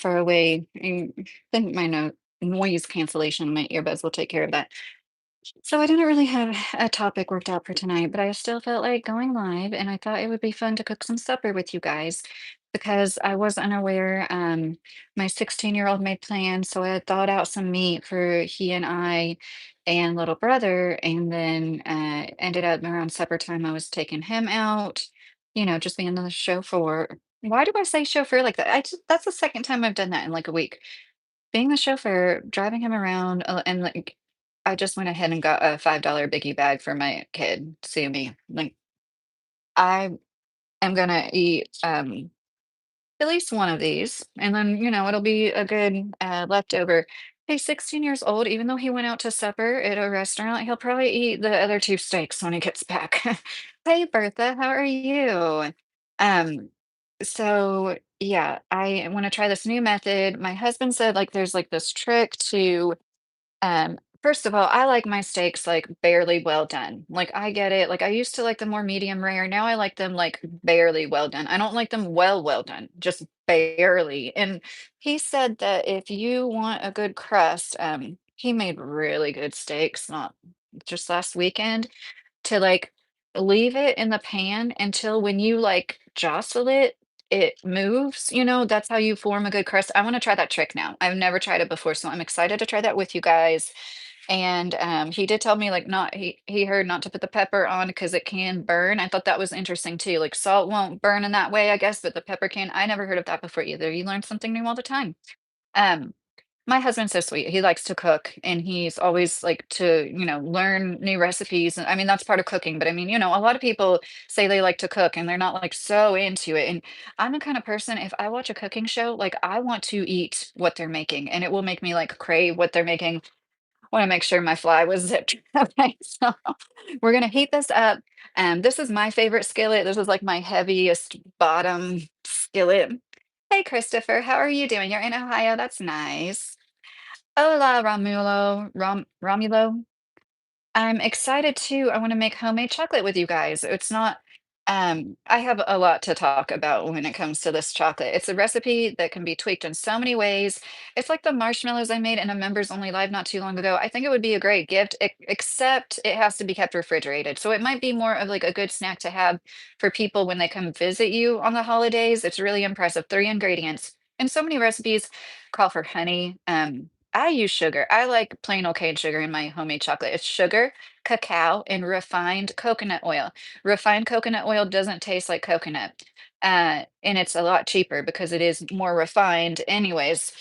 far away. I think my noise cancellation, my earbuds will take care of that. So I didn't really have a topic worked out for tonight, but I still felt like going live, and I thought it would be fun to cook some supper with you guys because I was unaware. My 16-year-old made plans, so I had thawed out some meat for he and I and little brother, and then ended up around supper time. I was taking him out, just being the chauffeur. Why do I say chauffeur like that? That's the second time I've done that in like a week. Being the chauffeur, driving him around, and, like, I just went ahead and got a $5 biggie bag for my kid, sue me. Like, I am gonna eat, at least one of these, and then, it'll be a good, leftover. He's 16 years old, even though he went out to supper at a restaurant, he'll probably eat the other 2 steaks when he gets back. Hey, Bertha, how are you? Um, so, yeah, I wanna try this new method. My husband said, like, there's, like, this trick to first of all, I like my steaks like barely well done. Like I get it. Like I used to like them more medium rare. Now I like them like barely well done. I don't like them well done, just barely. And he said that if you want a good crust, he made really good steaks, not just last weekend to like leave it in the pan until when you like jostle it, it moves, that's how you form a good crust. I want to try that trick now. I've never tried it before, so I'm excited to try that with you guys. And he did tell me like not he heard not to put the pepper on because it can burn. I thought that was interesting too. Like salt won't burn in that way, I guess, but the pepper can. I never heard of that before either. You learn something new all the time. Um, my husband's so sweet. He likes to cook and he's always like to, learn new recipes. And I mean, that's part of cooking. But I mean, a lot of people say they like to cook and they're not like so into it. And I'm the kind of person, if I watch a cooking show, like I want to eat what they're making and it will make me like crave what they're making. Want to make sure my fly was zipped. Okay, so we're gonna heat this up. This is my favorite skillet. This is like my heaviest bottom skillet. Hey, Christopher, how are you doing? You're in Ohio. That's nice. Hola, Romulo. I'm excited too. I want to make homemade chocolate with you guys. It's not, I have a lot to talk about when it comes to this chocolate. It's a recipe that can be tweaked in so many ways. It's like the marshmallows I made in a members only live not too long ago. I think it would be a great gift, except it has to be kept refrigerated. So it might be more of like a good snack to have for people when they come visit you on the holidays. It's really impressive. 3 ingredients. And so many recipes call for honey. I use sugar. I like plain old cane sugar in my homemade chocolate. It's sugar, cacao, and refined coconut oil. Refined coconut oil doesn't taste like coconut. And it's a lot cheaper because it is more refined anyways.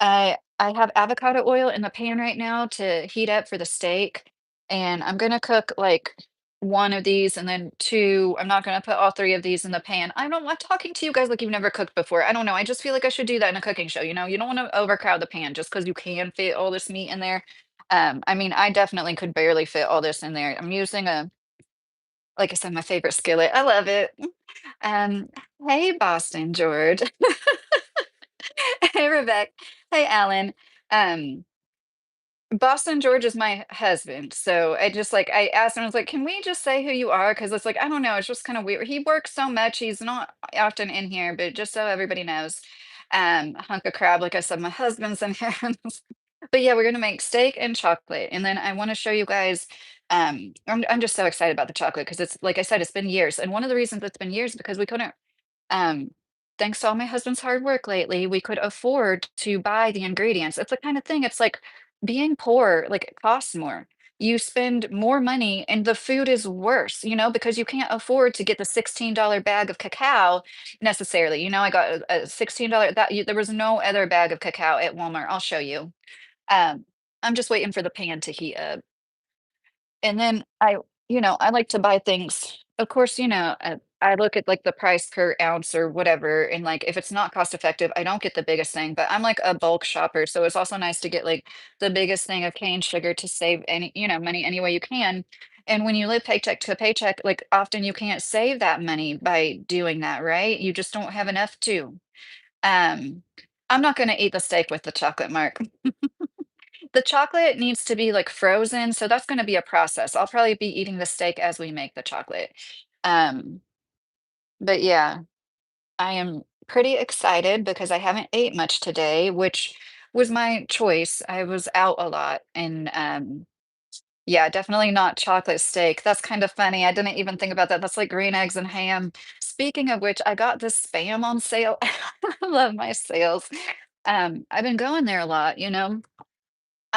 I have avocado oil in the pan right now to heat up for the steak, and I'm gonna cook like one of these and then two. I'm not gonna put all three of these in the pan. I don't like talking to you guys like you've never cooked before. I don't know. I just feel like I should do that in a cooking show. You don't want to overcrowd the pan just because you can fit all this meat in there. I mean, I definitely could barely fit all this in there. I'm using like I said, my favorite skillet. I love it. Um, hey, Boston George. Hey, Rebecca. Hey, Alan. Um, Boston George is my husband, so I just like I asked him, I was like, "Can we just say who you are?" Because it's like, I don't know, it's just kind of weird. He works so much, he's not often in here, but just so everybody knows, hunk of crab, like I said, my husband's in here. But yeah, we're gonna make steak and chocolate, and then I want to show you guys. I'm just so excited about the chocolate because it's like I said, it's been years, and one of the reasons it's been years because we couldn't um, thanks to all my husband's hard work lately, we could afford to buy the ingredients. It's the kind of thing, it's like being poor, like it costs more. You spend more money and the food is worse, because you can't afford to get the $16 bag of cacao necessarily. I got a $16 there was no other bag of cacao at Walmart. I'll show you. Um, I'm just waiting for the pan to heat up. And then I like to buy things. Of course, I look at like the price per ounce or whatever, and like if it's not cost effective, I don't get the biggest thing. But I'm like a bulk shopper, so it's also nice to get like the biggest thing of cane sugar to save money any way you can. And when you live paycheck to paycheck, like often you can't save that money by doing that, right? You just don't have enough to. Um, I'm not going to eat the steak with the chocolate mark. The chocolate needs to be, like, frozen, so that's gonna be a process. I'll probably be eating the steak as we make the chocolate. Um, but yeah, I am pretty excited because I haven't ate much today, which was my choice. I was out a lot and yeah, definitely not chocolate steak. That's kind of funny. I didn't even think about that. That's like green eggs and ham. Speaking of which, I got this spam on sale. I love my sales. I've been going there a lot, you know.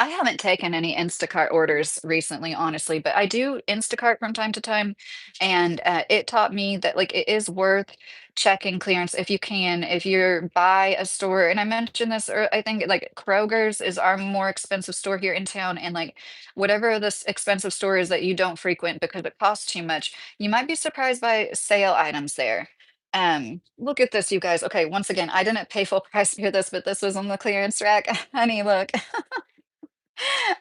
I haven't taken any Instacart orders recently, honestly, but I do Instacart from time to time, and it taught me that like it is worth checking clearance if you can. If you're by a store, and I mentioned this, or I think like Kroger's is our more expensive store here in town, and like whatever this expensive store is that you don't frequent because it costs too much, you might be surprised by sale items there. Look at this, you guys. Okay, once again, I didn't pay full price for this, but this was on the clearance rack. Honey, look.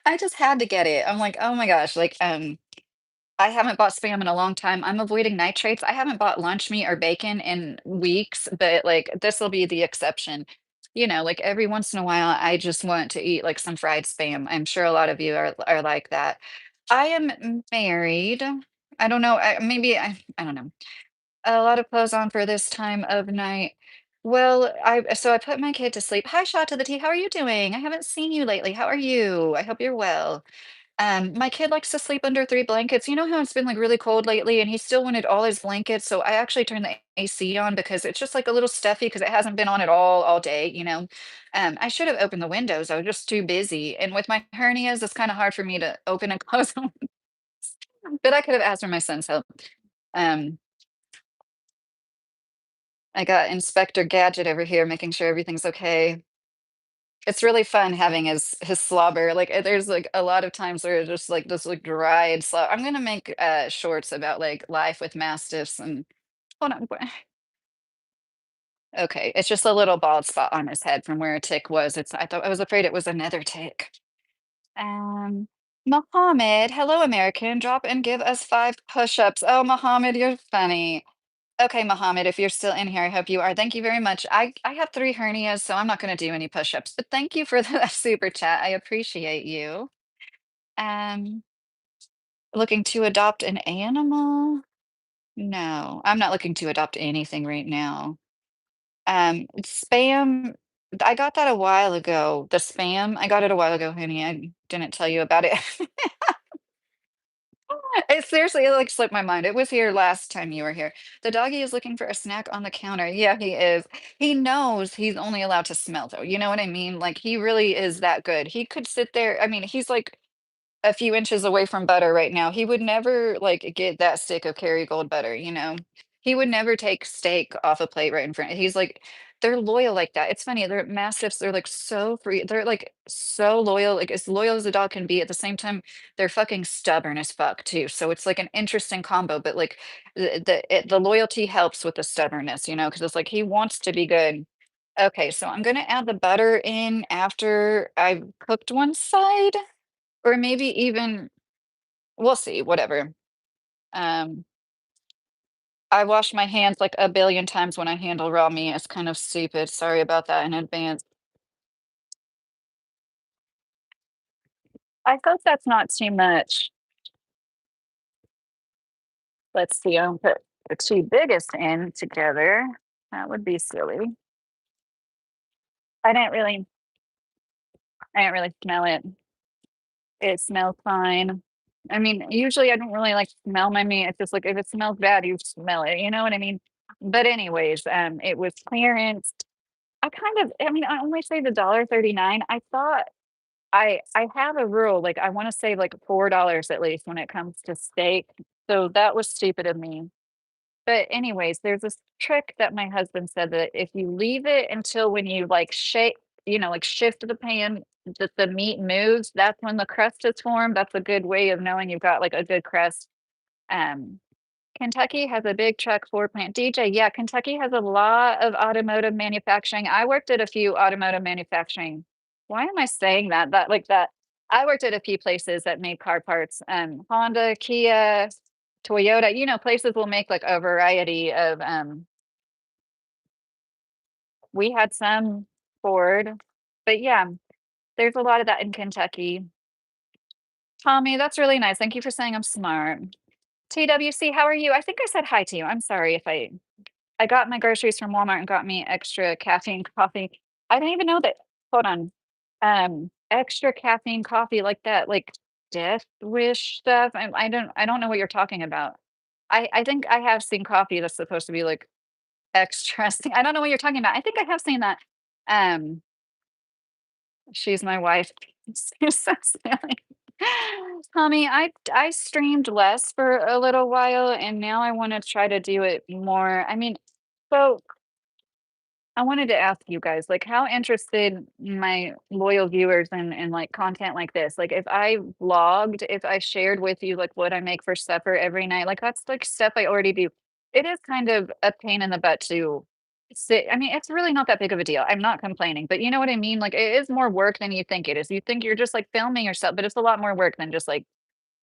I just had to get it. I'm like, "Oh my gosh," like, I haven't bought Spam in a long time. I'm avoiding nitrates. I haven't bought lunch meat or bacon in weeks, but, like, this'll be the exception. You know, like, every once in a while, I just want to eat, like, some fried Spam. I'm sure a lot of you are like that. I am married. I don't know, I don't know. A lot of clothes on for this time of night. Well, I put my kid to sleep. Hi, Shot to the Tea. How are you doing? I haven't seen you lately. How are you? I hope you're well. My kid likes to sleep under 3 blankets. You know how it's been, like, really cold lately, and he still wanted all his blankets, so I actually turned the AC on because it's just, like, a little stuffy because it hasn't been on at all day, you know? I should have opened the windows. I was just too busy, and with my hernias, it's kinda hard for me to open and close them, but I could have asked for my son's help. Um, I got Inspector Gadget over here making sure everything's okay. It's really fun having his slobber, like, there's, like, a lot of times where it's just, like, this, like, dried I'm gonna make, shorts about, like, life with mastiffs and hold on, wha okay, it's just a little bald spot on his head from where a tick was, I was afraid it was another tick. Um, Mohammed, hello, American, drop and give us 5 push-ups. Oh, Mohammed, you're funny. Okay, Mohammed, if you're still in here, I hope you are. Thank you very much. I have 3 hernias, so I'm not gonna do any push-ups, but thank you for the super chat. I appreciate you. Um, Looking to adopt an animal? No, I'm not looking to adopt anything right now. Spam, I got that a while ago. The spam, I got it a while ago, honey. I didn't tell you about it. It seriously, it, like, slipped my mind. It was here last time you were here. The doggy is looking for a snack on the counter. Yeah, he is. He knows he's only allowed to smell, though. You know what I mean? Like, he really is that good. He could sit there. I mean, he's like a few inches away from butter right now. He would never like get that stick of Kerrygold butter, you know? He would never take steak off a plate right in front. He's like, they're loyal like that. It's funny. They're mastiffs. They're like so free. They're like so loyal, like as loyal as a dog can be. At the same time, they're fucking stubborn as fuck too. So it's like an interesting combo. But like the loyalty helps with the stubbornness, you know, because it's like he wants to be good. Okay, so I'm gonna add the butter in after I've cooked one side. Or maybe even we'll see, whatever. Um, I wash my hands like a billion times when I handle raw meat. It's kind of stupid. Sorry about that in advance. I hope that's not too much. Let's see, I'll put the 2 biggest in together. That would be silly. I didn't really I didn't really smell it. It smells fine. I mean, usually I don't really like smell my meat. It's just like if it smells bad, you smell it. You know what I mean? But anyways, it was clearance. I mean, I only saved $1.39. I thought I have a rule, like, I wanna save, like, $4 at least when it comes to steak, so that was stupid of me. But anyways, there's this trick that my husband said that if you leave it until when you, like, shake you know, like, shift the pan, that the meat moves, that's when the crust is formed. That's a good way of knowing you've got, like, a good crust. Um Kentucky has a big truck Ford plant. DJ, yeah, Kentucky has a lot of automotive manufacturing. I worked at a few automotive manufacturing. Why am I saying that? That like that. I worked at a few places that made car parts. Honda, Kia, Toyota. You know, places will make like a variety of. We had some Ford, but yeah, there's a lot of that in Kentucky. Tommy, that's really nice. Thank you for saying I'm smart. TWC, how are you? I think I said hi to you. I'm sorry if I I got my groceries from Walmart and got me extra caffeine coffee. I didn't even know that hold on. Extra caffeine coffee like that, like, Death Wish stuff? I don't know what you're talking about. I think I have seen coffee that's supposed to be, like, extra I don't know what you're talking about. I think I have seen that. Um, she's my wife. You're so silly. Tommy, I streamed less for a little while, and now I wanna try to do it more. I mean, so I wanted to ask you guys, like, how interested my loyal viewers in like content like this? Like, if I vlogged, if I shared with you like what I make for supper every night, like that's like stuff I already do. It is kind of a pain in the butt to sit. I mean, it's really not that big of a deal. I'm not complaining, but you know what I mean? Like, it is more work than you think it is. You think you're just like filming yourself, but it's a lot more work than just like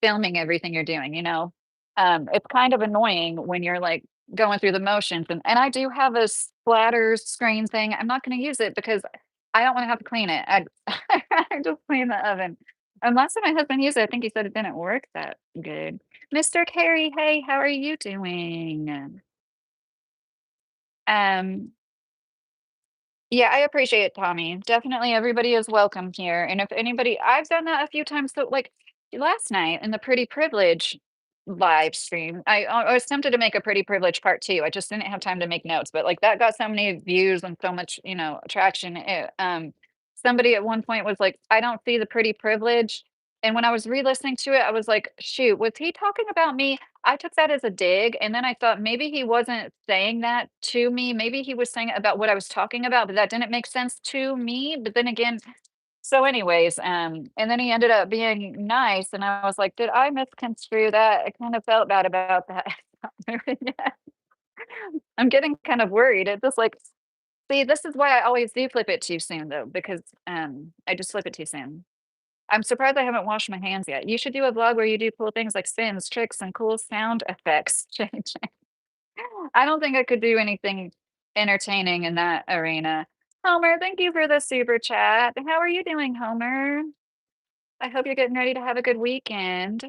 filming everything you're doing, you know? It's kind of annoying when you're like going through the motions and I do have a splatter screen thing. I'm not going to use it because I don't want to have to clean it. I just clean the oven. And last time my husband used it, I think he said it didn't work that good. Mr. Carey, hey, how are you doing? Um, Yeah, I appreciate it, Tommy. Definitely everybody is welcome here. And if anybody I've done that a few times. So like last night in the Pretty Privilege live stream, I was tempted to make a Pretty Privilege part two. I just didn't have time to make notes, but like that got so many views and so much, attraction. Somebody at one point was like, I don't see the pretty privilege. And when I was re-listening to it, I was like, shoot, was he talking about me? I took that as a dig, and then I thought maybe he wasn't saying that to me. Maybe he was saying it about what I was talking about, but that didn't make sense to me. But then again, so anyways, and then he ended up being nice, and I was like, did I misconstrue that? I kind of felt bad about that. Yeah. I'm getting kind of worried. It's just like, see, this is why I always do flip it too soon, though, because I just flip it too soon. I'm surprised I haven't washed my hands yet. You should do a vlog where you do cool things like spins, tricks, and cool sound effects. I don't think I could do anything entertaining in that arena. Homer, thank you for the super chat. How are you doing, Homer? I hope you're getting ready to have a good weekend.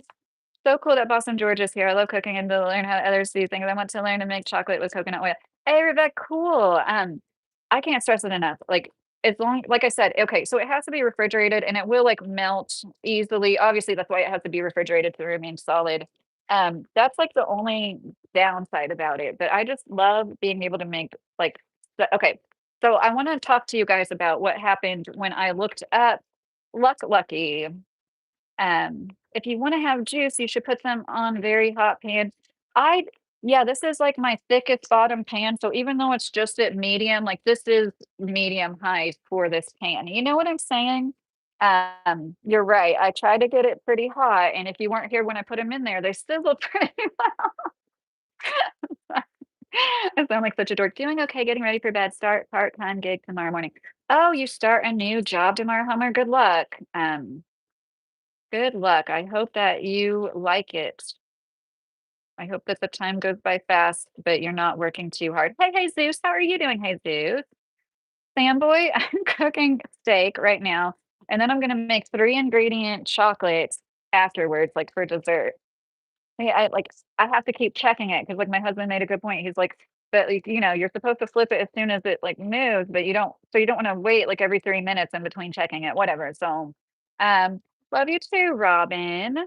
So cool that Boston George is here. I love cooking and to learn how others do things. I want to learn to make chocolate with coconut oil. Hey, Rebecca, cool. I can't stress it enough. Like as long, like I said, okay, so it has to be refrigerated and it will like melt easily. Obviously, that's why it has to be refrigerated to remain solid. That's like the only downside about it. But I just love being able to make like okay. So I want to talk to you guys about what happened when I looked up Lucky. If you wanna have juice, you should put them on very hot pan. I Yeah, this is like my thickest bottom pan, so even though it's just at medium, like this is medium high for this pan. You know what I'm saying? You're right. I tried to get it pretty hot, and if you weren't here when I put them in there, they sizzled pretty well. I sound like such a dork. Doing okay, getting ready for bed. Start part-time gig tomorrow morning. Oh, you start a new job tomorrow, Hummer? Good luck. Good luck. I hope that you like it. I hope that the time goes by fast, but you're not working too hard. Hey, hey, Zeus, how are you doing? Hey, Zeus. Samboy, I'm cooking steak right now, and then I'm gonna make 3 ingredient chocolates afterwards, like for dessert. Hey, I have to keep checking it because like my husband made a good point. He's like, but like, you're supposed to flip it as soon as it like moves, but you don't want to wait like every 3 minutes in between checking it, whatever. So um love you too, Robin.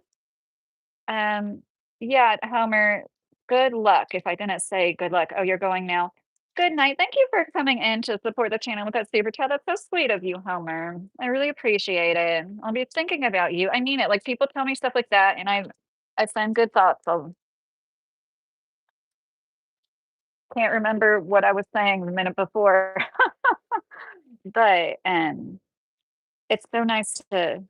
Um, yeah, Homer, good luck. If I didn't say good luck. Oh, you're going now. Good night. Thank you for coming in to support the channel with that super chat. That's so sweet of you, Homer. I really appreciate it. I'll be thinking about you. I mean it. Like people tell me stuff like that, and I send good thoughts. So can't remember what I was saying the minute before, but it's so nice to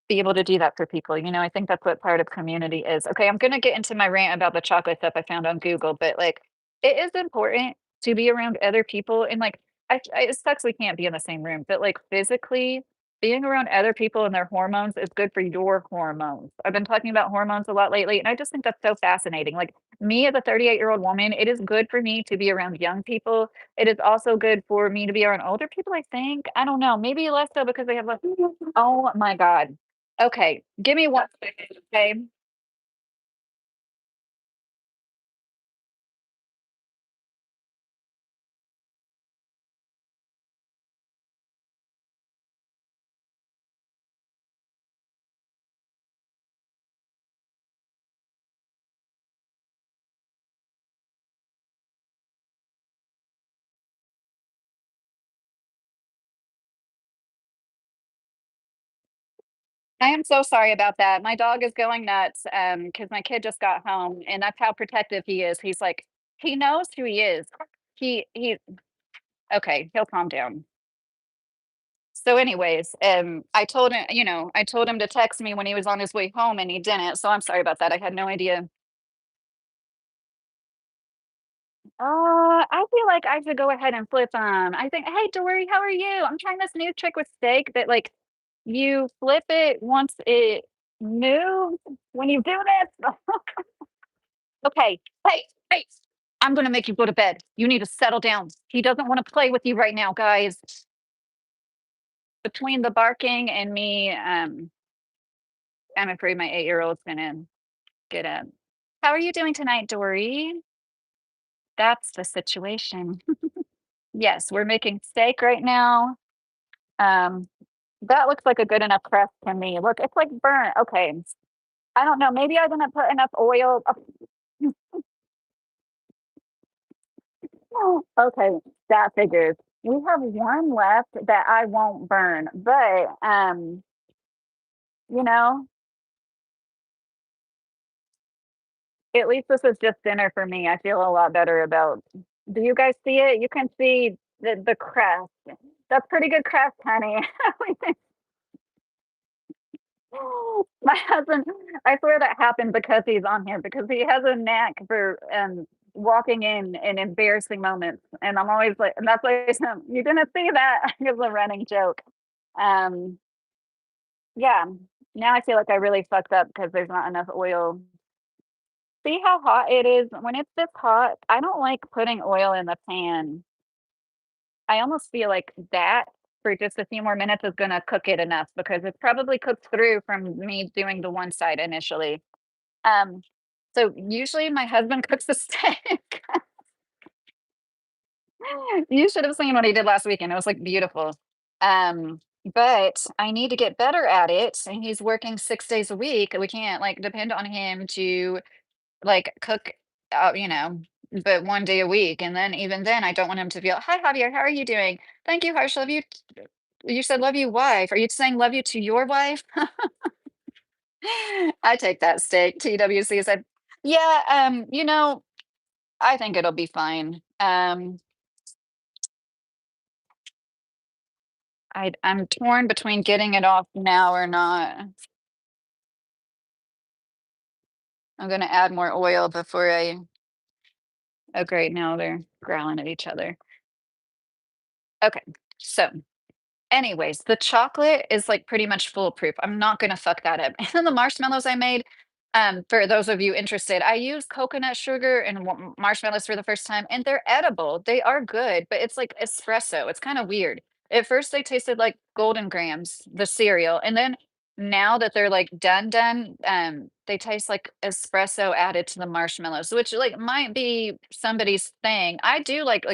be able to do that for people. I think that's what part of community is. Okay, I'm gonna get into my rant about the chocolate stuff I found on Google, but like it is important to be around other people and like it sucks we can't be in the same room, but like physically being around other people and their hormones is good for your hormones. I've been talking about hormones a lot lately, and I just think that's so fascinating. Like me as a 38-year-old woman, it is good for me to be around young people. It is also good for me to be around older people, I think. I don't know, maybe less so because they have less. Oh my God. Okay, give me 1 second, okay? I am so sorry about that. My dog is going nuts, because my kid just got home, and that's how protective he is. He's like he knows who he is. He okay, he'll calm down. So anyways, I told him, I told him to text me when he was on his way home, and he didn't, so I'm sorry about that. I had no idea. I feel like I should go ahead and flip them. I think, "Hey, Dory, how are you? I'm trying this new trick with steak that, like, you flip it once it moves when you do this." "Okay, hey, hey, I'm gonna make you go to bed. You need to settle down. He doesn't wanna play with you right now, guys." Between the barking and me, I'm afraid my 8-year-old's gonna get up. "How are you doing tonight, Dory?" That's the situation. Yes, we're making steak right now. Um, that looks like a good enough crust to me. Look, it's like burnt. Okay. I don't know. Maybe I didn't put enough oil. Okay, that figures. We have one left that I won't burn, but you know, at least this is just dinner for me. I feel a lot better about. Do you guys see it? You can see the crust. That's pretty good crust, honey. My husband, I swear that happened because he's on here, because he has a knack for, walking in embarrassing moments, and I'm always like and that's why "You didn't see that?" It's a running joke. Um, yeah, now I feel like I really fucked up because there's not enough oil. See how hot it is? When it's this hot, I don't like putting oil in the pan. I almost feel like that for just a few more minutes is gonna cook it enough because it's probably cooked through from me doing the one side initially. Um, so usually my husband cooks the steak. You should have seen what he did last weekend. It was like beautiful. But I need to get better at it. And he's working 6 days a week. We can't like depend on him to like cook, but 1 day a week. And then even then, I don't want him to feel, "Hi, Javier, how are you doing? Thank you, Harsh. Love you." You said love you, wife. Are you saying love you to your wife? I take that steak. TWC said, yeah, I think it'll be fine. I'm torn between getting it off now or not. I'm gonna add more oil before I. Oh, great! Now they're growling at each other. Okay, so anyways, the chocolate is, like, pretty much foolproof. I'm not gonna fuck that up. And then the marshmallows I made, for those of you interested, I used coconut sugar and marshmallows for the first time, and they're edible. They are good, but it's like espresso. It's kinda weird. At first, they tasted like Golden Grams, the cereal, and then now that they're, like, done, they taste like espresso added to the marshmallows, which, like, might be somebody's thing. I do like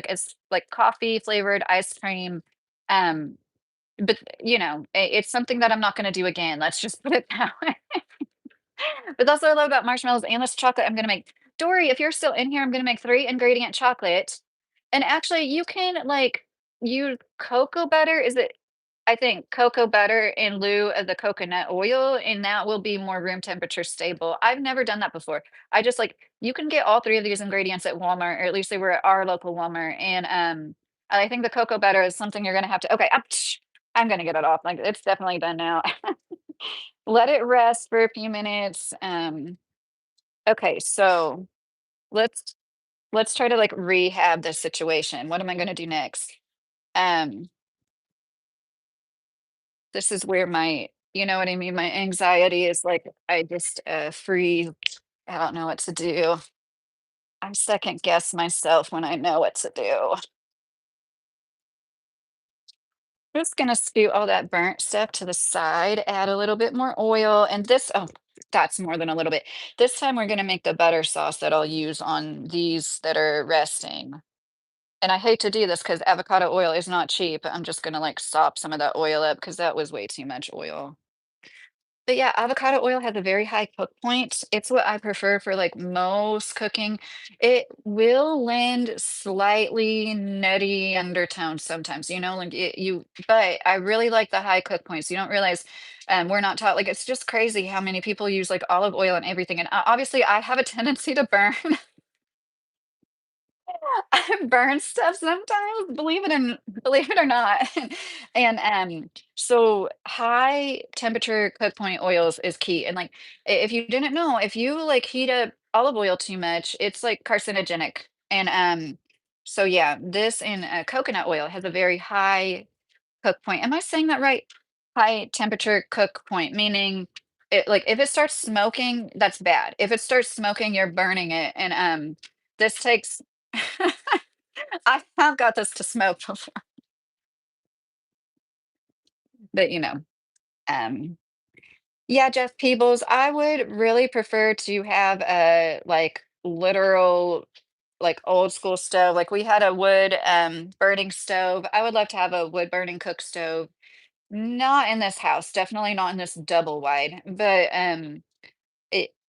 coffee flavored ice cream, um, but, it's something that I'm not gonna do again, let's just put it that way. But that's what I love about marshmallows and this chocolate I'm gonna make. Dory, if you're still in here, I'm gonna make 3 ingredient chocolate. And actually, you can, like, use cocoa butter. Is it I think cocoa butter in lieu of the coconut oil, and that will be more room temperature stable. I've never done that before. I just, like you can get all 3 of these ingredients at Walmart, or at least they were at our local Walmart, and, I think the cocoa butter is something you're gonna have to. Okay, I'm gonna get it off, like, it's definitely done now. Let it rest for a few minutes. Okay, so let's let's try to like rehab this situation. What am I gonna do next? Um, this is where you know what I mean? My anxiety is like I just freeze. I don't know what to do. I second guess myself when I know what to do. Just gonna scoot all that burnt stuff to the side, add a little bit more oil, and oh, that's more than a little bit. This time we're gonna make the butter sauce that I'll use on these that are resting. And I hate to do this because avocado oil is not cheap. I'm just gonna like sop some of that oil up because that was way too much oil. But yeah, avocado oil has a very high cook point. It's what I prefer for like most cooking. It will lend slightly nutty undertones sometimes, like but I really like the high cook points. You don't realize we're not taught like it's just crazy how many people use like olive oil and everything. And obviously I have a tendency to burn. I burn stuff sometimes, believe it or not. And so high temperature cook point oils is key. And like if you didn't know, if you like heat up olive oil too much, it's like carcinogenic. And so yeah, this in coconut oil has a very high cook point. Am I saying that right? High temperature cook point, meaning it like if it starts smoking, that's bad. If it starts smoking, you're burning it. And this takes I have got this to smoke before, but um, yeah, Jeff Peebles, I would really prefer to have a like literal, like old school stove. Like we had a wood burning stove. I would love to have a wood burning cook stove. Not in this house, definitely not in this double wide, but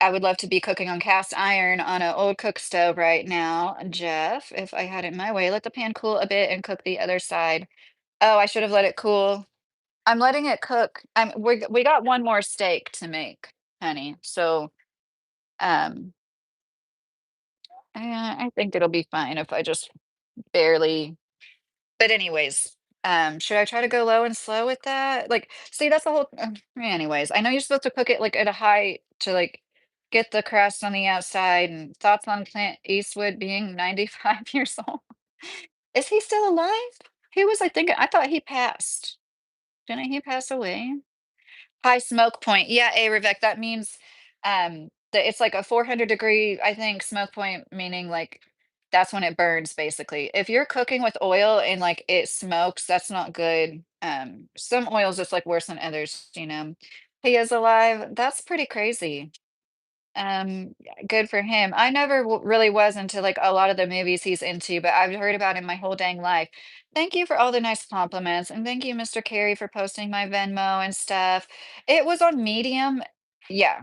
I would love to be cooking on cast iron on an old cook stove right now, Jeff. If I had it my way, let the pan cool a bit and cook the other side. Oh, I should have let it cool. I'm letting it cook. We got one more steak to make, honey. So, um, I think it'll be fine if I just barely. But anyways, should I try to go low and slow with that? Like, see, that's the whole. Anyways, I know you're supposed to cook it like at a high to like get the crust on the outside. And thoughts on Clint Eastwood being 95 years old? Is he still alive? He was, I think. I thought he passed. Didn't he pass away? High smoke point. Yeah, Ravec, that means, that it's like a 400-degree, I think, smoke point, meaning, like, that's when it burns, basically. If you're cooking with oil and, like, it smokes, that's not good. Some oils just, like, worse than others. He is alive. That's pretty crazy. Yeah, good for him. I never really was into like a lot of the movies he's into, but I've heard about him my whole dang life. Thank you for all the nice compliments, and thank you, Mr. Carey, for posting my Venmo and stuff. It was on Medium. Yeah,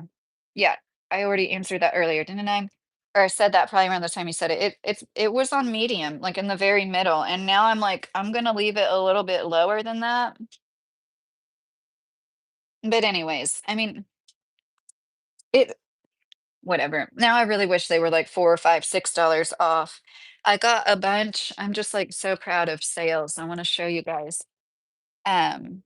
yeah. I already answered that earlier, didn't I? Or I said that probably around the time you said it. It was on Medium, like in the very middle, and now I'm like I'm gonna leave it a little bit lower than that. But anyways, I mean, it whatever. Now I really wish they were like 4 or 5, $6 off. I got a bunch. I'm just like so proud of sales. I want to show you guys. Um,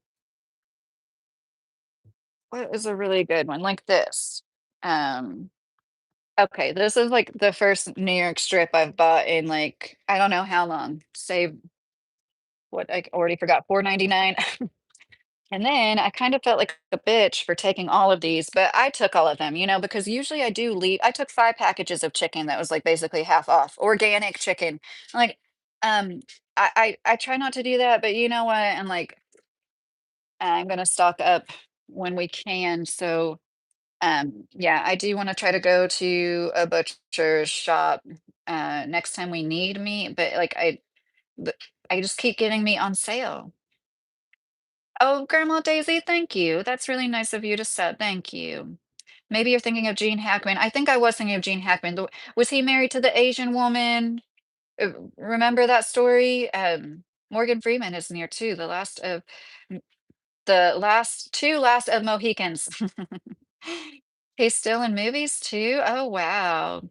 what is a really good one? Like this. Um, okay, this is like the first New York strip I've bought in like I don't know how long. Save what I already forgot, 4.99. And then I kind of felt like a bitch for taking all of these, but I took all of them, because usually I do leave. I took 5 packages of chicken that was like basically half off, organic chicken. Like, um, I try not to do that, but you know what? I'm like, I'm gonna stock up when we can. So, yeah, I do want to try to go to a butcher shop next time we need meat, but like th- I just keep getting meat on sale. Oh, Grandma Daisy, thank you. That's really nice of you to say. Thank you. Maybe you're thinking of Gene Hackman. I think I was thinking of Gene Hackman. Was he married to the Asian woman? Remember that story? Morgan Freeman is near too. M- the last two last of Mohicans. He's still in movies too. Oh wow.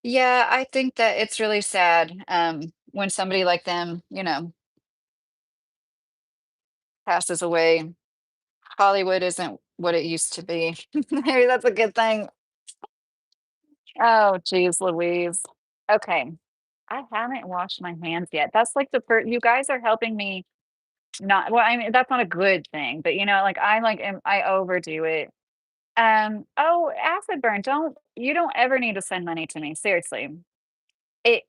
Yeah, I think that it's really sad when somebody like them, passes away. Hollywood isn't what it used to be. Maybe that's a good thing. Oh, geez, Louise. Okay. I haven't washed my hands yet. That's like the first, you guys are helping me not, well, I mean, that's not a good thing, but like I overdo it. Oh, acid burn. You don't ever need to send money to me. Seriously. It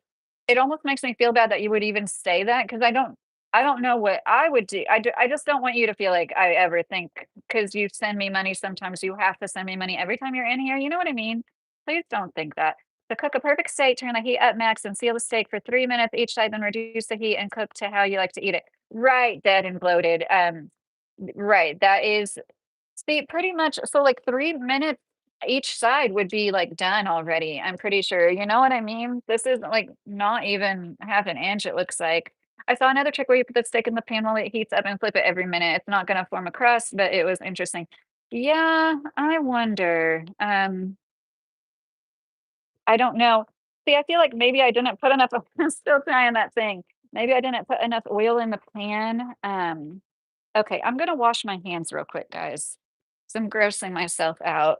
it almost makes me feel bad that you would even say that because I don't know what I would do. I just don't want you to feel like I ever think because you send me money, sometimes you have to send me money every time you're in here, you know what I mean? Please don't think that. To cook a perfect steak, turn the heat up max and seal the steak for 3 minutes each side, then reduce the heat and cook to how you like to eat it. Right, dead and bloated. Right, that is See, pretty much so, like, 3 minutes each side would be, like, done already, I'm pretty sure, you know what I mean? This is, like, not even half an inch, it looks like. I saw another trick where you put the stick in the pan while it heats up and flip it every minute. It's not gonna form a crust, but it was interesting. Yeah, I wonder, I don't know. See, I feel like maybe I didn't put enough I'm still trying that thing. Maybe I didn't put enough oil in the pan, okay, I'm gonna wash my hands real quick, guys, 'cause I'm grossing myself out.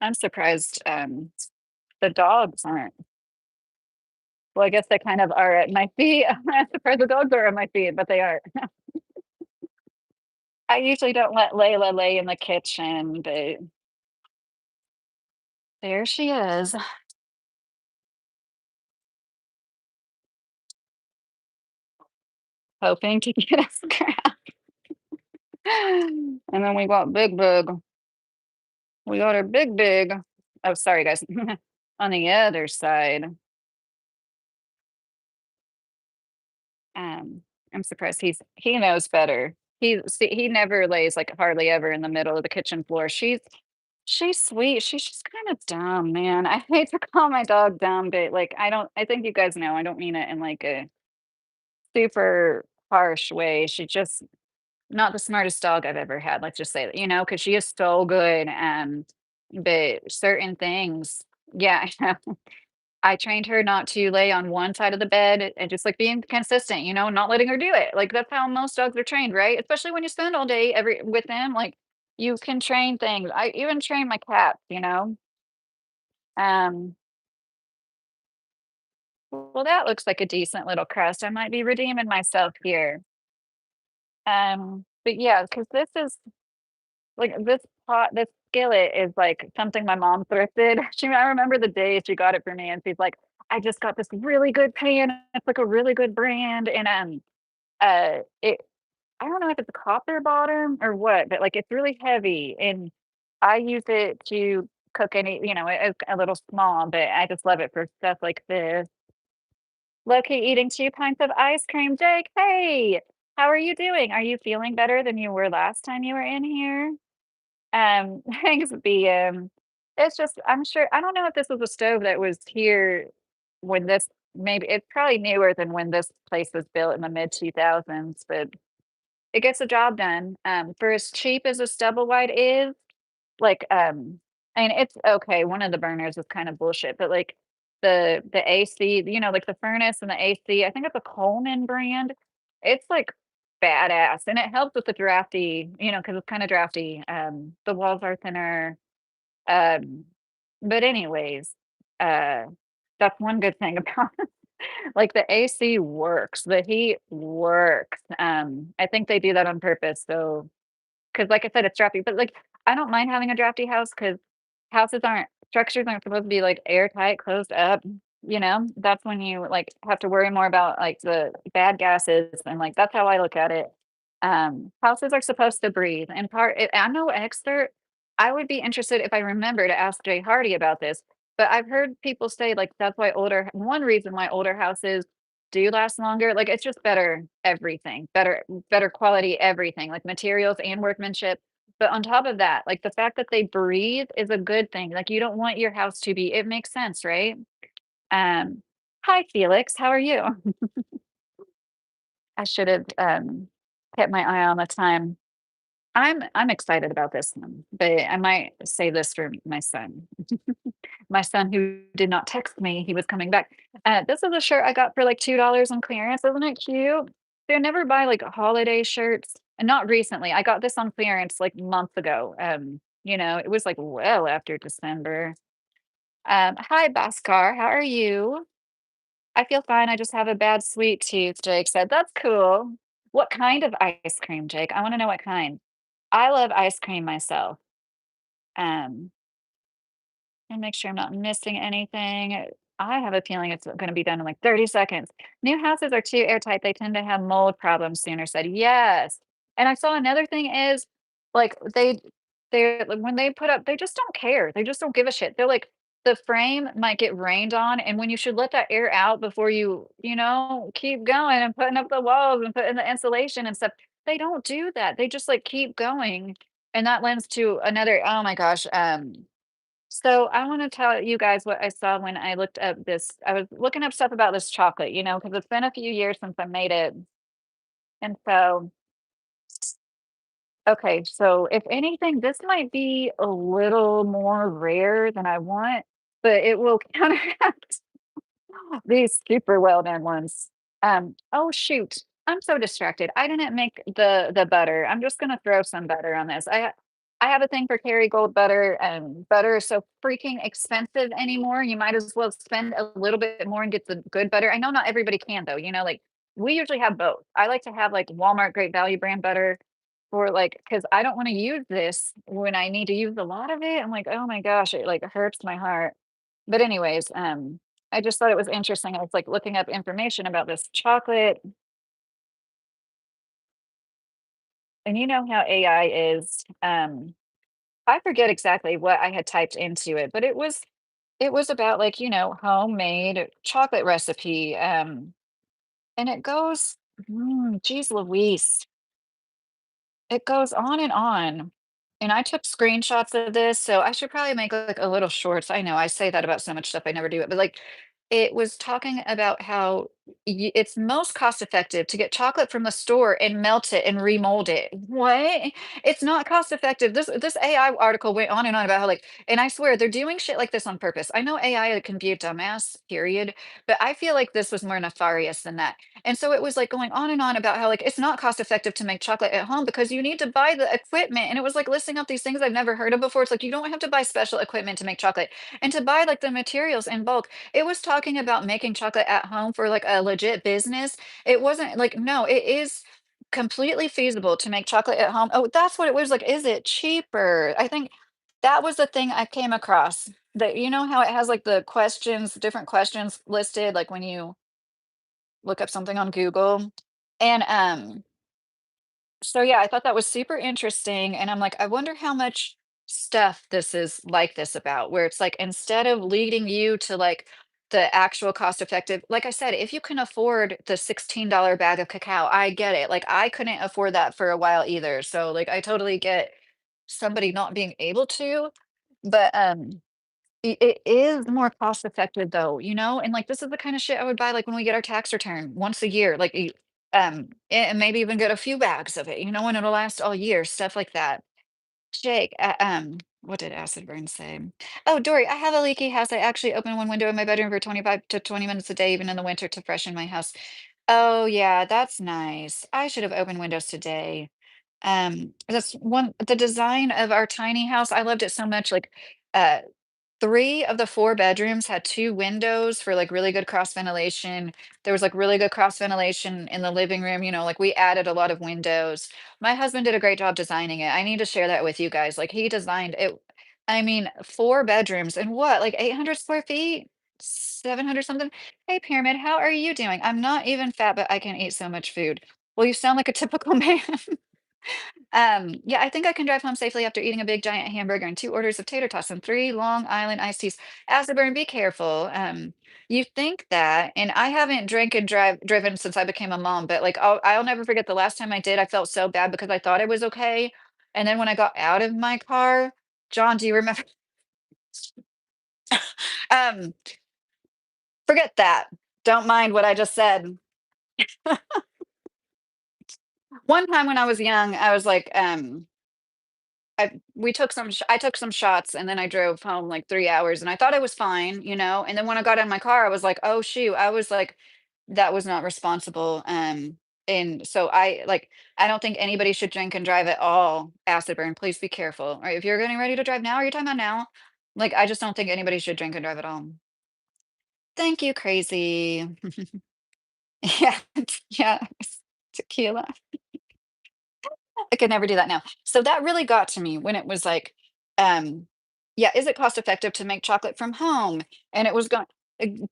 I'm surprised, the dogs aren't well, I guess they kind of are at my feet. I'm surprised the dogs are at my feet, but they aren't. I usually don't let Layla lay in the kitchen, but there she is, hoping to get us crap. And then we got Big Big. We got our Big Big. Oh, sorry, guys. On the other side, um, I'm surprised he knows better. He never lays, like, hardly ever in the middle of the kitchen floor. She's sweet. She's just kinda dumb, man. I hate to call my dog dumb, but, like, I think you guys know, I don't mean it in, like, a super harsh way. She's just not the smartest dog I've ever had, let's just say that, because she is so good, but certain things yeah, I trained her not to lay on one side of the bed and just, like, being consistent, not letting her do it. Like, that's how most dogs are trained, right? Especially when you spend all day every with them, like, you can train things. I even train my cats. Um, well, that looks like a decent little crust. I might be redeeming myself here. But yeah, because this skillet is, like, something my mom thrifted. I remember the day she got it for me, and she's like, "I just got this really good pan. It's, like, a really good brand," and, it I don't know if it's a copper bottom or what, but, like, it's really heavy, and I use it to cook it's a little small, but I just love it for stuff like this. Loki eating 2 pints of ice cream. Jake, hey! How are you doing? Are you feeling better than you were last time you were in here? Thanks, BM. It's just I'm sure I don't know if this was a stove that was here when this maybe it's probably newer than when this place was built in the mid-2000s, but it gets the job done. For as cheap as a stubble white is, like, and it's okay, one of the burners is kind of bullshit, but, like, the AC, like, the furnace and the AC, I think it's a Coleman brand. It's, like, badass, and it helps with the drafty, because it's kinda drafty. The walls are thinner, um, but anyways, uh, that's one good thing about like, the AC works, the heat works. I think they do that on purpose, so 'cause like I said, it's drafty, but, like, I don't mind having a drafty house because structures aren't supposed to be, like, airtight, closed up, That's when you, like, have to worry more about, like, the bad gases, and, like, that's how I look at it. Houses are supposed to breathe, and I'm no expert. I would be interested if I remember to ask Jay Hardy about this, but I've heard people say, like, that's why older one reason why older houses do last longer, like, it's just better everything, better quality everything, like, materials and workmanship, but on top of that, like, the fact that they breathe is a good thing, like, you don't want your house to be it makes sense, right? Um, hi, Felix, how are you? I should have, kept my eye on the time. I'm excited about this one, but I might say this for my son. My son who did not text me, he was coming back. This is a shirt I got for like $2 on clearance. Isn't it cute? They never buy like holiday shirts. And not recently. I got this on clearance like months ago. It was like well after December. Hi, Bhaskar. How are you? I feel fine. I just have a bad sweet tooth, Jake said. That's cool. What kind of ice cream, Jake? I want to know what kind. I love ice cream myself. Um, and make sure I'm not missing anything. I have a feeling it's going to be done in like 30 seconds. New houses are too airtight. They tend to have mold problems sooner, said. Yes. And I saw another thing is like like, when they put up, they just don't care. They just don't give a shit. They're like, the frame might get rained on. And when you should let that air out before you keep going and putting up the walls and putting the insulation and stuff. they don't do that. They just, like, keep going, and that lends to another oh my gosh, so I wanna tell you guys what I saw when I looked up this I was looking up stuff about this chocolate, because it's been a few years since I made it, and so okay, so if anything, this might be a little more rare than I want, but it will counteract these super well-known ones. Oh shoot, I'm so distracted. I didn't make the butter. I'm just gonna throw some butter on this. I have a thing for Kerrygold butter, and butter is so freaking expensive anymore. You might as well spend a little bit more and get the good butter. I know not everybody can though, like we usually have both. I like to have like Walmart Great Value brand butter for like because I don't want to use this when I need to use a lot of it. I'm like, oh my gosh, it like hurts my heart. But anyways, I just thought it was interesting. I was like looking up information about this chocolate, and you know how AI is. I forget exactly what I had typed into it, but it was about like, homemade chocolate recipe. And it goes, geez Louise, it goes on and on. And I took screenshots of this, so I should probably make like a little shorts. I know I say that about so much stuff, I never do it, but like it was talking about how it's most cost effective to get chocolate from the store and melt it and remold it. What? It's not cost effective. This AI article went on and on about how like, and I swear they're doing shit like this on purpose. I know AI can be a dumbass, period, but I feel like this was more nefarious than that. And so it was like going on and on about how like it's not cost effective to make chocolate at home because you need to buy the equipment. And it was like listing up these things I've never heard of before. It's like you don't have to buy special equipment to make chocolate and to buy like the materials in bulk. It was talking about making chocolate at home for like a legit business. It wasn't like, no, it is completely feasible to make chocolate at home. Oh, that's what it was like. Is it cheaper? I think that was the thing I came across. That you know how it has like the questions, different questions listed, like when you look up something on Google. And so yeah, I thought that was super interesting. And I'm like, I wonder how much stuff this is like this about, where it's like instead of leading you to like the actual cost effective, like I said, if you can afford the $16 bag of cacao, I get it. Like I couldn't afford that for a while either. So like I totally get somebody not being able to. But it is more cost effective though, and like this is the kind of shit I would buy like when we get our tax return once a year, like and maybe even get a few bags of it, and it'll last all year, stuff like that. Jake, what did Acid Burn say? Oh, Dory, I have a leaky house. I actually open one window in my bedroom for 25 to 20 minutes a day, even in the winter, to freshen my house. Oh yeah, that's nice. I should have opened windows today. That's one the design of our tiny house. I loved it so much. Like, uh, 3 of the 4 bedrooms had 2 windows for, like, really good cross ventilation. There was, like, really good cross ventilation in the living room, like, we added a lot of windows. My husband did a great job designing it. I need to share that with you guys. Like, he designed it. I mean, 4 bedrooms and what, like, 800 square feet? 700 something? Hey, Pyramid, how are you doing? I'm not even fat, but I can eat so much food. Well, you sound like a typical man. Yeah, I think I can drive home safely after eating a big giant hamburger and 2 orders of tater tots and 3 Long Island iced teas. Asperger, be careful. You think that, and I haven't drank and driven since I became a mom, but like I'll never forget the last time I did. I felt so bad because I thought it was okay, and then when I got out of my car, John, do you remember? Um, Forget that. Don't mind what I just said. One time when I was young, I was like, I took some shots and then I drove home like 3 hours and I thought I was fine, and then when I got in my car, I was like, "Oh, shoot." I was like, "That was not responsible." And so I don't think anybody should drink and drive at all. Acid burn, please be careful. Right? If you're getting ready to drive now, are you talking about now? Like, I just don't think anybody should drink and drive at all. Thank you, crazy. Yeah, yeah, tequila. I could never do that now. So that really got to me when it was like, yeah, is it cost effective to make chocolate from home? And it was going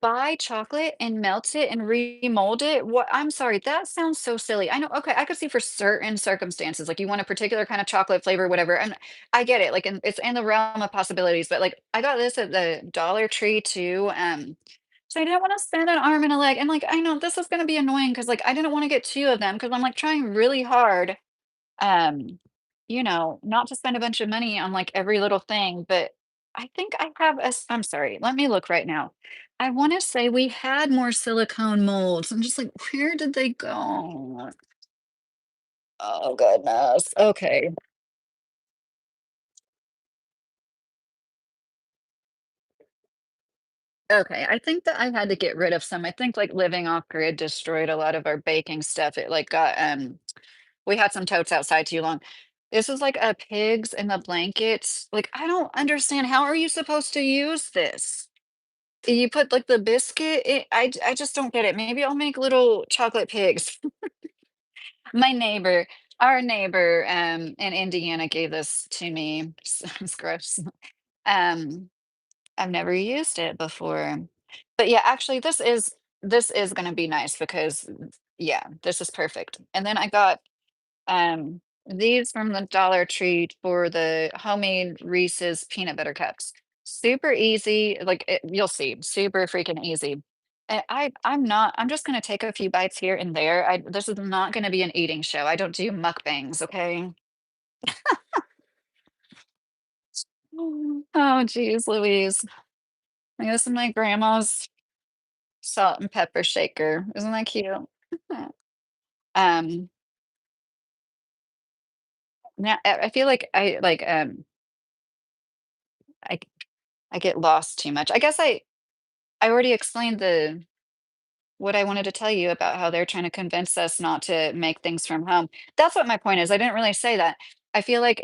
buy chocolate and melt it and remold it. What? I'm sorry, that sounds so silly. I know. Okay, I could see for certain circumstances, like you want a particular kind of chocolate flavor, whatever, and I get it. Like, it's in the realm of possibilities. But like, I got this at the Dollar Tree too. So I didn't wanna spend an arm and a leg, and, like, I know this is gonna be annoying because like, I didn't wanna get 2 of them because 'cause I'm, like, trying really hard, um, not to spend a bunch of money on, like, every little thing, but I think I have I'm sorry, let me look right now. I wanna say we had more silicone molds. I'm just like, "Where did they go?" Oh, goodness. Okay. Okay, I think that I had to get rid of some. I think, like, living off grid destroyed a lot of our baking stuff. It, like, we had some totes outside too long. This is like a pigs in the blankets. Like, I don't understand. How are you supposed to use this? You put like the biscuit. I just don't get it. Maybe I'll make little chocolate pigs. My neighbor, our neighbor, in Indiana gave this to me. It's gross. Um, I've never used it before. But yeah, actually, this is gonna be nice because yeah, this is perfect. And then I got these from the Dollar Tree for the homemade Reese's peanut butter cups. Super easy, like you'll see, super freaking easy. And I'm just gonna take a few bites here and there. This is not gonna be an eating show. I don't do mukbangs, okay? Oh, geez, Louise. Like, this is my grandma's salt and pepper shaker. Isn't that cute? Um, now I feel like I I get lost too much. I guess I already explained the what I wanted to tell you about how they're trying to convince us not to make things from home. That's what my point is. I didn't really say that. I feel like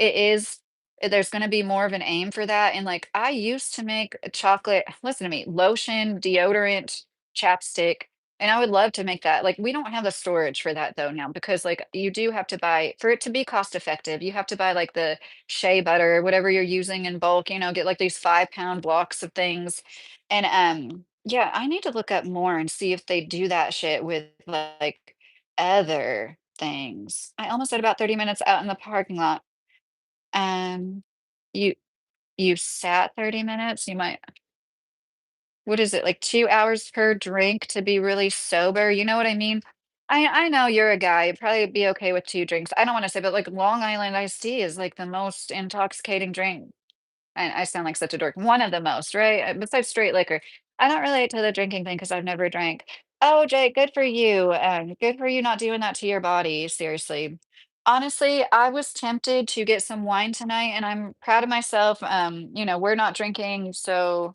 there's going to be more of an aim for that. And like I used to make chocolate, listen to me, lotion, deodorant, chapstick, and I would love to make that. Like we don't have the storage for that though now because like you do have to buy for it to be cost effective. You have to buy like the shea butter, whatever you're using in bulk, get like these 5-pound blocks of things and, yeah, I need to look up more and see if they do that shit with, like, other things. I almost said about 30 minutes out in the parking lot. Um, you you sat 30 minutes? You might what is it, like 2 hours per drink to be really sober, you know what I mean? I know you're a guy, you'd probably be okay with 2 drinks. I don't wanna say, but, like, Long Island iced tea is, like, the most intoxicating drink. I sound like such a dork. One of the most, right? Besides straight liquor. I don't relate to the drinking thing because I've never drank. Oh, Jake, good for you. Good for you not doing that to your body. Seriously. Honestly, I was tempted to get some wine tonight, and I'm proud of myself. We're not drinking, so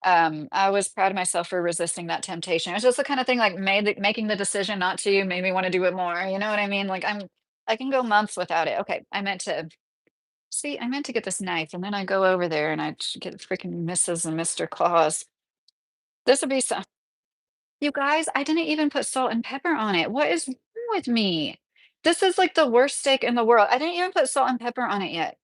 I was proud of myself for resisting that temptation. It's just the kind of thing like making the decision not to made me want to do it more. You know what I mean? Like I can go months without it. Okay, I meant to get this knife, and then I go over there and get freaking Mrs. and Mr. Claus. This would be so you guys, I didn't even put salt and pepper on it. What is wrong with me? This is like the worst steak in the world. I didn't even put salt and pepper on it yet.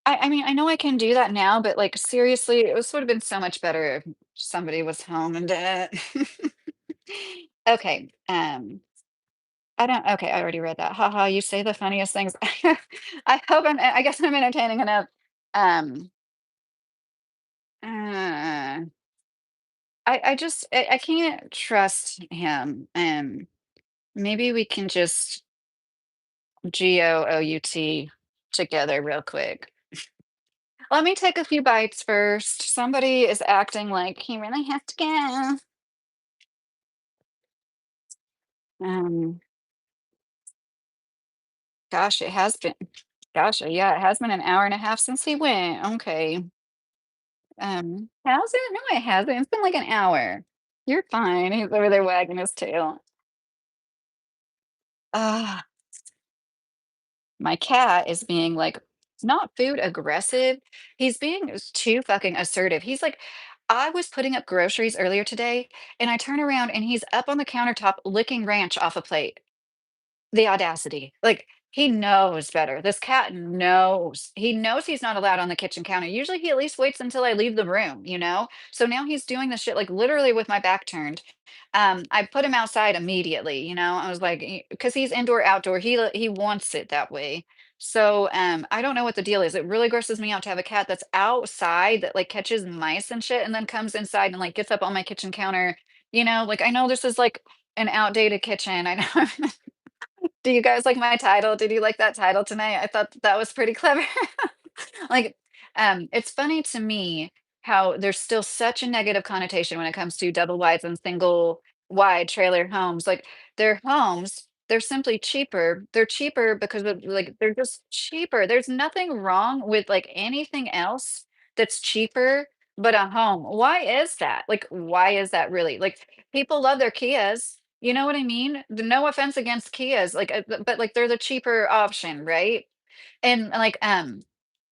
I mean, I know I can do that now, but like seriously, would have been so much better if somebody was home and did it. Okay. I don't okay, I already read that. Haha, you say the funniest things. I guess I'm entertaining enough. Um Uh, I can't trust him. Maybe we can just GOOT together real quick. Let me take a few bites first. Somebody is acting like he really has to go. Um, gosh, it has been. Gosh, yeah, it has been an hour and a half since he went. Okay. Has it? No, it hasn't. It's been like an hour. You're fine. He's over there wagging his tail. Ah. My cat is being like not food aggressive. He's being too fucking assertive. He's like, I was putting up groceries earlier today and I turn around and he's up on the countertop licking ranch off a plate. The audacity. Like, he knows better. This cat knows. He knows he's not allowed on the kitchen counter. Usually, he at least waits until I leave the room, you know? So now he's doing this shit, like, literally with my back turned. I put him outside immediately, you know? I was like, because he's indoor, outdoor. He wants it that way. So, I don't know what the deal is. It really grosses me out to have a cat that's outside that, like, catches mice and shit and then comes inside and, like, gets up on my kitchen counter Like, I know this is, like, an outdated kitchen, I know. Do you guys like my title? Did you like that title tonight? I thought that was pretty clever. Like, it's funny to me how there's still such a negative connotation when it comes to double wides and single wide trailer homes. Like, they're homes, they're simply cheaper. They're cheaper because of, like, they're just cheaper. There's nothing wrong with, like, anything else that's cheaper but a home. Why is that? Like, why is that really? Like, people love their Kias. You know what I mean? No offense against Kias, like, but, like, they're the cheaper option, right? And, like,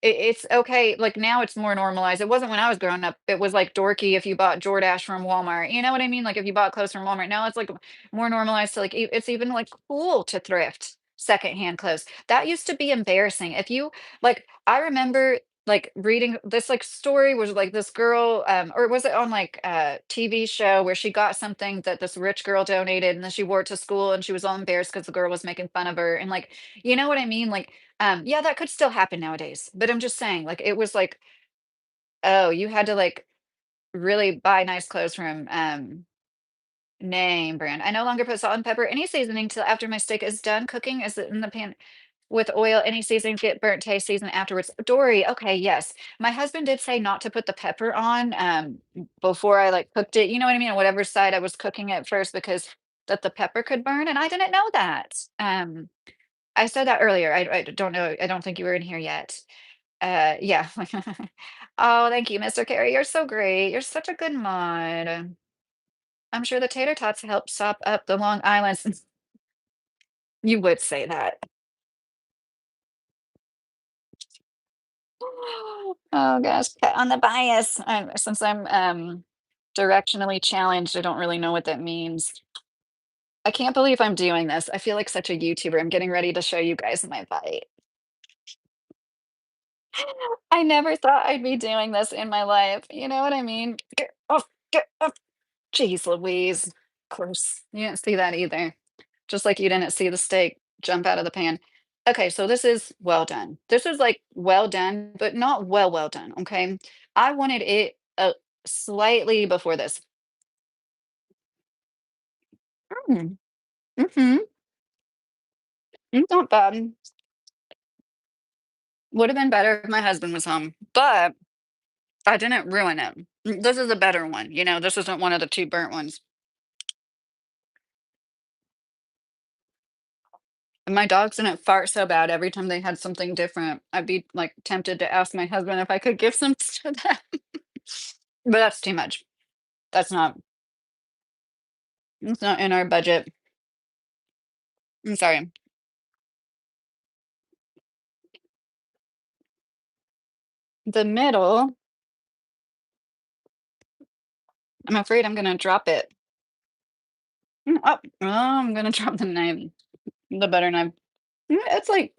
it's okay, like, now it's more normalized. It wasn't when I was growing up. It was, like, dorky if you bought Jordache from Walmart, you know what I mean? Like, if you bought clothes from Walmart. Now it's, like, more normalized to, like, it's even, like, cool to thrift secondhand clothes. That used to be embarrassing. If you like, I remember, like, reading this, like, story was, like, this girl, or was it on, like, a TV show where she got something that this rich girl donated, and then she wore it to school, and she was all embarrassed because the girl was making fun of her, and, like, you know what I mean? Like, yeah, that could still happen nowadays, but I'm just saying, like, it was like, oh, you had to, like, really buy nice clothes from, name brand. I no longer put salt and pepper, any seasoning till after my steak is done cooking is in the pan with oil. Any seasonings get burnt taste season afterwards. Dory, okay, yes. My husband did say not to put the pepper on, before I, like, cooked it, you know what I mean? On whatever side I was cooking it first because that the pepper could burn, and I didn't know that. I said that earlier. I don't know. I don't think you were in here yet. Yeah. Oh, thank you, Mr. Carey. You're so great. You're such a good mod. I'm sure the tater tots help sop up the Long Island. You would say that. Oh gosh, cut on the bias. Since I'm directionally challenged, I don't really know what that means. I can't believe I'm doing this. I feel like such a YouTuber. I'm getting ready to show you guys my bite. I never thought I'd be doing this in my life. You know what I mean? Get off, get off. Jeez Louise. Gross. You didn't see that either. Just like you didn't see the steak jump out of the pan. Okay, so this is well done. This is like well done, but not well done. Okay. I wanted it slightly before this. Mm, mm-hmm. It's not bad. Would have been better if my husband was home, but I didn't ruin it. This is a better one. This isn't one of the two burnt ones. And my dogs didn't fart so bad every time they had something different. I'd be like tempted to ask my husband if I could give some to them. But that's too much. That's not it's not in our budget. I'm sorry. The middle, I'm afraid I'm gonna drop it. Oh, I'm gonna drop the knife, the butter knife. It's like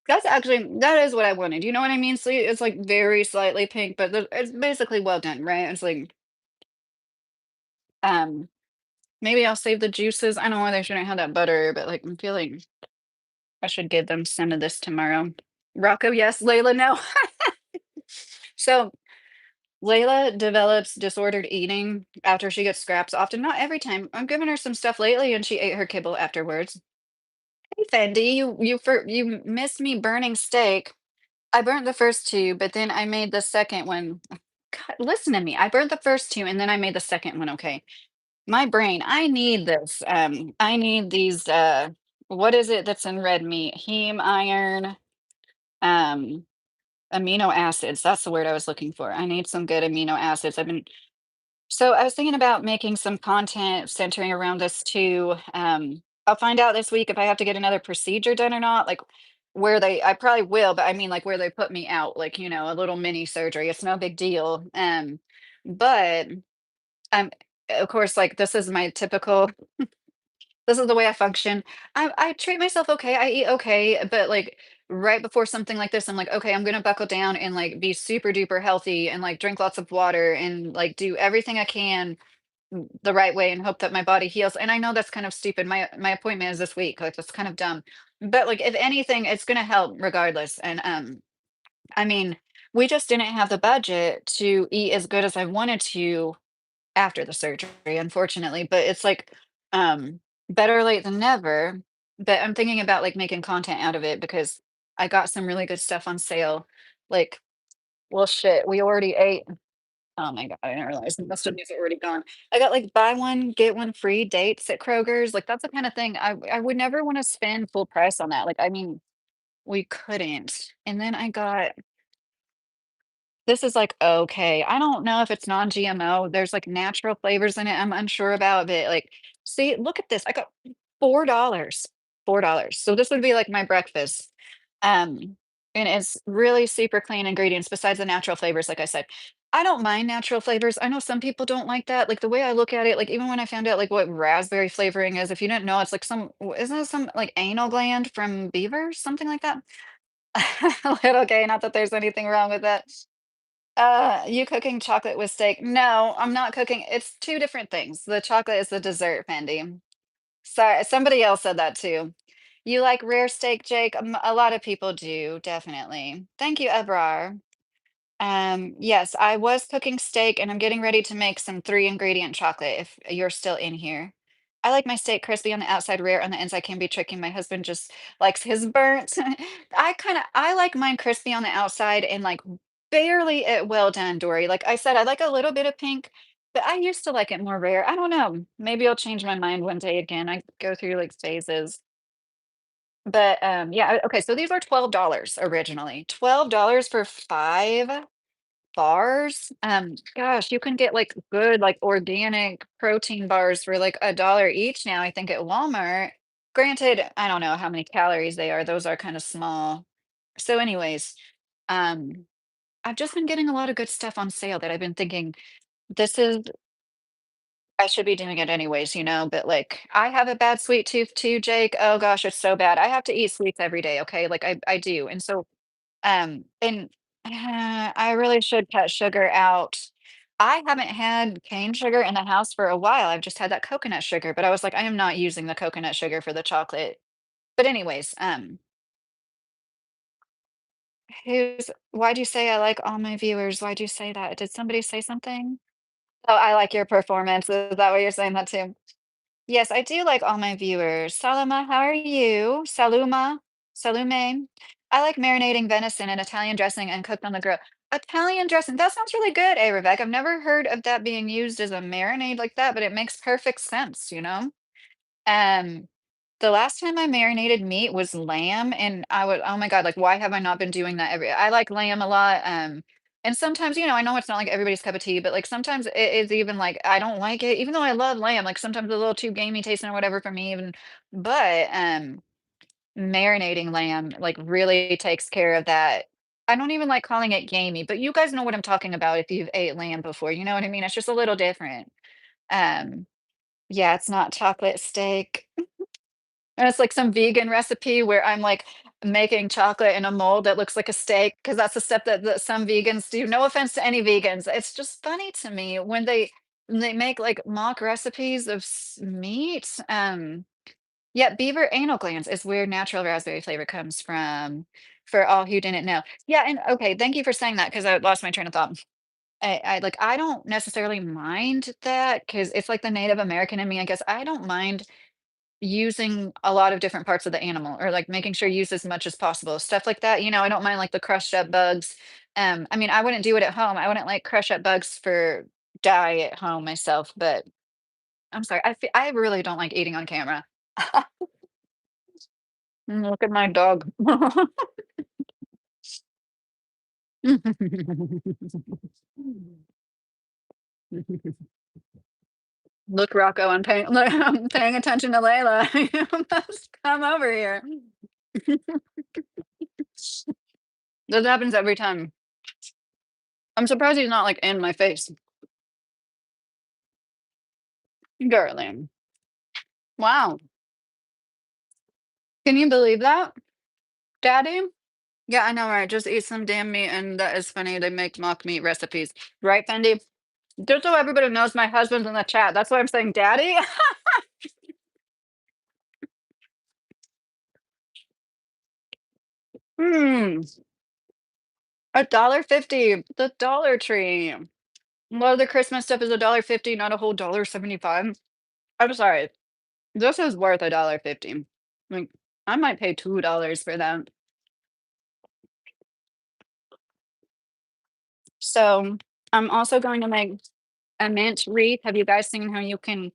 that is what I wanted. You know what I mean? See, it's like very slightly pink, but it's basically well done, right? It's like um maybe I'll save the juices. I don't know why they shouldn't have that butter, but like I'm feeling I should give them some of this tomorrow. Rocco, yes. Layla, no. So Layla develops disordered eating after she gets scraps often, not every time. I'm giving her some stuff lately and she ate her kibble afterwards. Hey Fendi, you missed me burning steak. I burnt the first two, but then I made the second one. God, listen to me. I burnt the first two and then I made the second one, okay. My brain, I need this. I need these what is it that's in red meat? Heme, iron, um, amino acids. That's the word I was looking for. I need some good amino acids. So I was thinking about making some content centering around this too. I'll find out this week if I have to get another procedure done or not. Like I probably will, but I mean like where they put me out, like, a little mini surgery. It's no big deal. But um of course, like this is the way I function. I treat myself okay. I eat okay, but like right before something like this, I'm like, okay, I'm gonna buckle down and like be super duper healthy and like drink lots of water and like do everything I can the right way and hope that my body heals. And I know that's kind of stupid. My appointment is this week. Like that's kind of dumb. But like if anything, it's gonna help regardless. And I mean, we just didn't have the budget to eat as good as I wanted to after the surgery, unfortunately, but it's like, um, better late than never. But I'm thinking about, like, making content out of it because I got some really good stuff on sale. Like, well, shit, we already ate. Oh my god, I didn't realize most of these are already gone. I got, like, buy one, get one free dates at Kroger's, like, that's the kinda thing I would never wanna spend full price on that, like, I mean, we couldn't. And then I got this is, like, okay, I don't know if it's non-GMO, there's, like, natural flavors in it, I'm unsure about, but, like, see, look at this, I got $4, $4. So this would be, like, my breakfast. And it's really super clean ingredients besides the natural flavors, like I said. I don't mind natural flavors, I know some people don't like that, like, the way I look at it, like, even when I found out, like, what raspberry flavoring is, if you didn't know, it's like some isn't it some, like, anal gland from beavers? Something like that? Okay, not that there's anything wrong with that. You cooking chocolate with steak? No, I'm not cooking it's 2 different things. The chocolate is the dessert, Fendi. Sorry, somebody else said that too. You like rare steak, Jake? A lot of people do, definitely. Thank you, Ebrar. Yes, I was cooking steak and I'm getting ready to make some 3-ingredient chocolate if you're still in here. I like my steak crispy on the outside, rare on the inside can be tricky. My husband just likes his burnt. I like mine crispy on the outside and like barely well done, Dory. Like I said, I like a little bit of pink, but I used to like it more rare. I don't know. Maybe I'll change my mind one day again. I go through like phases. But yeah, okay, so these are $12 originally. $12 for 5 bars? Gosh, you can get, like, good, like, organic protein bars for, like, $1 each now, I think, at Walmart. Granted, I don't know how many calories they are, those are kinda small. So anyways, um, I've just been getting a lot of good stuff on sale that I've been thinking, "This is I should be doing it anyways," but, like, I have a bad sweet tooth too, Jake. Oh gosh, it's so bad. I have to eat sweets every day, okay? Like, I do, and so and I really should cut sugar out. I haven't had cane sugar in the house for a while. I've just had that coconut sugar, but I was like, I am not using the coconut sugar for the chocolate. But anyways, why'd you say I like all my viewers? Why'd you say that? Did somebody say something? Oh, I like your performance. Is that what you're saying that too? Yes, I do like all my viewers. Salama, how are you? Saluma, Salume. I like marinating venison in Italian dressing and cooked on the grill. Italian dressing, that sounds really good, Rebecca. I've never heard of that being used as a marinade like that, but it makes perfect sense. Um, the last time I marinated meat was lamb, and oh my God, like, why have I not been doing that I like lamb a lot. And sometimes, I know it's not like everybody's cup of tea, but like sometimes it is even like I don't like it, even though I love lamb, like sometimes a little too gamey tasting or whatever for me, even. But marinating lamb like really takes care of that. I don't even like calling it gamey, but you guys know what I'm talking about if you've ate lamb before. You know what I mean? It's just a little different. Um, yeah, it's not chocolate steak. And it's like some vegan recipe where I'm like making chocolate in a mold that looks like a steak because that's the step that some vegans do. No offense to any vegans. It's just funny to me when they make like mock recipes of meat. Yeah, beaver anal glands is where natural raspberry flavor comes from. For all who didn't know. Yeah, and okay, thank you for saying that because I lost my train of thought. I don't necessarily mind that because it's like the Native American in me. I guess I don't mind using a lot of different parts of the animal or, like, making sure you use as much as possible, stuff like that, I don't mind, like, the crushed up bugs. I mean, I wouldn't do it at home, I wouldn't, like, crush up bugs for dye at home myself, but I'm sorry, I really don't like eating on camera. Look at my dog. Look, Rocco, I'm paying attention to Layla. You must come over here. This happens every time. I'm surprised he's not, like, in my face. Girly. Wow. Can you believe that, daddy? Yeah, I know, right? Just eat some damn meat, and that is funny. They make mock meat recipes, right, Fendi? Just so everybody knows, my husband's in the chat. That's why I'm saying, daddy. Hmm. $1.50. The Dollar Tree. A lot of the Christmas stuff is $1.50, not a whole $1.75. I'm sorry. This is worth $1.50. Like, I might pay $2 for that. So, I'm also going to make a mint wreath. Have you guys seen how you can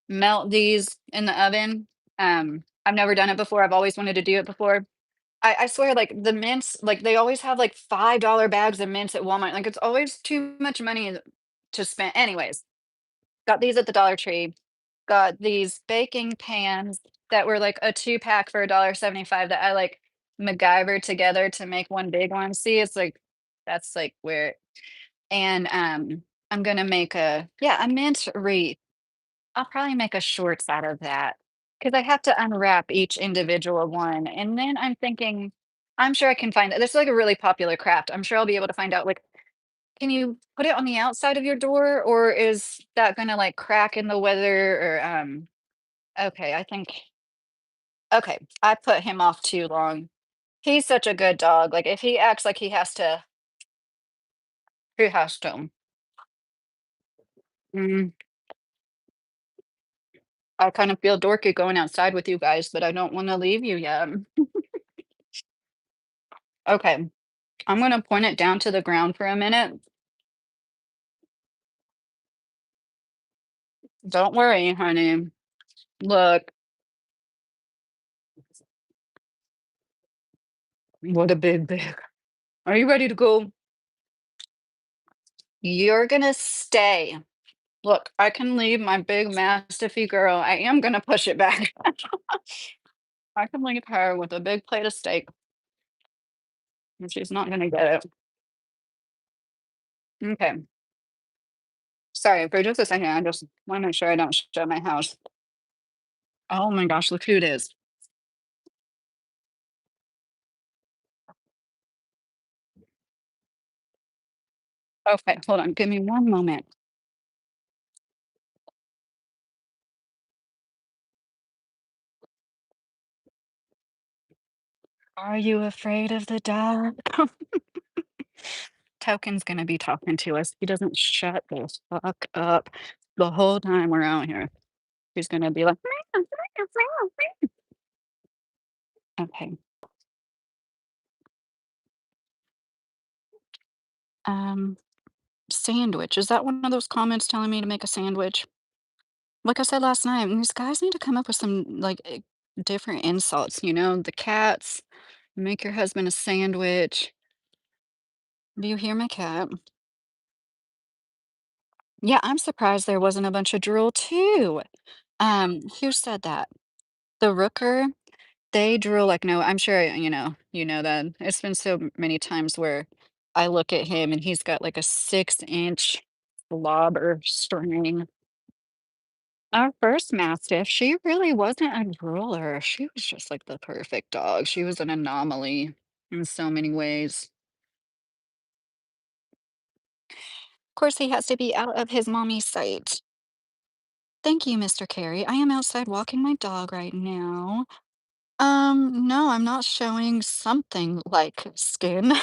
melt these in the oven? I've never done it before. I've always wanted to do it before. I swear, like, the mints, like, they always have, like, $5 bags of mints at Walmart. Like, it's always too much money to spend. Anyways, got these at the Dollar Tree. Got these baking pans that were like a 2 pack for $1.75 that I like MacGyvered together to make one big one. See, it's like that's like where and I'm gonna make a mint wreath. I'll probably make a shorts out of that because I have to unwrap each individual one. And then I'm thinking, I'm sure I can find this is like a really popular craft. I'm sure I'll be able to find out like, can you put it on the outside of your door or is that gonna like crack in the weather or okay, I think okay, I put him off too long. He's such a good dog, like, if he acts like he has to mm, I kind of feel dorky going outside with you guys, but I don't wanna leave you yet. Okay, I'm gonna point it down to the ground for a minute. Don't worry, honey. Look, what a big. Are you ready to go? You're gonna stay. Look, I can leave my big mastiffy girl. I am gonna push it back. I can leave her with a big plate of steak, and she's not gonna get it. Okay. Sorry, for just a second, I just wanna make sure I don't show my house. Oh my gosh, look who it is. Okay, hold on, give me one moment. Are you afraid of the dark? Token's gonna be talking to us. He doesn't shut the fuck up the whole time we're out here. He's gonna be like, "Meow, meow, meow, meow." Okay. Um, sandwich. Is that one of those comments telling me to make a sandwich? Like I said last night, these guys need to come up with some like different insults, the cats, make your husband a sandwich. Do you hear my cat? Yeah, I'm surprised there wasn't a bunch of drool too. Who said that? The rooker, they drool like no, I'm sure you know that. It's been so many times where I look at him and he's got like a 6-inch slobber string. Our first mastiff, she really wasn't a drooler. She was just like the perfect dog. She was an anomaly in so many ways. Of course, he has to be out of his mommy's sight. Thank you, Mr. Carey. I am outside walking my dog right now. No, I'm not showing something like skin.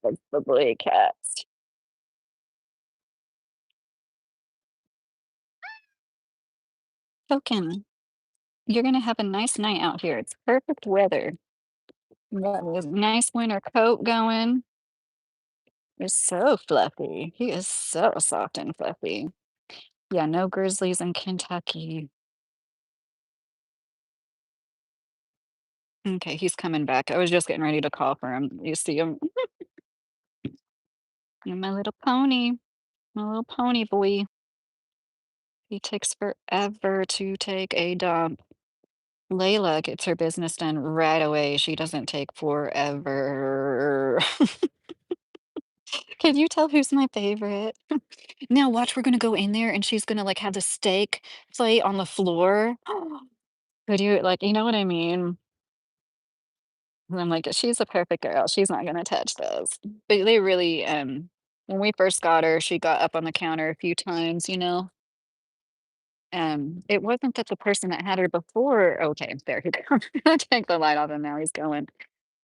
That's the boy cat. Token, you're gonna have a nice night out here. It's perfect weather. You got this nice winter coat going. You're so fluffy. He is so soft and fluffy. Yeah, no grizzlies in Kentucky. Okay, he's coming back. I was just getting ready to call for him. You see him? You're my little pony boy. He takes forever to take a dump. Layla gets her business done right away. She doesn't take forever. Can you tell who's my favorite? Now watch, we're gonna go in there and she's gonna like have the steak plate on the floor. Could you like, you know what I mean? And I'm like, she's a perfect girl. She's not gonna touch those. But they really, when we first got her, she got up on the counter a few times. It wasn't that the person that had her before. Okay, there he goes. Take the light off and now he's going.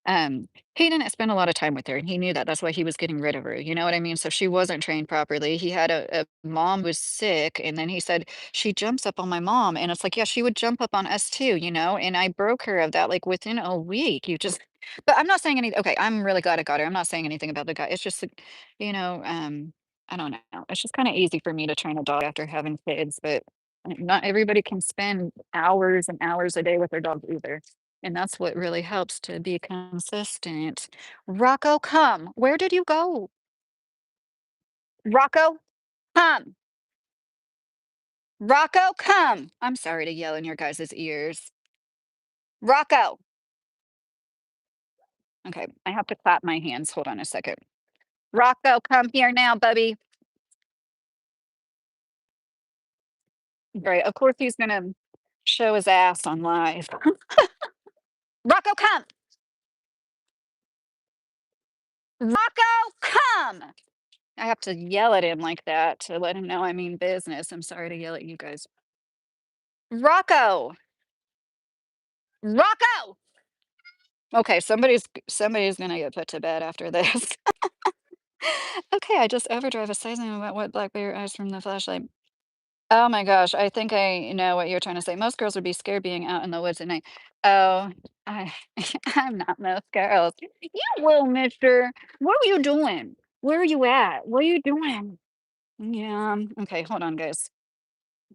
Um, he didn't spend a lot of time with her, and he knew that. That's why he was getting rid of her, you know what I mean? So she wasn't trained properly. He had a mom who was sick, and then he said, "She jumps up on my mom," and it's like, "Yeah, she would jump up on us too," you know? And I broke her of that, like, within a week. You just but I'm not saying anything. Okay, I'm really glad I got her. I'm not saying anything about the guy. It's just, like, you know, I don't know. It's just kinda easy for me to train a dog after having kids, but not everybody can spend hours and hours a day with their dog either. And that's what really helps to be consistent. Rocco, come. Where did you go? Rocco, come. Rocco, come. I'm sorry to yell in your guys' ears. Rocco. Okay, I have to clap my hands. Hold on a second. Rocco, come here now, bubby. Right. Of course, he's going to show his ass on live. Rocco, come. Rocco, come. I have to yell at him like that to let him know I mean business. I'm sorry to yell at you guys. Rocco. Rocco. Okay, somebody's gonna get put to bed after this. Okay, I just overdrive a sizing about what black bear eyes from the flashlight. Oh my gosh, I think I know what you're trying to say. Most girls would be scared being out in the woods at night. Oh, I I'm not most girls. You will, mister. What are you doing? Where are you at? What are you doing? Yeah. Okay, hold on, guys.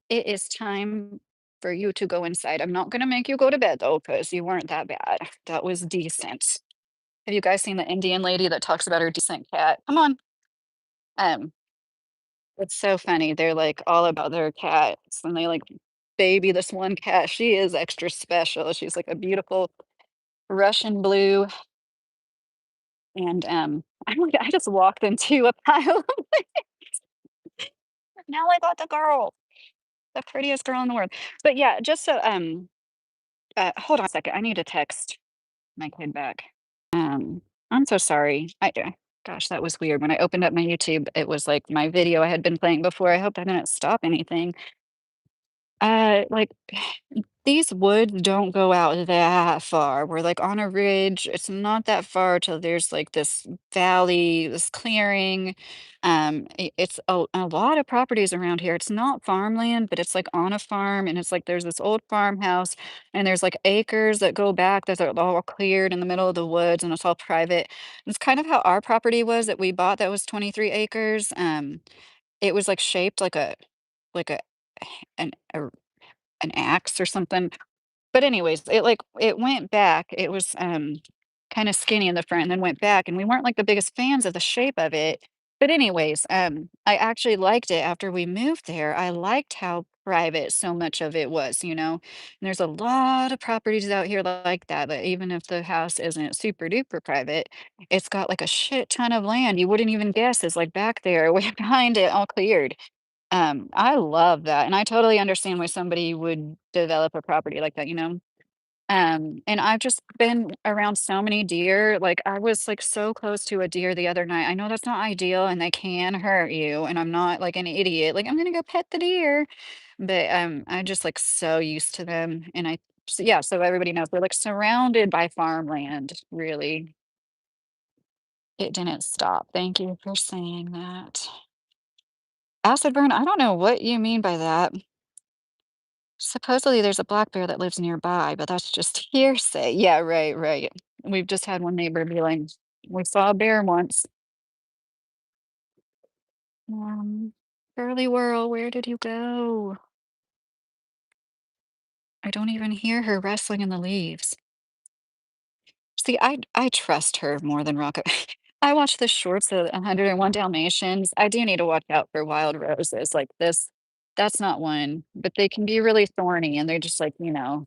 It is time for you to go inside. I'm not gonna make you go to bed though, because you weren't that bad. That was decent. Have you guys seen the Indian lady that talks about her decent cat? Come on. Um, it's so funny. They're like all about their cats and they like baby this one cat. She is extra special. She's like a beautiful Russian blue. And I just walked into a pile of now I got the girl, the prettiest girl in the world. But yeah, just so hold on a second. I need to text my kid back. Um, I'm so sorry. Gosh, that was weird. When I opened up my YouTube, it was like my video I had been playing before. I hope I didn't stop anything. Like these woods don't go out that far. We're like on a ridge. It's not that far till there's like this valley, this clearing. It's a lot of properties around here. It's not farmland, but it's like on a farm, and it's like there's this old farmhouse, and there's like acres that go back that are all cleared in the middle of the woods, and it's all private. It's kind of how our property was that we bought that was 23 acres. It was like shaped like a an a an axe or something. But anyways, it went back. It was, kinda skinny in the front and then went back, and we weren't, like, the biggest fans of the shape of it. But anyways, I actually liked it after we moved there. I liked how private so much of it was, you know? And there's a lot of properties out here like that, that even if the house isn't super duper private, it's got, like, a shit ton of land you wouldn't even guess is, like, back there way behind it, all cleared. I love that, and I totally understand why somebody would develop a property like that, you know? And I've just been around so many deer, like, I was, like, so close to a deer the other night. I know that's not ideal, and they can hurt you, and I'm not, like, an idiot, like, "I'm gonna go pet the deer," but, I'm just, like, so used to them, and yeah, so everybody knows we're, like, surrounded by farmland, really. It didn't stop. Thank you for saying that. Acid burn, I don't know what you mean by that. Supposedly, there's a black bear that lives nearby, but that's just hearsay. Yeah, right, right. We've just had one neighbor be like, "We saw a bear once." Curly Whirl, where did you go? I don't even hear her rustling in the leaves. See, I trust her more than Rocco. I watched the shorts of 101 Dalmatians. I do need to watch out for wild roses like this. That's not one, but they can be really thorny and they're just like, you know,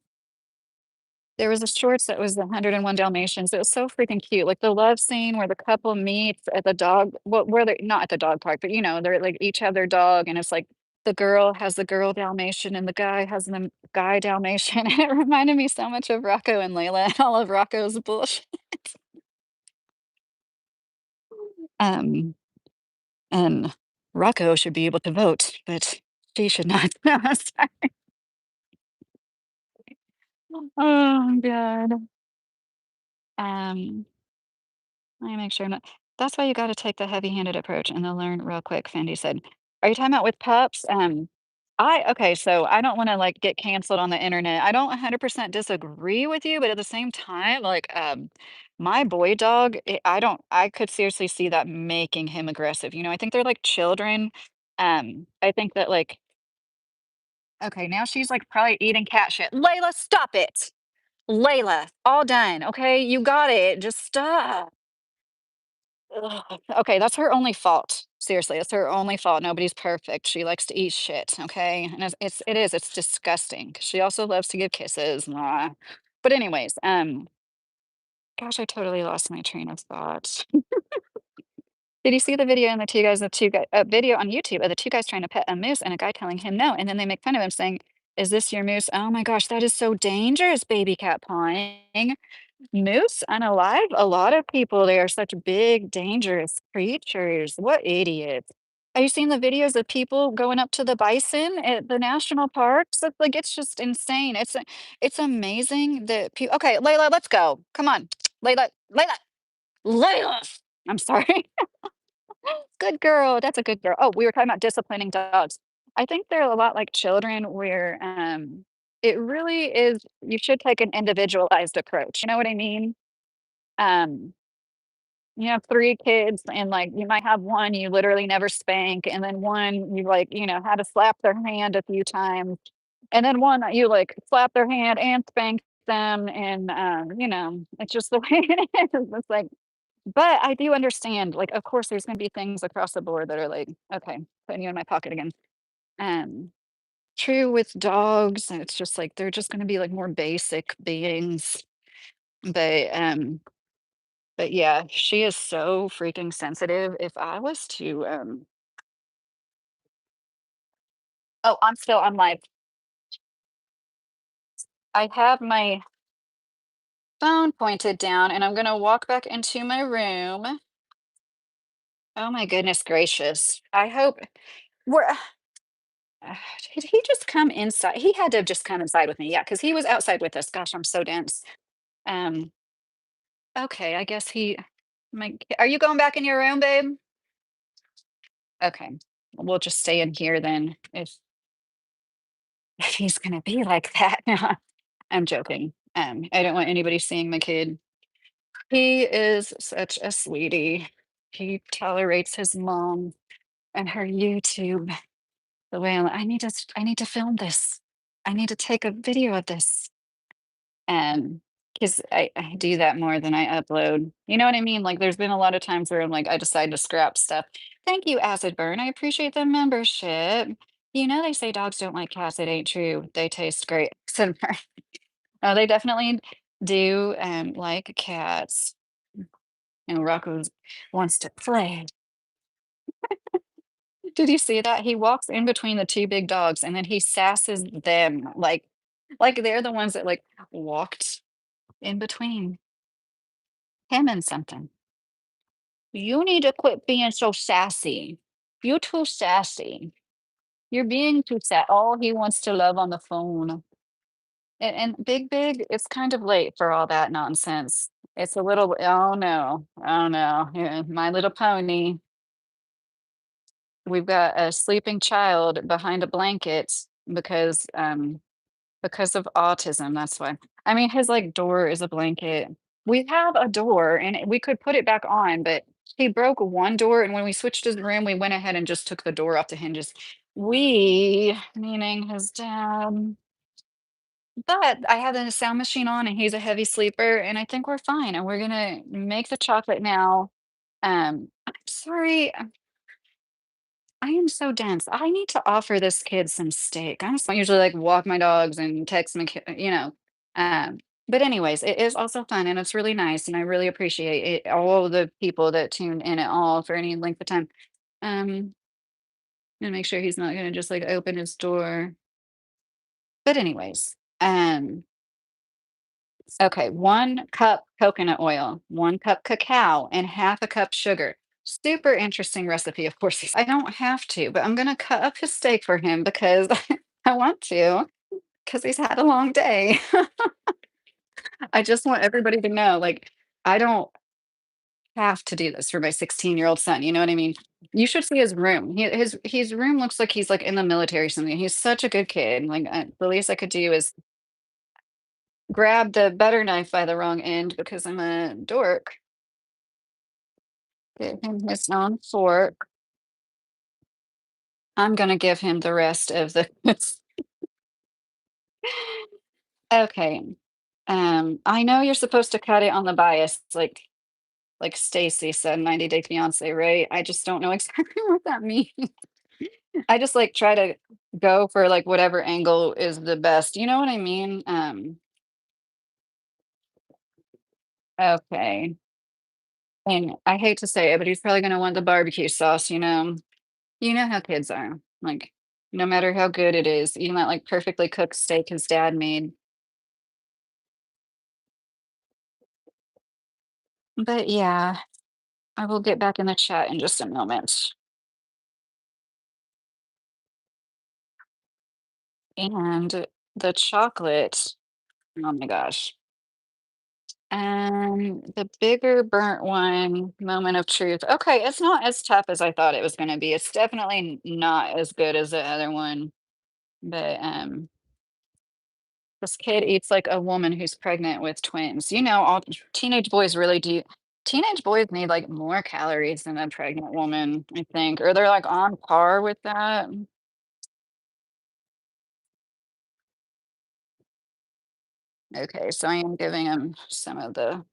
there was a shorts that was the 101 Dalmatians. It was so freaking cute. Like the love scene where the couple meets at the dog, well, where they not at the dog park, but you know, they're like each have their dog, and it's like the girl has the girl Dalmatian and the guy has the guy Dalmatian. And it reminded me so much of Rocco and Layla and all of Rocco's bullshit. Um, and Rocco should be able to vote, but she should not. Sorry. Oh God. Um, let me make sure I'm not that's why you gotta take the heavy-handed approach and they'll learn real quick, Fendi said. Are you talking about with pups? I okay, so I don't wanna, like, get canceled on the internet. I don't 100% disagree with you, but at the same time, like, my boy dog, I could seriously see that making him aggressive, I think they're like children. I think that, like okay, now she's, like, probably eating cat shit. "Layla, stop it! Layla, all done, okay? You got it, just stop." Ugh. Okay, that's her only fault. Seriously, it's her only fault. Nobody's perfect. She likes to eat shit, okay? And it's disgusting. 'Cause she also loves to give kisses. Mwah. But anyways, gosh, I totally lost my train of thought. Did you see the video and the two guy video on YouTube of the two guys trying to pet a moose and a guy telling him no, and then they make fun of him saying, "Is this your moose? Oh my gosh, that is so dangerous, baby cat pawing." Moose unalive? A lot of people, they are such big, dangerous creatures. What idiots. Have you seen the videos of people going up to the bison at the national parks? It's like, it's just insane. It's amazing that people. Okay, Layla, let's go. Come on. Layla. I'm sorry. Good girl. That's a good girl. Oh, we were talking about disciplining dogs. I think they're a lot like children where it really is, you should take an individualized approach. You know what I mean? Um, you have 3 kids and, like, you might have 1 you literally never spank, and then 1 you, like, had to slap their hand a few times, and then 1 that you, like, slap their hand and spank them, and, it's just the way it is. It's like but I do understand, like, of course, there's gonna be things across the board that are like, "Okay, putting you in my pocket again." Um, true with dogs, and it's just like, they're just gonna be, like, more basic beings, but, yeah, she is so freaking sensitive. If I was to, oh, I'm still on live. I have my phone pointed down and I'm gonna walk back into my room. Oh my goodness gracious. I hope we're did he just come inside? He had to have just come inside with me. Yeah, because he was outside with us. Gosh, I'm so dense. Um, okay, I guess are you going back in your room, babe? Okay. We'll just stay in here then if he's gonna be like that. I'm joking. I don't want anybody seeing my kid. He is such a sweetie. He tolerates his mom and her YouTube. The way I need to film this. I need to take a video of this. Because I do that more than I upload. You know what I mean? Like there's been a lot of times where I'm like, I decide to scrap stuff. Thank you, Acid Burn. I appreciate the membership. They say dogs don't like cats. It ain't true. They taste great. So no, they definitely do, like cats. And Rocco wants to play. Did you see that? He walks in between the 2 big dogs, and then he sasses them like they're the ones that, like, walked in between him and something. "You need to quit being so sassy. You're too sassy. You're being too oh, he wants to love on the phone." And Big, it's kind of late for all that nonsense. It's a little oh, no. Oh, no. Yeah, My Little Pony. We've got a sleeping child behind a blanket because of autism, that's why. I mean, his, like, door is a blanket. We have a door, and we could put it back on, but he broke one door, and when we switched his room, we went ahead and just took the door off the hinges. We, meaning his dad. But I have the sound machine on, and he's a heavy sleeper, and I think we're fine, and we're gonna make the chocolate now. I'm sorry, I am so dense. I need to offer this kid some steak. I just don't usually like walk my dogs and text my kid. But anyways, it is also fun and it's really nice, and I really appreciate it, all the people that tune in at all for any length of time. Um, and make sure he's not gonna just like open his door. But anyways, okay, 1 cup coconut oil, 1 cup cacao, and half a cup sugar. Super interesting recipe, of course. I don't have to, but I'm gonna cut up his steak for him because I want to, because he's had a long day. I just want everybody to know, like, I don't have to do this for my 16-year-old son, you know what I mean? You should see his room. His room looks like he's, like, in the military or something. He's such a good kid, like, the least I could do is grab the butter knife by the wrong end because I'm a dork, get him his own fork. I'm gonna give him the rest of the Okay. I know you're supposed to cut it on the bias, like Stacy said, 90 Day Fiance, right? I just don't know exactly what that means. I just like try to go for like whatever angle is the best. You know what I mean? Okay. And I hate to say it, but he's probably gonna want the barbecue sauce, you know. You know how kids are. Like, no matter how good it is, even that like perfectly cooked steak his dad made. But yeah, I will get back in the chat in just a moment. And the chocolate, oh my gosh. The bigger burnt one, moment of truth. Okay, it's not as tough as I thought it was gonna be. It's definitely not as good as the other one, but, this kid eats like a woman who's pregnant with twins. You know, all teenage boys really do teenage boys need, like, more calories than a pregnant woman, I think, or they're, like, on par with that. Okay, so I am giving him some of the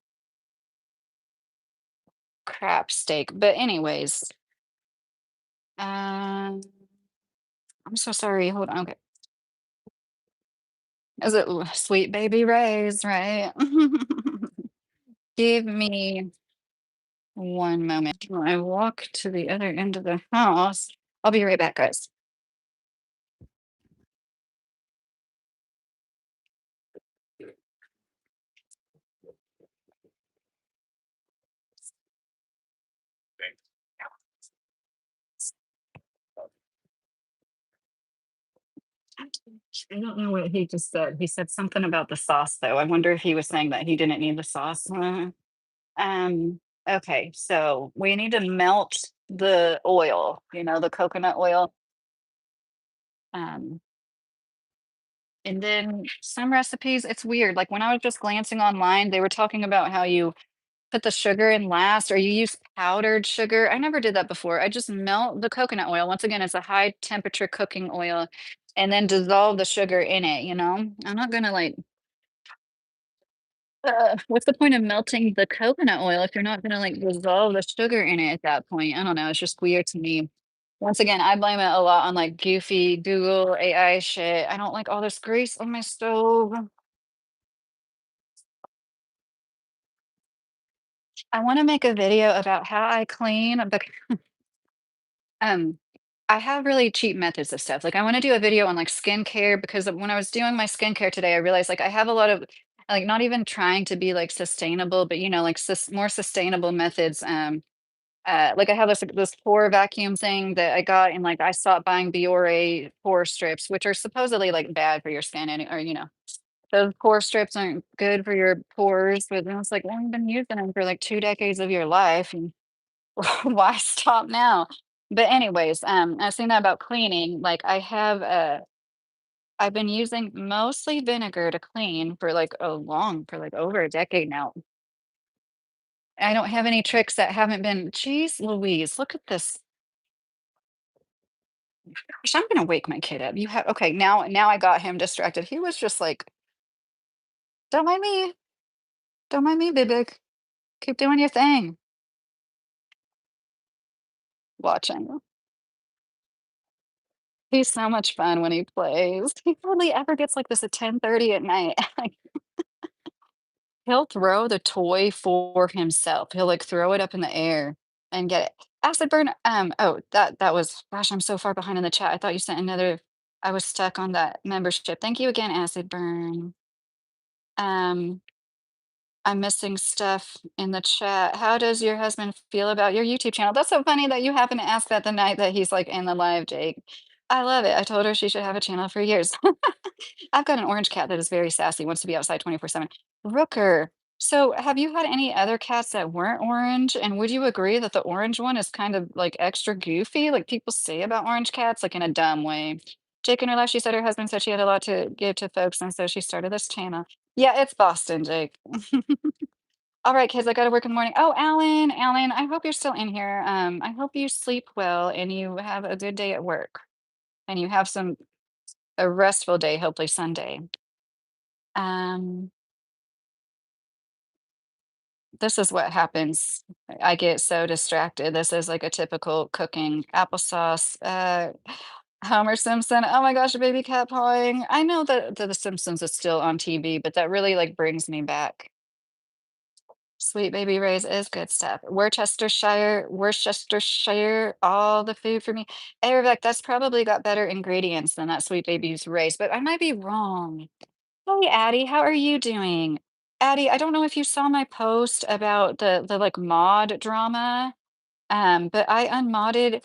crap steak, but anyways, um, I'm so sorry, hold on, okay. Is it Sweet Baby Ray's, right? Give me one moment while I walk to the other end of the house. I'll be right back, guys. I don't know what he just said. He said something about the sauce, though. I wonder if he was saying that he didn't need the sauce. Um, okay, so we need to melt the oil, you know, the coconut oil. Um, and then some recipes, it's weird. Like when I was just glancing online, they were talking about how you put the sugar in last or you use powdered sugar. I never did that before. I just melt the coconut oil. Once again, it's a high temperature cooking oil and then dissolve the sugar in it, you know? I'm not gonna like what's the point of melting the coconut oil if you're not gonna like dissolve the sugar in it at that point? I don't know. It's just weird to me. Once again, I blame it a lot on like goofy Google AI shit. I don't like all this grease on my stove. I want to make a video about how I clean, but Um, I have really cheap methods of stuff. Like I want to do a video on like skincare because when I was doing my skincare today, I realized like I have a lot of like not even trying to be like sustainable, but you know, like more sustainable methods. Like I have this pore vacuum thing that I got, and like I stopped buying Biore pore strips, which are supposedly like bad for your skin, or you know, those pore strips aren't good for your pores. But then it's like, well, you've been using them for like 2 decades of your life, and why stop now? But anyways, I was saying that about cleaning, like, I've been using mostly vinegar to clean for, like, for, like, over a decade now. I don't have any tricks that haven't been Jeez Louise, look at this. Gosh, I'm gonna wake my kid up. You have okay, now I got him distracted. He was just like, "Don't mind me. Don't mind me, big big. Keep doing your thing." Watching. He's so much fun when he plays. He hardly ever gets like this at 10:30 at night. He'll throw the toy for himself. He'll, like, throw it up in the air and get it. Acid burn, oh, that was gosh, I'm so far behind in the chat. I thought you sent another I was stuck on that membership. Thank you again, Acid Burn. Um, I'm missing stuff in the chat. How does your husband feel about your YouTube channel? That's so funny that you happen to ask that the night that he's, like, in the live, Jake. I love it. I told her she should have a channel for years. I've got an orange cat that is very sassy, wants to be outside 24/7. Rooker. So, have you had any other cats that weren't orange? And would you agree that the orange one is kind of like extra goofy, like people say about orange cats, like in a dumb way? Jake in her life, she said her husband said she had a lot to give to folks, and so she started this channel. Yeah, it's Boston, Jake. All right, kids, I gotta work in the morning. Oh, Alan, I hope you're still in here. I hope you sleep well and you have a good day at work and you have a restful day, hopefully Sunday. Um, this is what happens. I get so distracted. This is like a typical cooking applesauce. Homer Simpson. Oh my gosh, a baby cat pawing. I know that The Simpsons is still on TV, but that really like brings me back. Sweet Baby Ray's is good stuff. Worcestershire, all the food for me. Hey, Rebecca, that's probably got better ingredients than that Sweet Baby's Ray's, but I might be wrong. Hey, Addie, how are you doing? Addie, I don't know if you saw my post about the like mod drama, but I unmodded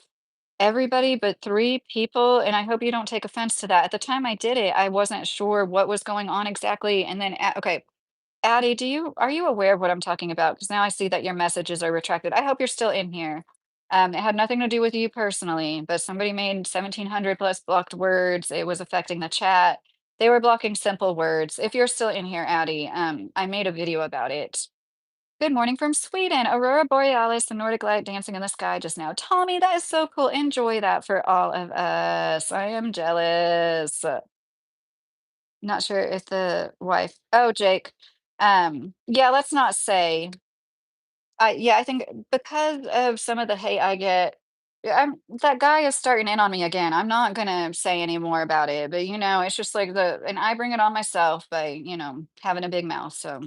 everybody but 3 people, and I hope you don't take offense to that. At the time I did it, I wasn't sure what was going on exactly, and then okay, Addie, are you aware of what I'm talking about? Because now I see that your messages are retracted. I hope you're still in here. It had nothing to do with you personally, but somebody made 1,700 plus blocked words. It was affecting the chat. They were blocking simple words. If you're still in here, Addie, I made a video about it. Good morning from Sweden. Aurora Borealis, the Nordic light dancing in the sky just now. Tommy, that is so cool. Enjoy that for all of us. I am jealous. Not sure if the wife. Oh, Jake. Yeah, let's not say. Yeah, I think because of some of the hate I get, yeah, that guy is starting in on me again. I'm not gonna say any more about it, but it's just like and I bring it on myself by, having a big mouth. So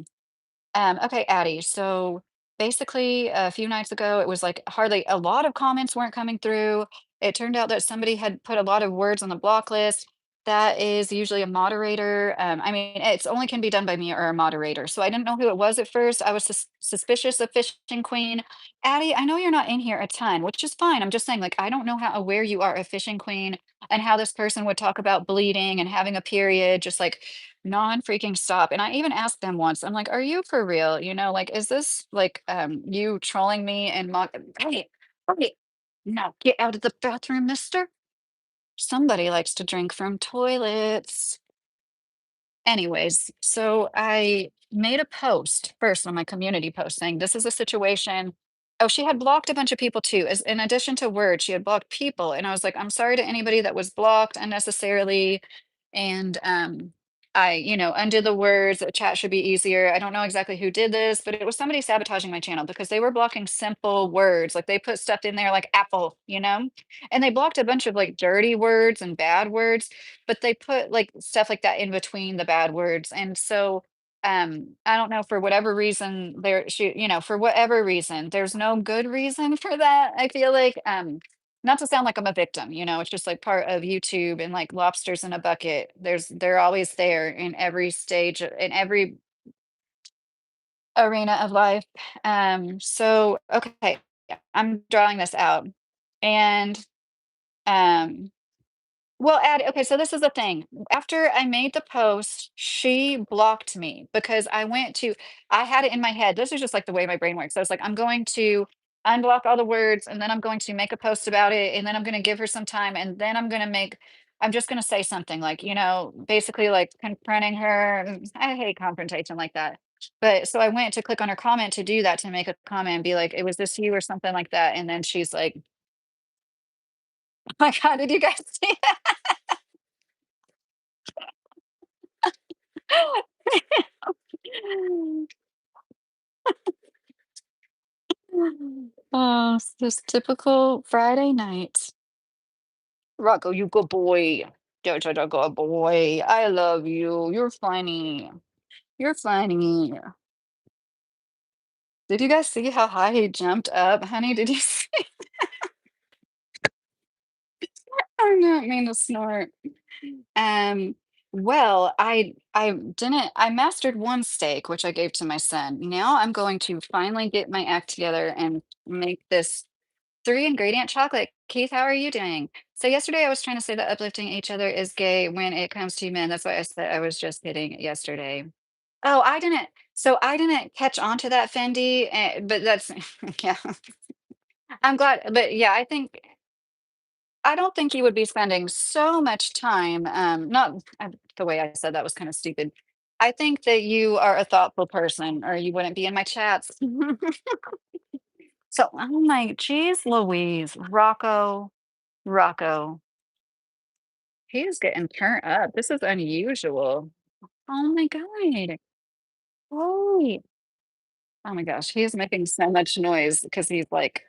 okay, Addie. So basically, a few nights ago, it was like hardly a lot of comments weren't coming through. It turned out that somebody had put a lot of words on the block list. That is usually a moderator. I mean, it's only can be done by me or a moderator. So I didn't know who it was at first. I was suspicious of Fishing Queen. Addie, I know you're not in here a ton, which is fine. I'm just saying, like, I don't know how aware you are of Fishing Queen and how this person would talk about bleeding and having a period, just like non-freaking stop. And I even asked them once, I'm like, "Are you for real? Like, is this like you trolling me and mock hey, hey, now get out of the bathroom, mister. Somebody likes to drink from toilets." Anyways, so I made a post first on my community post saying, "This is a situation." Oh, she had blocked a bunch of people too. As in addition to words, she had blocked people. And I was like, "I'm sorry to anybody that was blocked unnecessarily." And undid the words. The chat should be easier. I don't know exactly who did this, but it was somebody sabotaging my channel because they were blocking simple words. Like they put stuff in there like apple. And they blocked a bunch of like dirty words and bad words, but they put like stuff like that in between the bad words. And so I don't know, for whatever reason for whatever reason, there's no good reason for that. I feel like not to sound like I'm a victim, it's just like part of YouTube and like lobsters in a bucket. They're always there in every stage, in every arena of life. So okay, yeah, I'm drawing this out. And um well, okay, so this is the thing. After I made the post, she blocked me because I had it in my head. This is just like the way my brain works. I was like, I'm going to unblock all the words and then I'm going to make a post about it and then I'm going to give her some time and then I'm just going to say something like, basically like confronting her. I hate confrontation like that. But so I went to click on her comment to do that, to make a comment and be like, it was this you or something like that. And then she's like, oh my God, did you guys see that? Oh, it's this typical Friday night. Rocco, you good boy. Jojo, good boy. I love you. You're funny. You're funny. Did you guys see how high he jumped up? Honey, did you see? I didn't mean to snort. Um, well, I mastered one steak, which I gave to my son. Now I'm going to finally get my act together and make this 3 ingredient chocolate. Keith, how are you doing? So yesterday I was trying to say that uplifting each other is gay when it comes to men. That's why I said I was just kidding yesterday. Oh, I didn't catch on to that Fendi, but that's yeah. I'm glad, but yeah, I don't think you would be spending so much time, not the way I said that was kind of stupid. I think that you are a thoughtful person, or you wouldn't be in my chats. So I'm like, geez, Louise, Rocco, he is getting turned up. This is unusual. Oh my God. Holy, oh my gosh, he is making so much noise because he's like,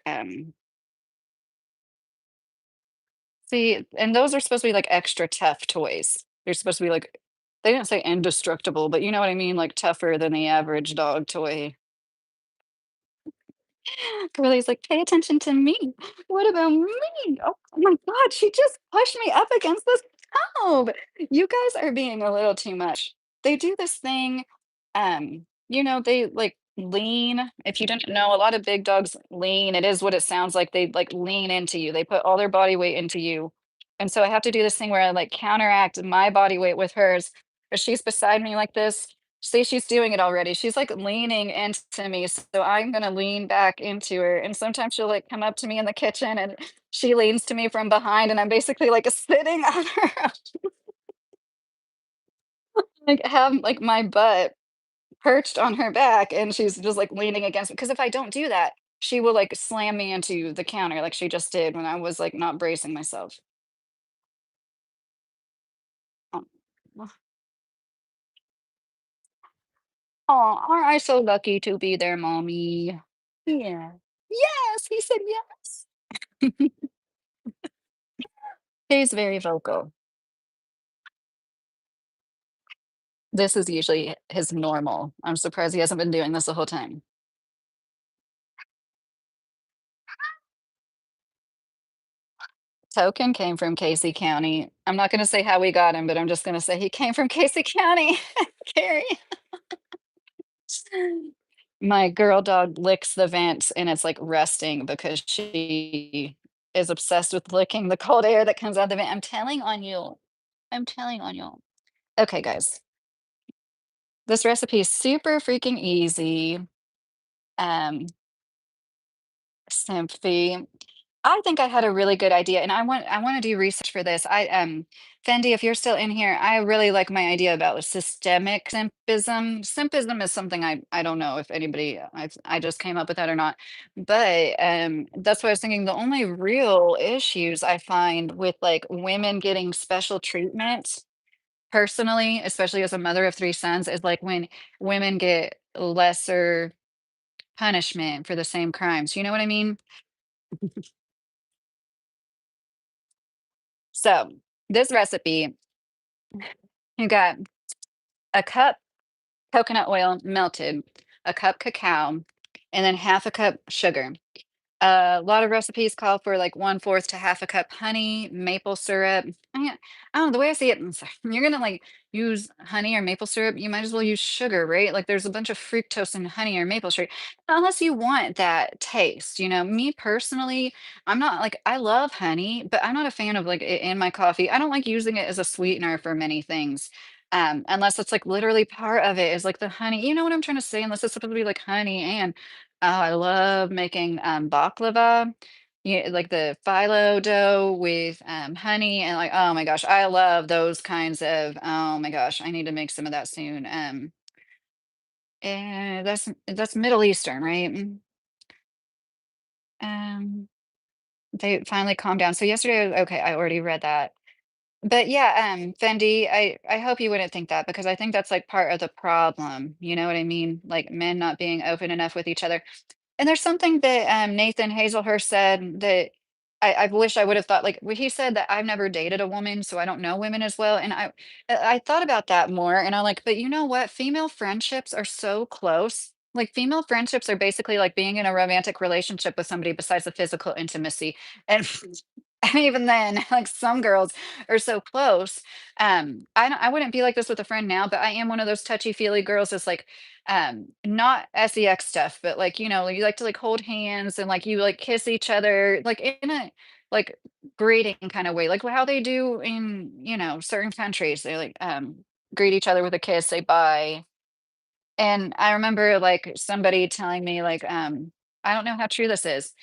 see, and those are supposed to be like extra tough toys. They're supposed to be like, they didn't say indestructible, but you know what I mean? Like tougher than the average dog toy. Curly's like, "Pay attention to me. What about me? Oh my god, she just pushed me up against this stove." You guys are being a little too much. They do this thing, they, like, lean. If you didn't know, a lot of big dogs lean. It is what it sounds like. They, like, lean into you. They put all their body weight into you. And so I have to do this thing where I, like, counteract my body weight with hers. But she's beside me like this. See, she's doing it already. She's, like, leaning into me, so I'm gonna lean back into her, and sometimes she'll, like, come up to me in the kitchen, and she leans to me from behind, and I'm basically, like, sitting on her, like, have, like, my butt perched on her back, and she's just, like, leaning against me. Because if I don't do that, she will, like, slam me into the counter like she just did when I was, like, not bracing myself. Um, Aw, aren't I so lucky to be their mommy? Yeah. Yes, he said yes. He's very vocal. This is usually his normal. I'm surprised he hasn't been doing this the whole time. Token came from Casey County. I'm not gonna say how we got him, but I'm just gonna say he came from Casey County. Carrie. My girl dog licks the vents and it's like resting because she is obsessed with licking the cold air that comes out the vent. I'm telling on you. I'm telling on you. Okay, guys. This recipe is super freaking easy. Um, Simpy. I think I had a really good idea, and I wanna do research for this. Fendi, if you're still in here, I really like my idea about systemic simpism. Simpism is something I don't know if anybody I just came up with that or not, but, that's what I was thinking. The only real issues I find with, like, women getting special treatment, personally, especially as a mother of 3 sons, is, like, when women get lesser punishment for the same crimes, you know what I mean? So, this recipe, you got a cup coconut oil melted, a cup cacao, and then half a cup sugar. A lot of recipes call for like 1/4 to half a cup honey, maple syrup. I don't know, the way I see it, you're gonna like use honey or maple syrup, you might as well use sugar, right? Like there's a bunch of fructose in honey or maple syrup, unless you want that taste. Me personally, I'm not like, I love honey, but I'm not a fan of like it in my coffee. I don't like using it as a sweetener for many things. Unless it's like literally part of it is like the honey. You know what I'm trying to say? Unless it's supposed to be like honey and oh, I love making, baklava. Yeah, like the phyllo dough with, honey and like, oh my gosh, I love those kinds of, oh my gosh, I need to make some of that soon. That's Middle Eastern, right? Um, they finally calmed down. So yesterday, okay, I already read that. But yeah, Fendi, I hope you wouldn't think that because I think that's like part of the problem. You know what I mean? Like men not being open enough with each other. And there's something that, Nathan Hazelhurst said that I wish I would have thought, like, he said that I've never dated a woman, so I don't know women as well, and I thought about that more, and I'm like, but you know what? Female friendships are so close. Like, female friendships are basically like being in a romantic relationship with somebody besides the physical intimacy, and and even then, like, some girls are so close. I wouldn't be like this with a friend now, but I am one of those touchy-feely girls that's like, not sex stuff, but like, you like to like hold hands and like you like kiss each other, like in a like greeting kind of way, like how they do in, certain countries. They like greet each other with a kiss, say bye. And I remember, like, somebody telling me, like, I don't know how true this is,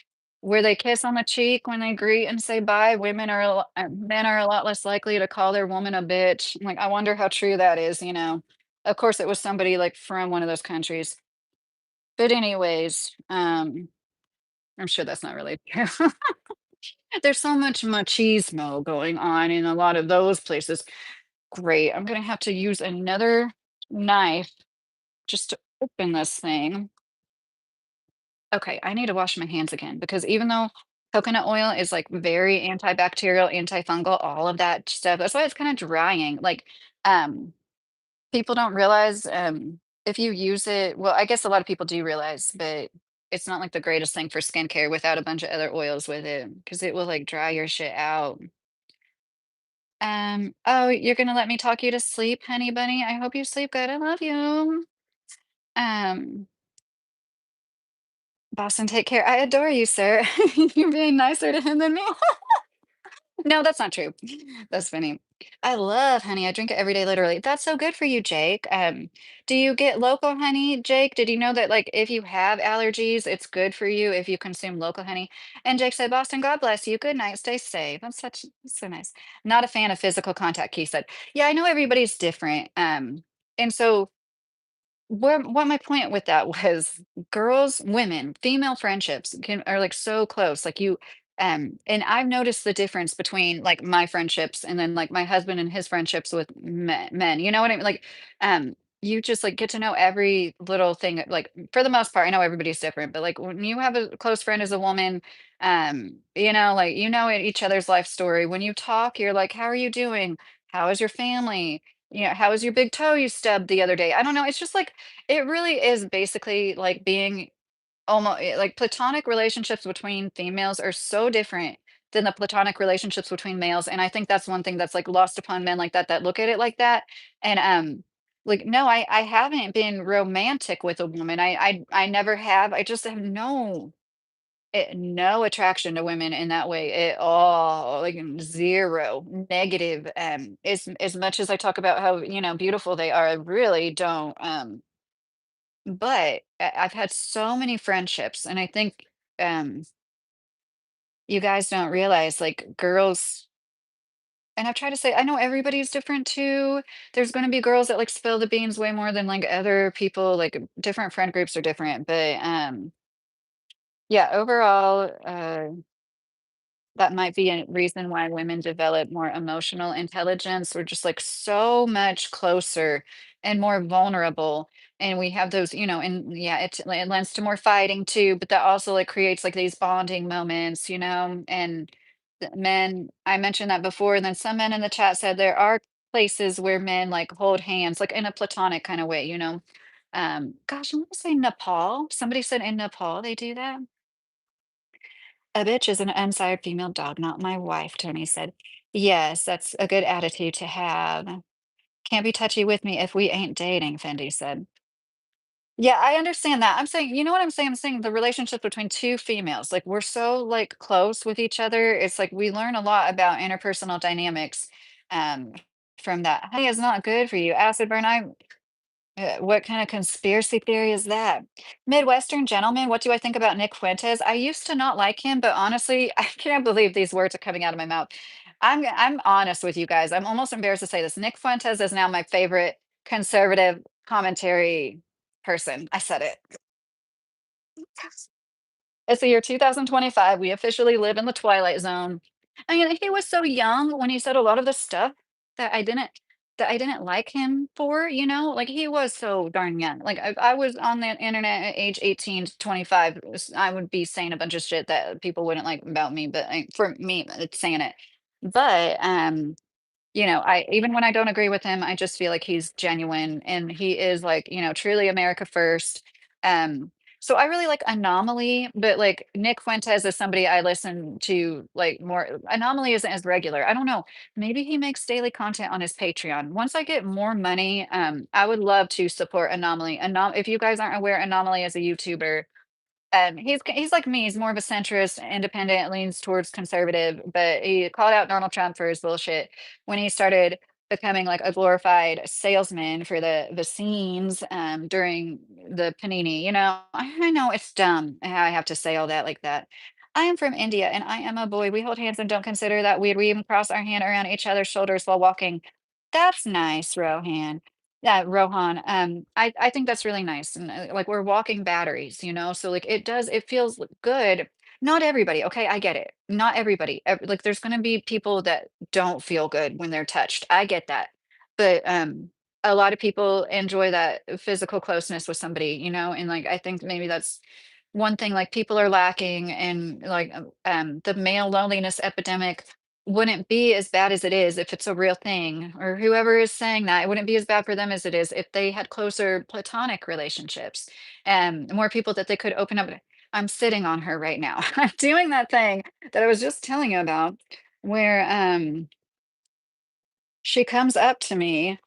where they kiss on the cheek when they greet and say bye, men are a lot less likely to call their woman a bitch. I'm like, I wonder how true that is, you know? Of course, it was somebody, like, from one of those countries. But anyways, I'm sure that's not really true. There's so much machismo going on in a lot of those places. Great, I'm gonna have to use another knife just to open this thing. Okay, I need to wash my hands again because even though coconut oil is like very antibacterial, antifungal, all of that stuff, that's why it's kind of drying. Like, um, people don't realize if you use it, well, I guess a lot of people do realize, but it's not like the greatest thing for skincare without a bunch of other oils with it because it will like dry your shit out. Oh, you're gonna let me talk you to sleep, honey bunny. I hope you sleep good. I love you. Um, Boston, take care. I adore you, sir. You're being nicer to him than me. No, that's not true. That's funny. I love honey. I drink it every day, literally. That's so good for you, Jake. Do you get local honey, Jake? Did you know that, like, if you have allergies, it's good for you if you consume local honey? And Jake said, Boston, God bless you. Good night. Stay safe. That's so nice. Not a fan of physical contact, Keith said. Yeah, I know everybody's different. And so what my point with that was girls, women, female friendships are like so close. Like you and I've noticed the difference between like my friendships and then like my husband and his friendships with men. You know what I mean? Like you just like get to know every little thing. Like for the most part, I know everybody's different, but like when you have a close friend as a woman, you know, like you know each other's life story. When you talk, you're like, how are you doing? How is your family? Yeah, how was your big toe you stubbed the other day? I don't know. It's just like it really is basically like being almost like platonic relationships between females are so different than the platonic relationships between males. And I think that's one thing that's like lost upon men like that look at it like that. And like no, I haven't been romantic with a woman. I never have. I just have no attraction to women in that way at all, like zero negative. As much as I talk about how you know beautiful they are, I really don't. But I've had so many friendships, and I think you guys don't realize like girls. And I've tried to say I know everybody's different too. There's going to be girls that like spill the beans way more than like other people. Like different friend groups are different, but yeah, overall. That might be a reason why women develop more emotional intelligence. We're just like so much closer and more vulnerable. And we have those, you know, and yeah, it lends to more fighting too, but that also like creates like these bonding moments, you know. And men, I mentioned that before, and then some men in the chat said there are places where men like hold hands, like in a platonic kind of way, you know. Gosh, I want to say Nepal. Somebody said in Nepal they do that. A bitch is an unsired female dog, not my wife, Tony said. Yes, that's a good attitude to have. Can't be touchy with me if we ain't dating, Fendi said. Yeah, I understand that. I'm saying, you know what I'm saying? I'm saying the relationship between two females, like we're so like close with each other. It's like we learn a lot about interpersonal dynamics um from that. Honey is not good for you. Acid burn. What kind of conspiracy theory is that? Midwestern gentleman, what do I think about Nick Fuentes? I used to not like him, but honestly, I can't believe these words are coming out of my mouth. I'm honest with you guys. I'm almost embarrassed to say this. Nick Fuentes is now my favorite conservative commentary person. I said it. It's the year 2025. We officially live in the twilight zone. I mean, he was so young when he said a lot of the stuff that I didn't that I didn't like him for, you know? Like he was so darn young. Like if I was on the internet at age 18 to 25, I would be saying a bunch of shit that people wouldn't like about me, but for me, it's saying it. But you know, I even when I don't agree with him, I just feel like he's genuine and he is like, you know, truly America first. So I really like Anomaly, but like Nick Fuentes is somebody I listen to like more. Anomaly isn't as regular. I don't know. Maybe he makes daily content on his Patreon. Once I get more money, I would love to support Anomaly. If you guys aren't aware, Anomaly is a YouTuber. He's like me. He's more of a centrist, independent, leans towards conservative, but he called out Donald Trump for his bullshit when he started. becoming like a glorified salesman for the scenes during the panini. I know it's dumb how I have to say all that like that. I am from India and I am a boy. We hold hands and don't consider that weird. We even cross our hand around each other's shoulders while walking. That's nice, Rohan. Yeah, Rohan. I think that's really nice. And like we're walking batteries, so like it feels good. Not everybody, okay, I get it. Not everybody. Like there's gonna be people that don't feel good when they're touched. I get that. But a lot of people enjoy that physical closeness with somebody, and like I think maybe that's one thing like people are lacking, and like the male loneliness epidemic wouldn't be as bad as it is if it's a real thing, or whoever is saying that it wouldn't be as bad for them as it is if they had closer platonic relationships and more people that they could open up. I'm sitting on her right now. I'm doing that thing that I was just telling you about where she comes up to me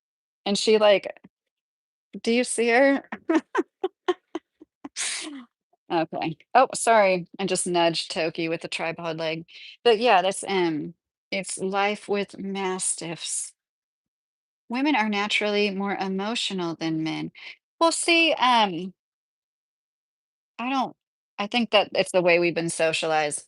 and she like, do you see her? Okay. Oh, sorry. I just nudged Toki with the tripod leg. But yeah, that's it's life with mastiffs. Women are naturally more emotional than men. Well, see, I don't I think that it's the way we've been socialized.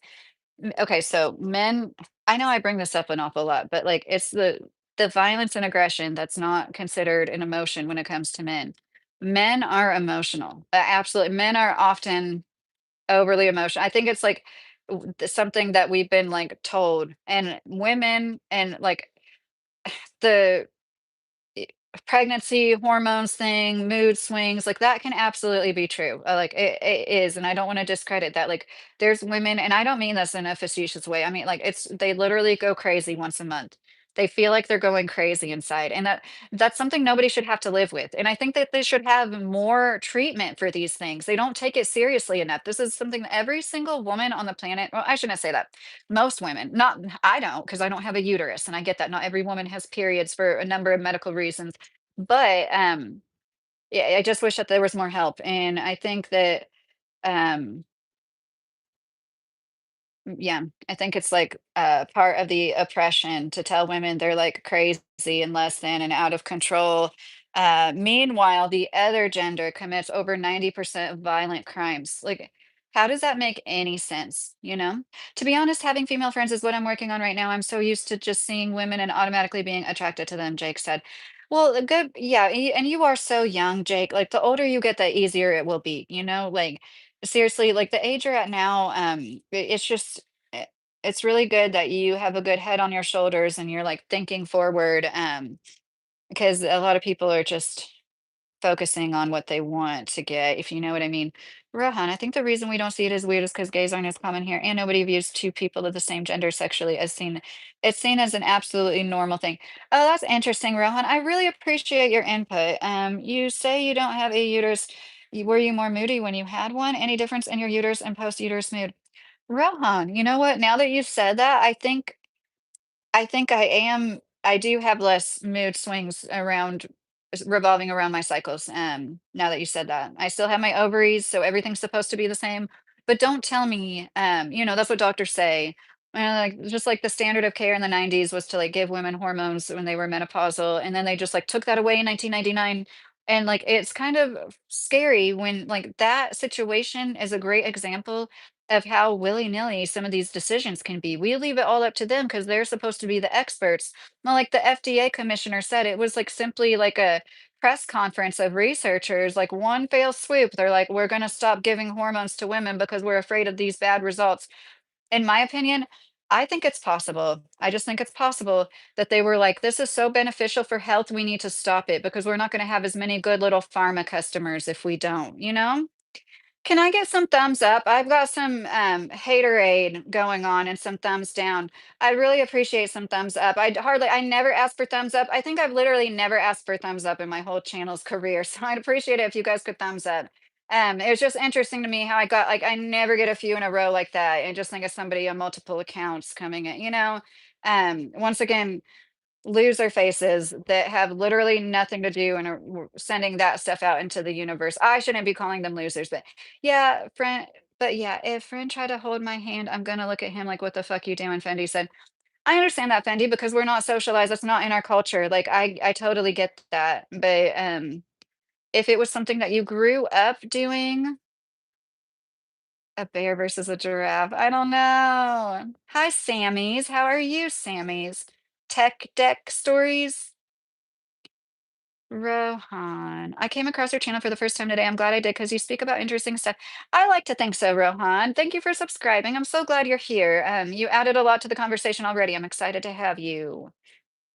Okay, so men, I know I bring this up an awful lot, but like it's the violence and aggression that's not considered an emotion when it comes to men. Men are emotional. Absolutely. Men are often overly emotional. I think it's like something that we've been like told, and women and like the i- pregnancy hormones thing, mood swings, like that can absolutely be true. Like it is, and I don't want to discredit that. Like there's women, and I don't mean this in a facetious way. I mean like they literally go crazy once a month. They feel like they're going crazy inside, and that's something nobody should have to live with. And I think that they should have more treatment for these things. They don't take it seriously enough. This is something that every single woman on the planet, well, I shouldn't say that. Most women, not I don't, because I don't have a uterus, and I get that not every woman has periods for a number of medical reasons. But yeah, I just wish that there was more help. And I think that um yeah, I think it's like part of the oppression to tell women they're like crazy and less than and out of control. Meanwhile, the other gender commits over 90% of violent crimes. Like, how does that make any sense? To be honest, having female friends is what I'm working on right now. I'm so used to just seeing women and automatically being attracted to them, Jake said. Well, good. Yeah. And you are so young, Jake. Like, the older you get, the easier it will be, like, seriously, like the age you're at now, it's just i- it's really good that you have a good head on your shoulders and you're like thinking forward. Because a lot of people are just focusing on what they want to get, if you know what I mean. Rohan, I think the reason we don't see it as weird is because gays aren't as common here, and nobody views two people of the same gender sexually as it's seen as an absolutely normal thing. Oh, that's interesting, Rohan. I really appreciate your input. You say you don't have a uterus. Were you more moody when you had one? Any difference in your uterus and post-uterus mood? Rohan, you know what? Now that you've said that, I think I do have less mood swings revolving around my cycles. Now that you said that. I still have my ovaries, so everything's supposed to be the same. But don't tell me, that's what doctors say. Like just like the standard of care in the 90s was to like give women hormones when they were menopausal, and then they just like took that away in 1999. And like it's kind of scary when like that situation is a great example of how willy-nilly some of these decisions can be. We leave it all up to them because they're supposed to be the experts. Well, like the FDA commissioner said, it was like simply like a press conference of researchers, like one fell swoop. They're like, we're going to stop giving hormones to women because we're afraid of these bad results. In my opinion, I think it's possible. I just think it's possible that they were like, this is so beneficial for health. We need to stop it because we're not going to have as many good little pharma customers if we don't? Can I get some thumbs up? I've got some haterade going on and some thumbs down. I'd really appreciate some thumbs up. I never ask for thumbs up. I think I've literally never asked for thumbs up in my whole channel's career. So I'd appreciate it if you guys could thumbs up. It was just interesting to me how I got like I never get a few in a row like that. I just think of somebody on multiple accounts coming in. Once again, loser faces that have literally nothing to do and are sending that stuff out into the universe. I shouldn't be calling them losers, but yeah, friend. But yeah, if friend tried to hold my hand, I'm gonna look at him like, "What the fuck you doing?" Fendi said. I understand that, Fendi, because we're not socialized, that's not in our culture, like, I totally get that, but, if it was something that you grew up doing, a bear versus a giraffe, I don't know. Hi, Sammys, how are you, Sammys? Tech deck stories? Rohan. I came across your channel for the first time today. I'm glad I did because you speak about interesting stuff. I like to think so, Rohan. Thank you for subscribing. I'm so glad you're here. You added a lot to the conversation already. I'm excited to have you.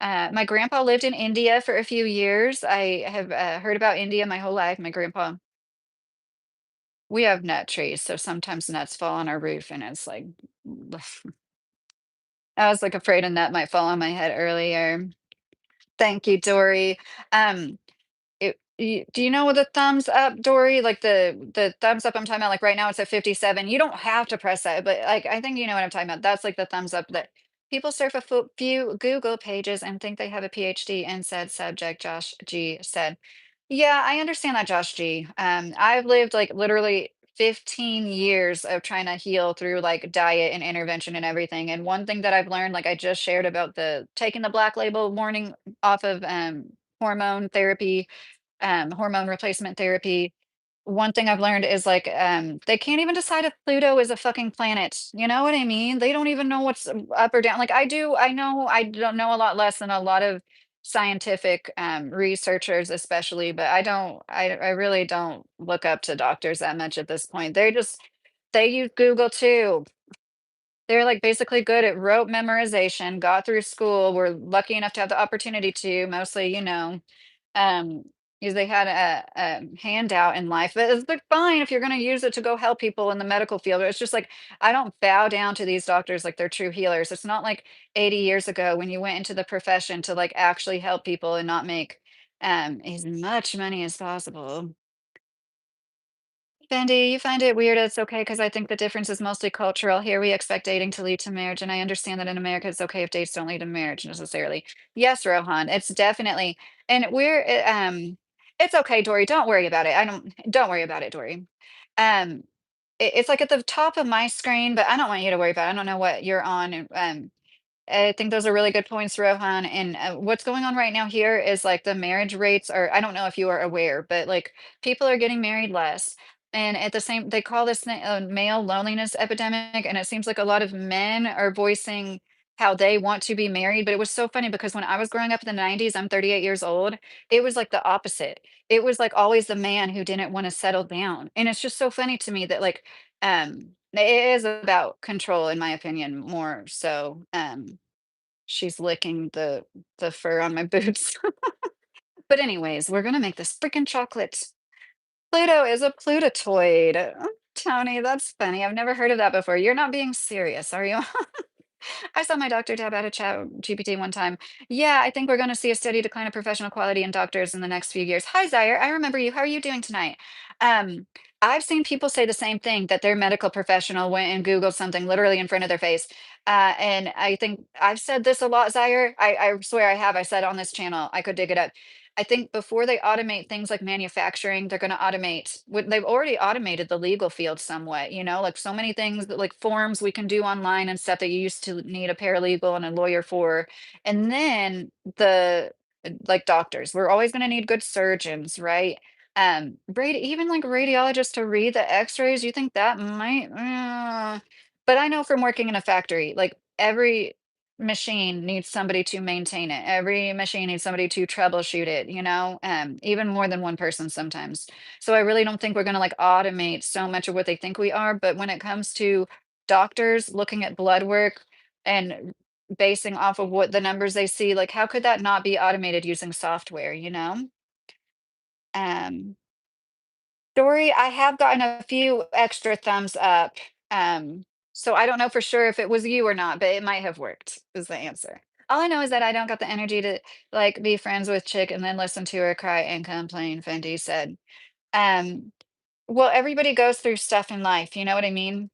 My grandpa lived in India for a few years. I have heard about India my whole life. My grandpa, we have nut trees, so sometimes nuts fall on our roof, and it's like, I was like afraid a nut might fall on my head earlier. Thank you, Dory. Um, do you know what the thumbs up, Dory? Like the thumbs up I'm talking about, like right now it's at 57. You don't have to press that, but like I think you know what I'm talking about. That's like the thumbs up that people surf a few Google pages and think they have a PhD in said subject, Josh G said. Yeah, I understand that, Josh G. I've lived like literally 15 years of trying to heal through like diet and intervention and everything. And one thing that I've learned, like I just shared about the taking the black label warning off of hormone therapy, hormone replacement therapy. One thing I've learned is like they can't even decide if Pluto is a fucking planet. You know what I mean? They don't even know what's up or down. Like I do, I know I don't know a lot less than a lot of scientific researchers, especially, but I really don't look up to doctors that much at this point. They use Google too. They're like basically good at rote memorization, got through school, were lucky enough to have the opportunity to, mostly, um, because they had a handout in life. But it's like fine if you're going to use it to go help people in the medical field. It's just like I don't bow down to these doctors like they're true healers. It's not like 80 years ago when you went into the profession to like actually help people and not make as much money as possible. Fendi, you find it weird. It's okay because I think the difference is mostly cultural. Here we expect dating to lead to marriage, and I understand that in America it's okay if dates don't lead to marriage necessarily. Yes, Rohan, it's definitely, and it's okay, Dory. Don't worry about it. Don't worry about it, Dory. Um, it's like at the top of my screen, but I don't want you to worry about it. I don't know what you're on, and I think those are really good points, Rohan. And what's going on right now here is like the marriage rates are, I don't know if you are aware, but like people are getting married less. And at the same, they call this thing a male loneliness epidemic. And it seems like a lot of men are voicing how they want to be married. But it was so funny because when I was growing up in the 90s, I'm 38 years old, it was like the opposite. It was like always the man who didn't want to settle down. And it's just so funny to me that like, it is about control, in my opinion, more so. She's licking the fur on my boots. But anyways, we're gonna make this freaking chocolate. Pluto is a Plutotoid. Tony, that's funny. I've never heard of that before. You're not being serious, are you? I saw my doctor tab out of chat GPT one time. Yeah, I think we're going to see a steady decline of professional quality in doctors in the next few years. Hi, Zaire. I remember you. How are you doing tonight? Um, I've seen people say the same thing that their medical professional went and Googled something literally in front of their face. And I think I've said this a lot, Zaire. I swear I have. I said on this channel, I could dig it up. I think before they automate things like manufacturing, they're going to automate they've already automated the legal field somewhat, like so many things that like forms we can do online and stuff that you used to need a paralegal and a lawyer for. And then like doctors, we're always going to need good surgeons, right? Even like radiologists to read the x-rays, you think that might, but I know from working in a factory, like every machine needs somebody to maintain it. Every machine needs somebody to troubleshoot it, even more than one person sometimes. So I really don't think we're going to like automate so much of what they think we are. But when it comes to doctors looking at blood work and basing off of what the numbers they see, like how could that not be automated using software? Um, Dory, I have gotten a few extra thumbs up. Um, so I don't know for sure if it was you or not, but it might have worked, is the answer. All I know is that I don't got the energy to like be friends with Chick and then listen to her cry and complain, Fendi said. Um, well, everybody goes through stuff in life, you know what I mean?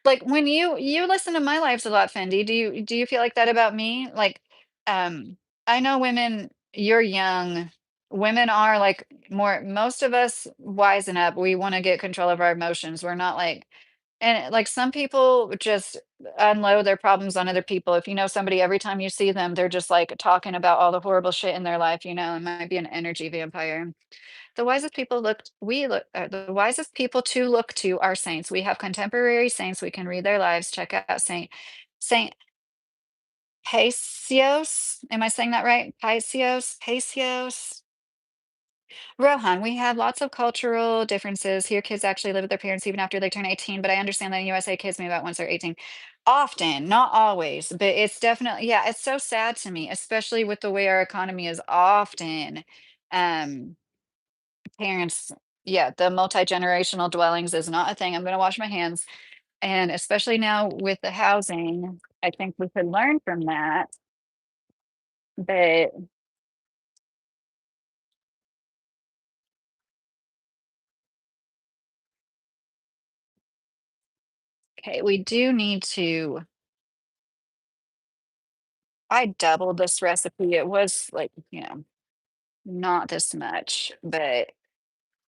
Like when you listen to my lives a lot, Fendi, do you feel like that about me? Like, I know women, you're young. Women are like most of us wisen up. We want to get control of our emotions. We're not like, and like some people just unload their problems on other people. If you know somebody, every time you see them, they're just like talking about all the horrible shit in their life, it might be an energy vampire. The wisest people look, we look, the wisest people to look to are saints. We have contemporary saints. We can read their lives. Check out Saint Paisios. Am I saying that right? Paisios. Rohan, we have lots of cultural differences. Here, kids actually live with their parents even after they turn 18, but I understand that in USA, kids move out once they're 18. Often, not always, but it's definitely, yeah, it's so sad to me, especially with the way our economy is often. Um, parents, yeah, the multi-generational dwellings is not a thing. I'm going to wash my hands. And especially now with the housing, I think we could learn from that. But okay, we do need to. I doubled this recipe. It was like, not this much, but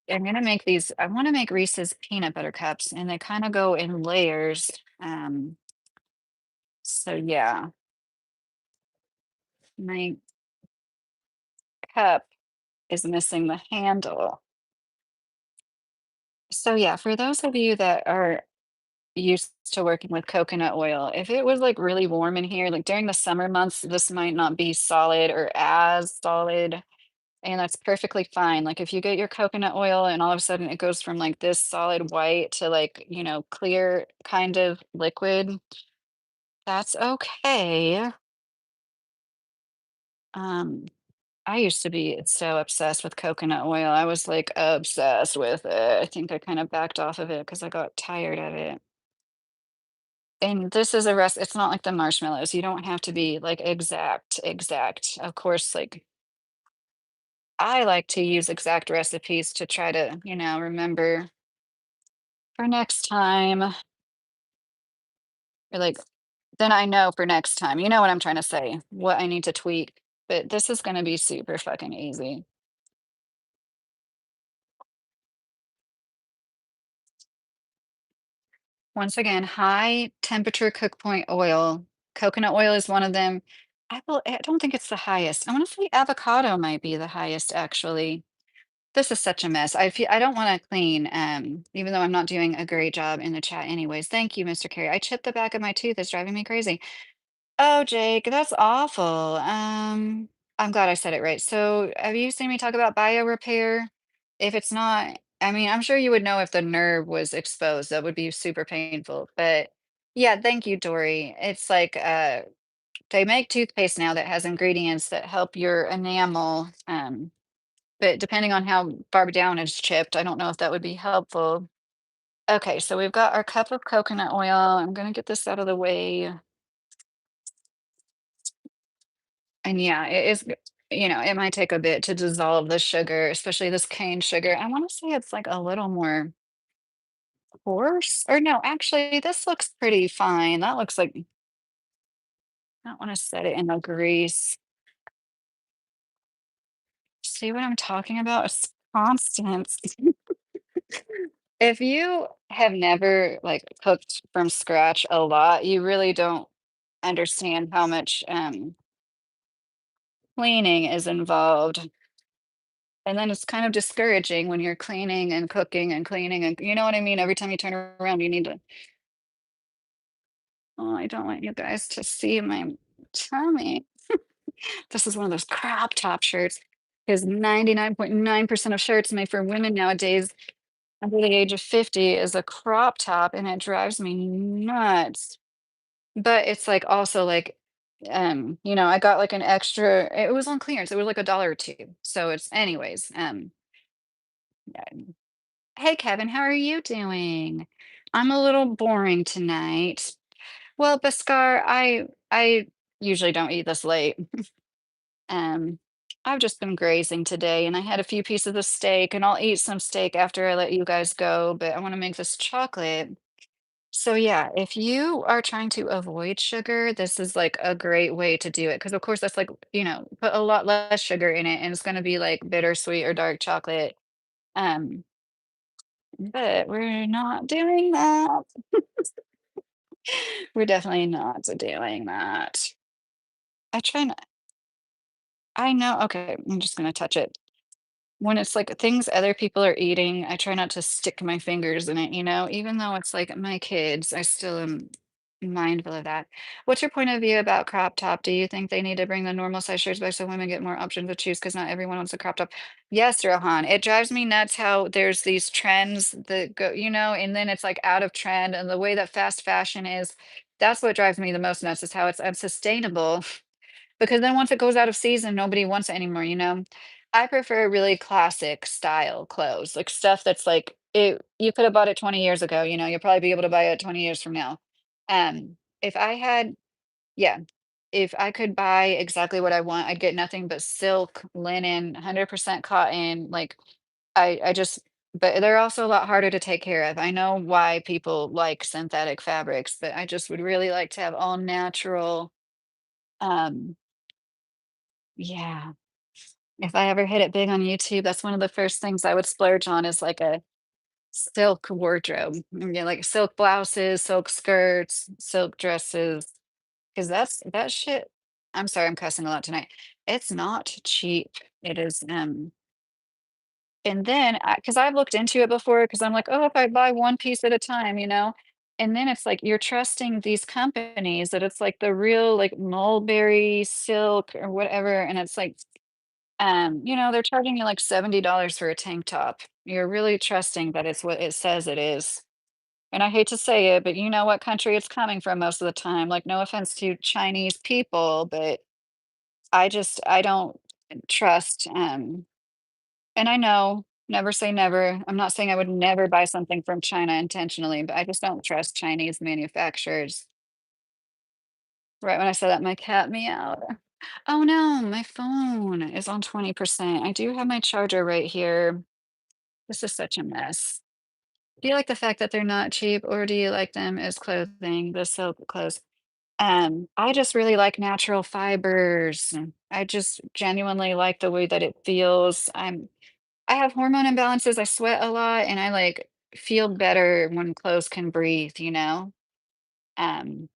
I'm gonna make these. I want to make Reese's peanut butter cups, and they kind of go in layers. Um, so yeah, my cup is missing the handle. So yeah, for those of you that are used to working with coconut oil, if it was like really warm in here, like during the summer months, this might not be solid or as solid. And that's perfectly fine. Like if you get your coconut oil and all of a sudden it goes from like this solid white to like, clear kind of liquid, that's okay. Um, I used to be so obsessed with coconut oil. I was like obsessed with it. I think I kind of backed off of it because I got tired of it. And this is a it's not like the marshmallows. You don't have to be like exact. Of course, like I like to use exact recipes to try to, remember for next time. Or like, then I know for next time. You know what I'm trying to say, what I need to tweak. But this is gonna be super fucking easy. Once again, high temperature cook point oil. Coconut oil is one of them. I don't think it's the highest. I wanna say avocado might be the highest actually. This is such a mess. I don't wanna clean, even though I'm not doing a great job in the chat anyways. Thank you, Mr. Carey. I chipped the back of my tooth. It's driving me crazy. Oh, Jake, that's awful. I'm glad I said it right. So, have you seen me talk about bio repair? If it's not, I mean, I'm sure you would know if the nerve was exposed. That would be super painful. But yeah, thank you, Dory. It's like they make toothpaste now that has ingredients that help your enamel. But depending on how far down it's chipped, I don't know if that would be helpful. Okay, so we've got our cup of coconut oil. I'm gonna get this out of the way. And yeah, it is, it might take a bit to dissolve the sugar, especially this cane sugar. I want to say it's like a little more coarse. Or no, actually, this looks pretty fine. That looks like I don't want to set it in the grease. See what I'm talking about? It's constants. If you have never like cooked from scratch a lot, you really don't understand how much cleaning is involved. And then it's kind of discouraging when you're cleaning and cooking and cleaning and you know what I mean? Every time you turn around, you need to, oh, I don't want you guys to see my tummy. This is one of those crop top shirts because 99.9% of shirts made for women nowadays under the age of 50 is a crop top and it drives me nuts. But it's like also like, I got like an extra, it was on clearance. It was like a dollar or two. So it's anyways, yeah. Hey Kevin, how are you doing? I'm a little boring tonight. Well, Bhaskar, I usually don't eat this late. Um, I've just been grazing today and I had a few pieces of steak and I'll eat some steak after I let you guys go, but I want to make this chocolate. So yeah, if you are trying to avoid sugar, this is like a great way to do it. Because of course that's like, put a lot less sugar in it and it's gonna be like bittersweet or dark chocolate. Um, but we're not doing that. We're definitely not doing that. I try not I know okay, I'm just gonna touch it. When it's, like, things other people are eating, I try not to stick my fingers in it, even though it's, like, my kids, I still am mindful of that. What's your point of view about crop top? Do you think they need to bring the normal size shirts back so women get more options to choose? Because not everyone wants a crop top. Yes, Rohan, it drives me nuts how there's these trends that go, and then it's, like, out of trend, and the way that fast fashion is, that's what drives me the most nuts is how it's unsustainable because then once it goes out of season, nobody wants it anymore, you know? I prefer really classic style clothes, like stuff that's like you could have bought it 20 years ago, you'll probably be able to buy it 20 years from now. If I had yeah, if I could buy exactly what I want, I'd get nothing but silk, linen, 100% cotton, like I just but they're also a lot harder to take care of. I know why people like synthetic fabrics, but I just would really like to have all natural, um, yeah. If I ever hit it big on YouTube, that's one of the first things I would splurge on is like a silk wardrobe. Like silk blouses, silk skirts, silk dresses, because that shit. I'm sorry, I'm cussing a lot tonight. It's not cheap. It is, and then because I've looked into it before, because I'm like, oh, if I buy one piece at a time, and then it's like you're trusting these companies that it's like the real like mulberry silk or whatever, and it's like they're charging you like $70 for a tank top. You're really trusting that it's what it says it is. And I hate to say it, but you know what country it's coming from most of the time. Like, no offense to Chinese people, but I don't trust. And I know, never say never. I'm not saying I would never buy something from China intentionally, but I just don't trust Chinese manufacturers. Right when I said that, my cat meowed. Oh no, my phone is on 20%. I do have my charger right here. This is such a mess. Do you like the fact that they're not cheap, or do you like them as clothing, the silk clothes? I just really like natural fibers. I just genuinely like the way that it feels. I have hormone imbalances. I sweat a lot, and I like feel better when clothes can breathe, Um,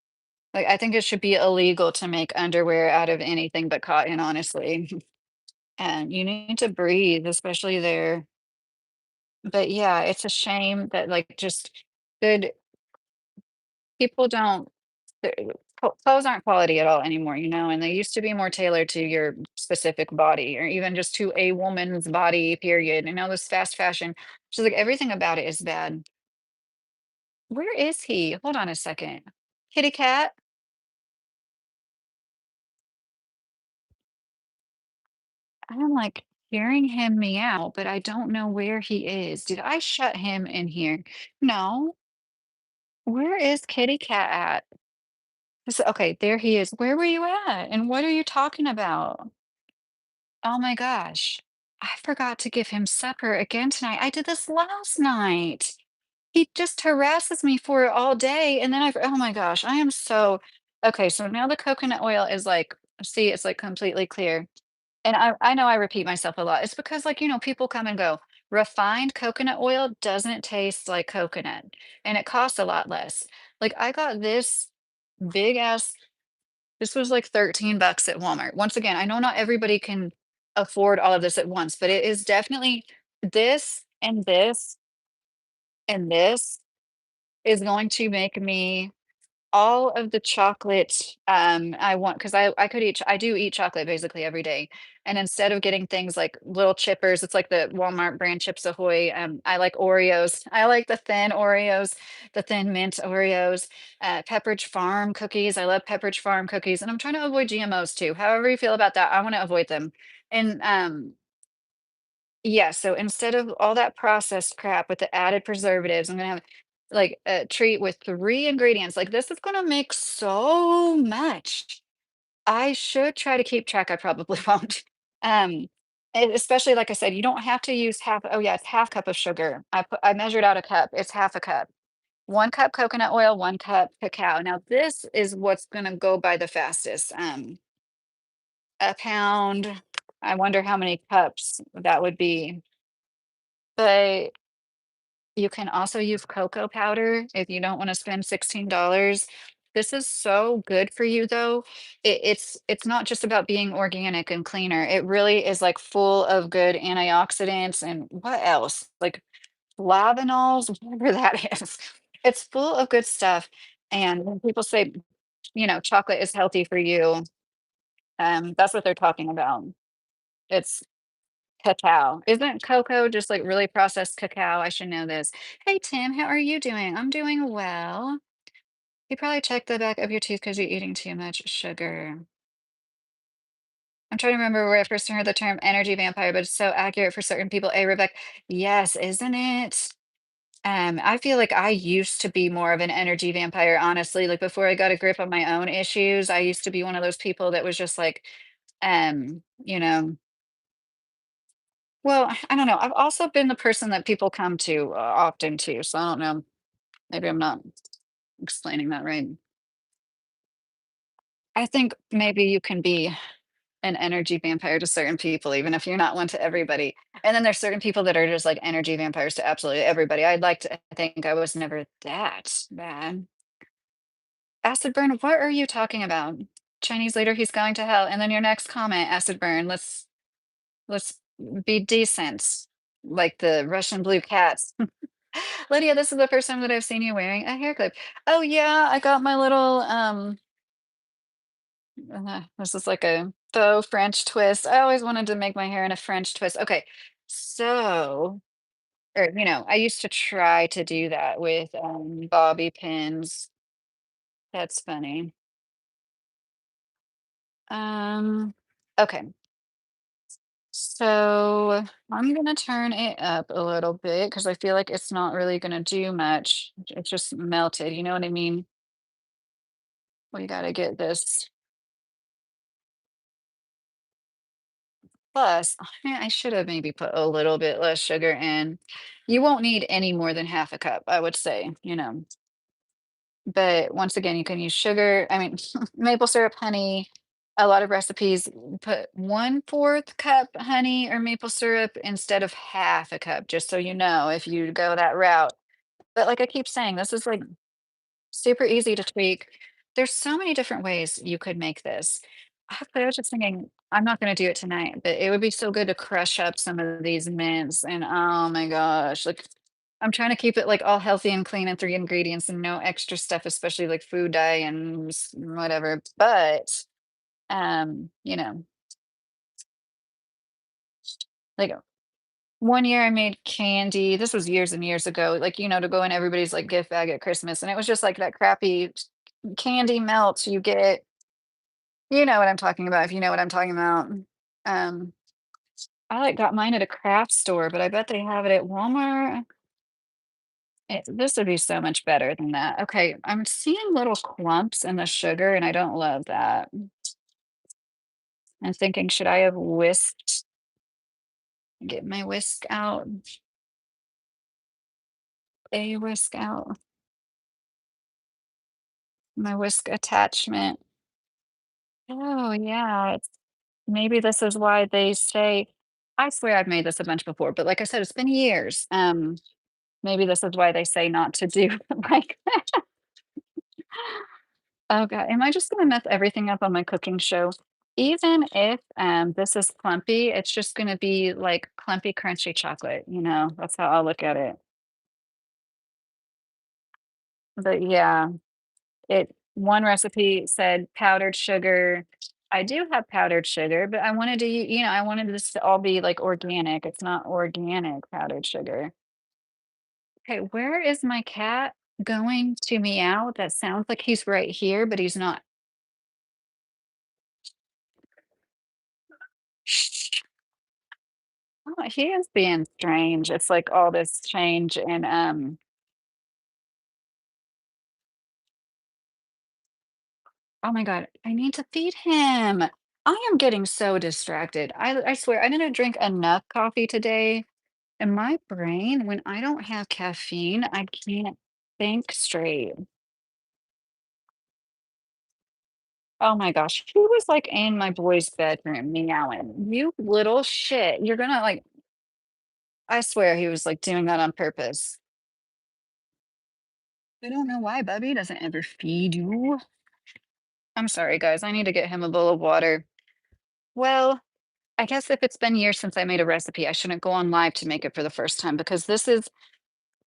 like I think it should be illegal to make underwear out of anything but cotton, honestly. And you need to breathe, especially there. But yeah, it's a shame that like just good people don't the clothes aren't quality at all anymore, and they used to be more tailored to your specific body or even just to a woman's body, period. And now this fast fashion, just like everything about it is bad. Where is he? Hold on a second. Kitty cat? I'm like hearing him meow, but I don't know where he is. Did I shut him in here? No. Where is kitty cat at? Okay, there he is. Where were you at? And what are you talking about? Oh my gosh. I forgot to give him supper again tonight. I did this last night. He just harasses me for it all day. And then oh my gosh, I am so okay. So now the coconut oil is like, see, it's like completely clear. And I know I repeat myself a lot. It's because, like, people come and go. Refined coconut oil doesn't taste like coconut and it costs a lot less. Like, I got this big ass this was like 13 bucks at Walmart. Once again, I know not everybody can afford all of this at once, but it is definitely this and this and this is going to make me all of the chocolate I want because I could eat I do eat chocolate basically every day. And instead of getting things like little chippers, it's like the Walmart brand Chips Ahoy. I like Oreos. I like the thin Oreos, the thin mint Oreos, Pepperidge Farm cookies. I love Pepperidge Farm cookies, and I'm trying to avoid GMOs too. However you feel about that, I want to avoid them. And yeah, so instead of all that processed crap with the added preservatives, I'm gonna have like a treat with 3 ingredients. Like this is gonna make so much. I should try to keep track. I probably won't. Um, and especially like I said, you don't have to use half. Oh yeah, it's half cup of sugar. I measured out a cup. It's half a cup. 1 cup coconut oil, 1 cup cacao. Now this is what's gonna go by the fastest. A pound. I wonder how many cups that would be. But You can also use cocoa powder if you don't wanna spend $16. This is so good for you, though. It's not just about being organic and cleaner. It really is, like, full of good antioxidants and what else? Like, flavanols, whatever that is. It's full of good stuff, and when people say, chocolate is healthy for you, that's what they're talking about. It's cacao. Isn't cocoa just, like, really processed cacao? I should know this. Hey, Tim, how are you doing? I'm doing well. You probably checked the back of your tooth because 'cause you're eating too much sugar. I'm trying to remember where I first heard the term energy vampire, but it's so accurate for certain people. Hey, Rebecca. Yes, isn't it? I feel like I used to be more of an energy vampire, honestly. Like before I got a grip on my own issues, I used to be one of those people that was just like, um, you know, well, I don't know. I've also been the person that people come to often too. So I don't know. Maybe I'm not explaining that right. I think maybe you can be an energy vampire to certain people, even if you're not one to everybody. And then there's certain people that are just like energy vampires to absolutely everybody. I'd like to think I was never that bad. Acid burn, what are you talking about? Chinese leader, he's going to hell. And then your next comment, acid burn. Let's be decent. Like the Russian blue cats. Lydia, this is the first time that I've seen you wearing a hair clip. Oh yeah, I got my little this is like a faux French twist. I always wanted to make my hair in a French twist. Okay. So, or I used to try to do that with bobby pins. That's funny. Um okay. So I'm gonna turn it up a little bit because I feel like it's not really gonna do much. It's just melted, you know what I mean? We gotta get this. Plus, yeah, I should have maybe put a little bit less sugar in. You won't need any more than half a cup, I would say. But once again, you can use sugar, I mean, maple syrup, honey. A lot of recipes put 1/4 cup honey or maple syrup instead of half a cup, just so you know if you go that route. But like I keep saying, this is like super easy to tweak. There's so many different ways you could make this. I was just thinking, I'm not gonna do it tonight, but it would be so good to crush up some of these mints and oh my gosh, like I'm trying to keep it like all healthy and clean and 3 ingredients and no extra stuff, especially like food dye and whatever. But you know, like one year I made candy. This was years and years ago, like to go in everybody's like gift bag at Christmas, and it was just like that crappy candy melt you get. You know what I'm talking about, if you know what I'm talking about. Um, I, like, got mine at a craft store, but I bet they have it at Walmart. This would be so much better than that. Okay, I'm seeing little clumps in the sugar, and I don't love that. I'm thinking, should I have whisked get my whisk out? A whisk out, my whisk attachment. Oh, yeah, maybe this is why they say I swear I've made this a bunch before, but like I said, it's been years. Maybe this is why they say not to do like oh god, am I just gonna mess everything up on my cooking show? Even if, this is clumpy, it's just gonna be like clumpy, crunchy chocolate. That's how I'll look at it. But yeah, one recipe said powdered sugar. I do have powdered sugar, but I wanted to, I wanted this to all be like organic. It's not organic powdered sugar. Okay, where is my cat going to meow? That sounds like he's right here, but he's not. Shh. Oh, he is being strange. It's like all this change and oh my God, I need to feed him. I am getting so distracted. I swear I didn't drink enough coffee today. And my brain, when I don't have caffeine, I can't think straight. Oh my gosh, he was like in my boy's bedroom meowing. You little shit. You're gonna like, I swear he was like doing that on purpose. I don't know why Bubby doesn't ever feed you. I'm sorry, guys. I need to get him a bowl of water. Well, I guess if it's been years since I made a recipe, I shouldn't go on live to make it for the first time because this is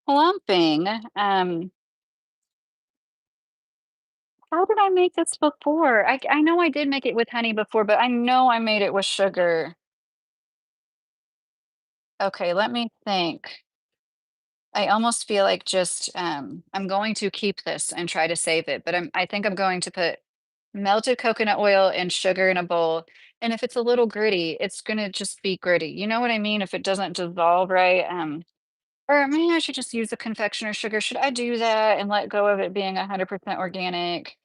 plumping. How did I make this before? I know I did make it with honey before, but I know I made it with sugar. Okay, let me think. I almost feel like just I'm going to keep this and try to save it, but I think I'm going to put melted coconut oil and sugar in a bowl. And if it's a little gritty, it's gonna just be gritty. You know what I mean? If it doesn't dissolve right. Or maybe I should just use the confectioner sugar. Should I do that and let go of it being 100% organic?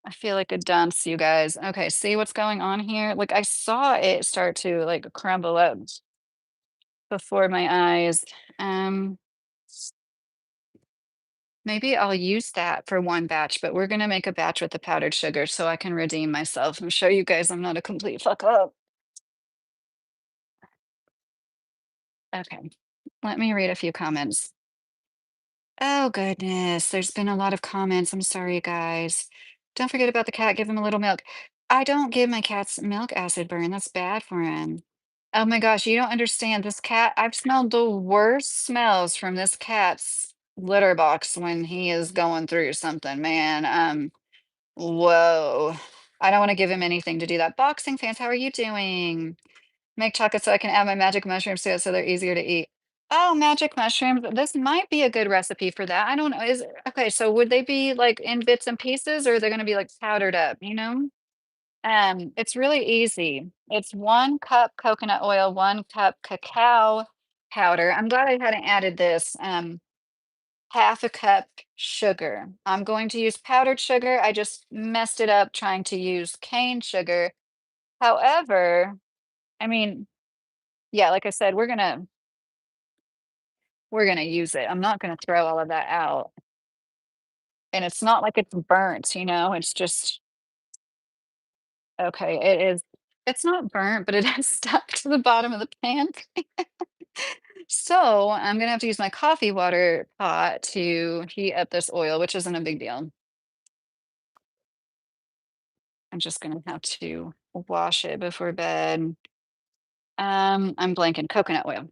I feel like a dunce, you guys. Okay, see what's going on here? Like I saw it start to like crumble up before my eyes. Um, Maybe I'll use that for one batch, but we're gonna make a batch with the powdered sugar so I can redeem myself and show you guys I'm not a complete fuck up. Okay, let me read a few comments. Oh goodness, there's been a lot of comments. I'm sorry, guys. Don't forget about the cat. Give him a little milk. I don't give my cats milk acid burn. That's bad for him. Oh my gosh, you don't understand. This cat, I've smelled the worst smells from this cat's litter box when he is going through something, man. Whoa. I don't want to give him anything to do that. Boxing fans, how are you doing? Make chocolate so I can add my magic mushrooms to it so they're easier to eat. Oh, magic mushrooms. This might be a good recipe for that. I don't know. Is okay, so would they be like in bits and pieces or are they going to be like powdered up, you know? It's really easy. It's 1 cup coconut oil, 1 cup cacao powder. I'm glad I hadn't added this. Half a cup sugar. I'm going to use powdered sugar. I just messed it up trying to use cane sugar. However, I mean, yeah, like I said, we're gonna use it. I'm not gonna throw all of that out. And it's not like it's burnt, you know, it's just okay, it's not burnt, but it is stuck to the bottom of the pan. So I'm gonna have to use my coffee water pot to heat up this oil, which isn't a big deal. I'm just gonna have to wash it before bed. I'm blanking, coconut oil.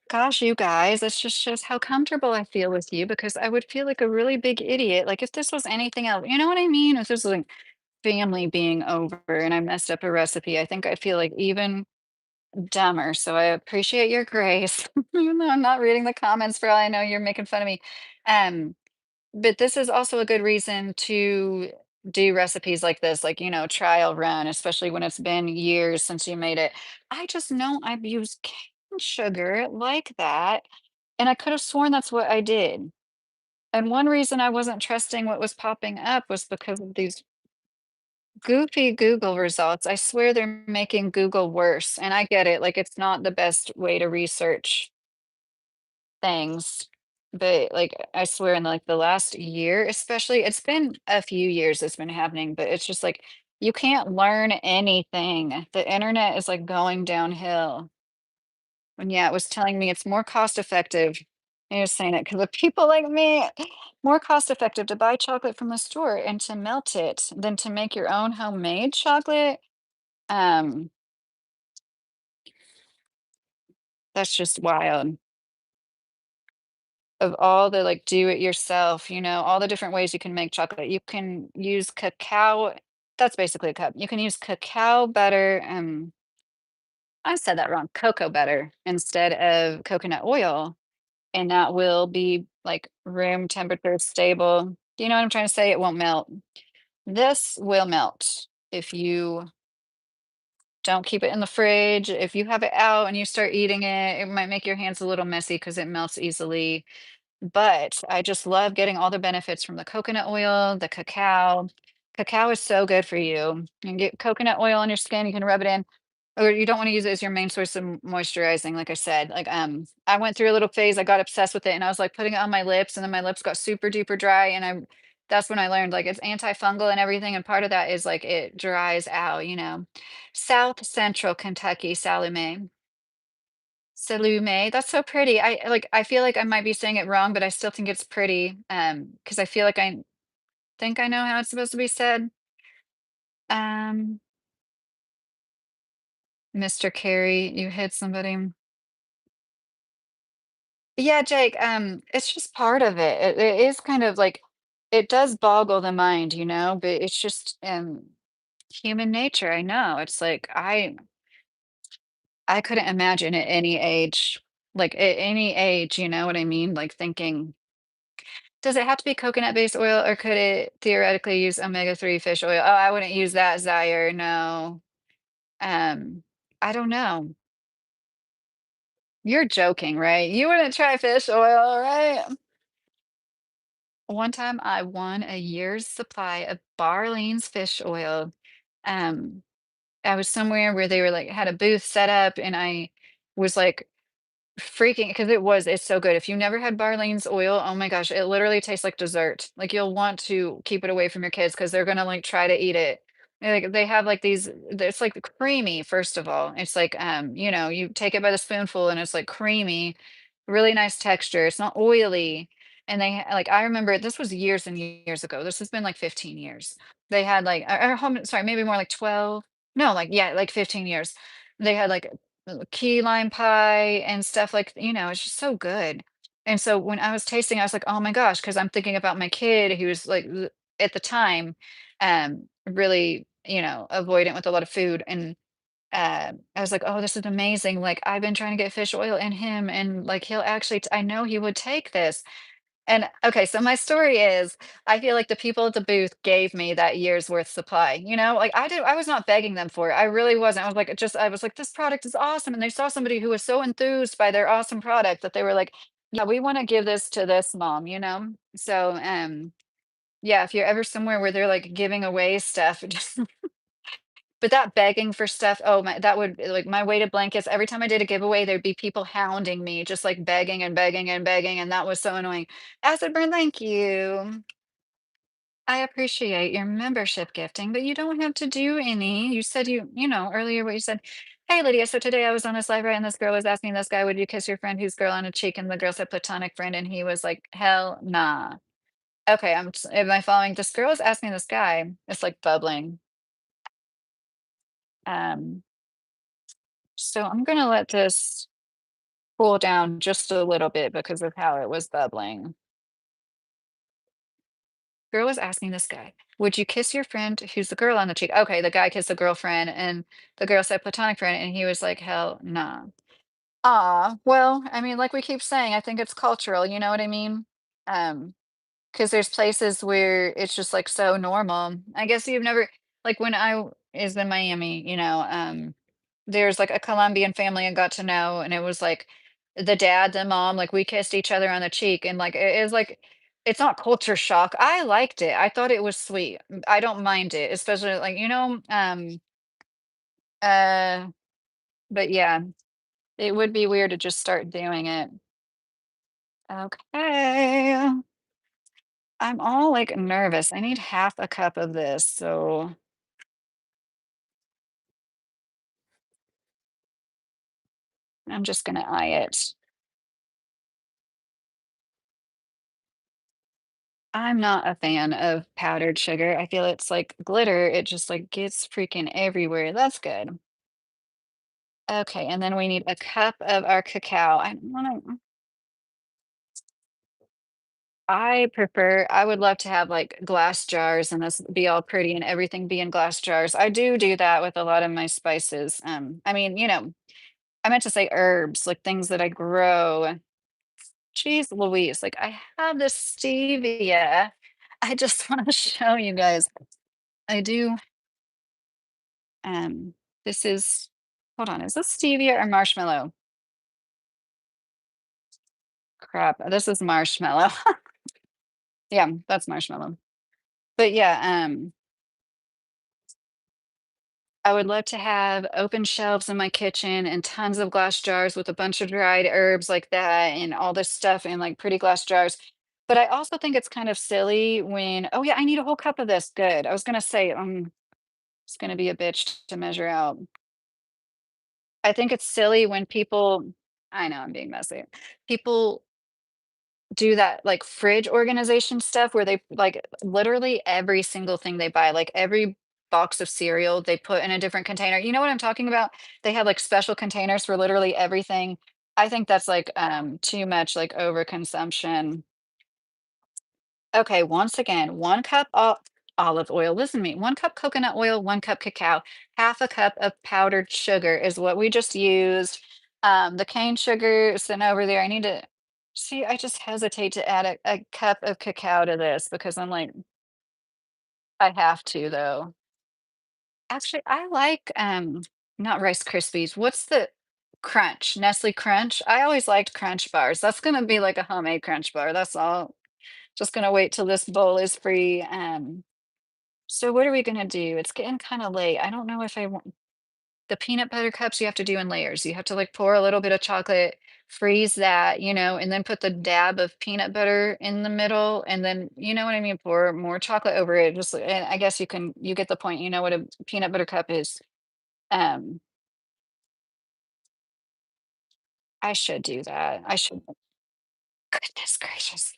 Gosh, you guys, this just shows how comfortable I feel with you because I would feel like a really big idiot. Like if this was anything else, you know what I mean? If this was like family being over and I messed up a recipe, I think I'd feel like even dumber. So I appreciate your grace. Even though I'm not reading the comments for all I know, you're making fun of me. Um, but this is also a good reason to do recipes like this, like, trial run, especially when it's been years since you made it. I just know I've used cane sugar like that, and I could have sworn that's what I did. And one reason I wasn't trusting what was popping up was because of these goofy Google results. I swear they're making Google worse. And I get it. Like, it's not the best way to research things. But like, I swear in like the last year, especially, it's been a few years it's been happening, but it's just like you can't learn anything. The internet is like going downhill. And yeah, it was telling me it's more cost effective. He was saying it because of people like me, more cost effective to buy chocolate from the store and to melt it than to make your own homemade chocolate. Um, that's just wild. Of all the like do it yourself, all the different ways you can make chocolate. You can use cacao. That's basically a cup. You can use cacao butter. I said that wrong. Cocoa butter instead of coconut oil, and that will be like room temperature stable. Do you know what I'm trying to say? It won't melt. This will melt if you don't keep it in the fridge. If you have it out and you start eating it, it might make your hands a little messy because it melts easily. But I just love getting all the benefits from the coconut oil, the cacao. Cacao is so good for you. You can get coconut oil on your skin, you can rub it in, or you don't want to use it as your main source of moisturizing, like I said. Like I went through a little phase, I got obsessed with it and I was like putting it on my lips and then my lips got super duper dry and that's when I learned like it's antifungal and everything. And part of that is like it dries out. South Central Kentucky, Sally Mae. Salome, that's so pretty. I feel like I might be saying it wrong, but I still think it's pretty, because I feel like I think I know how it's supposed to be said. Um, Mr. Carey, you hit somebody. Yeah, Jake, it's just part of it. It is kind of like it does boggle the mind, but it's just human nature. I know. It's like I couldn't imagine at any age, like at any age, you know what I mean? Like thinking, does it have to be coconut-based oil or could it theoretically use omega-3 fish oil? Oh, I wouldn't use that, Zaire. No. Um, I don't know. You're joking, right? You wouldn't try fish oil, right? One time I won a year's supply of Barlean's fish oil. Um, I was somewhere where they were like had a booth set up and I was like freaking because it's so good. If you never had Barlean's oil, oh my gosh, it literally tastes like dessert. Like you'll want to keep it away from your kids because they're gonna like try to eat it. Like they have like these, it's like creamy, first of all. It's like you take it by the spoonful and it's like creamy, really nice texture. It's not oily. And like I remember this was years and years ago. This has been like 15 years. They had like sorry, maybe more like 12. No, like yeah, like 15 years. They had like key lime pie and stuff like it's just so good. And so when I was tasting, I was like, "Oh my gosh," because I'm thinking about my kid who was like at the time, really, avoidant with a lot of food. And I was like, "Oh, this is amazing. Like I've been trying to get fish oil in him and like he'll actually I know he would take this." And okay, so my story is I feel like the people at the booth gave me that year's worth supply. Like I was not begging them for it. I really wasn't. I was like, this product is awesome. And they saw somebody who was so enthused by their awesome product that they were like, yeah, we want to give this to this mom. So yeah, if you're ever somewhere where they're like giving away stuff, but that begging for stuff, oh my, that would like my weighted blankets. Every time I did a giveaway, there'd be people hounding me, just like begging and begging and begging, and that was so annoying. Acid burn, thank you. I appreciate your membership gifting, but you don't have to do any. You said earlier what you said. Hey Lydia, so today I was on this live right and this girl was asking this guy, would you kiss your friend who's girl on a cheek? And the girl said platonic friend, and he was like, hell nah. Okay, am I following? This girl is asking this guy, it's like bubbling. Um, so I'm gonna let this cool down just a little bit because of how it was bubbling. Girl was asking this guy, "Would you kiss your friend who's the girl on the cheek?" Okay, the guy kissed the girlfriend, and the girl said platonic friend, and he was like, "Hell nah." Well, I mean, like we keep saying, I think it's cultural. You know what I mean? Um, because there's places where it's just like so normal. I guess you've never like when is in Miami, there's like a Colombian family I got to know, and it was like the dad, the mom, like we kissed each other on the cheek, and like it is like it's not culture shock. I liked it. I thought it was sweet. I don't mind it, especially like uh, but yeah, it would be weird to just start doing it. Okay, I'm all like nervous. I need half a cup of this, so I'm just gonna eye it. I'm not a fan of powdered sugar. I feel it's like glitter. It just like gets freaking everywhere. That's good. Okay, and then we need a cup of our cacao. I would love to have like glass jars and this be all pretty and everything be in glass jars. I do that with a lot of my spices. I mean, I meant to say herbs, like things that I grow. Jeez Louise, like I have this stevia. I just want to show you guys. I do. Um, this is, hold on, is this stevia or marshmallow? Crap, this is marshmallow. Yeah, that's marshmallow. But yeah, I would love to have open shelves in my kitchen and tons of glass jars with a bunch of dried herbs like that and all this stuff in like pretty glass jars. But I also think it's kind of silly when, oh yeah, I need a whole cup of this. Good. I was gonna say, it's gonna be a bitch to measure out. I think it's silly when people I know I'm being messy. People do that, like, fridge organization stuff where they like, literally every single thing they buy, like, every box of cereal they put in a different container. You know what I'm talking about? They have, like, special containers for literally everything. I think that's, like, too much, like, overconsumption. Okay, once again, 1 cup o olive oil, listen to me, 1 cup coconut oil, 1 cup cacao, half a cup of powdered sugar is what we just used. The cane sugar is sitting over there. I need to see, I just hesitate to add a cup of cacao to this because I'm like, I have to though. Actually, I like, not Rice Krispies. What's the Crunch, Nestle Crunch? I always liked Crunch bars. That's gonna be like a homemade Crunch bar. That's all. Just gonna wait till this bowl is free. So what are we gonna do? It's getting kind of late. I don't know if I want the peanut butter cups you have to do in layers. You have to like pour a little bit of chocolate, freeze that, and then put the dab of peanut butter in the middle, and then you know what I mean, pour more chocolate over it. Just and I guess you get the point. You know what a peanut butter cup is. Um, I should do that. I should. Goodness gracious.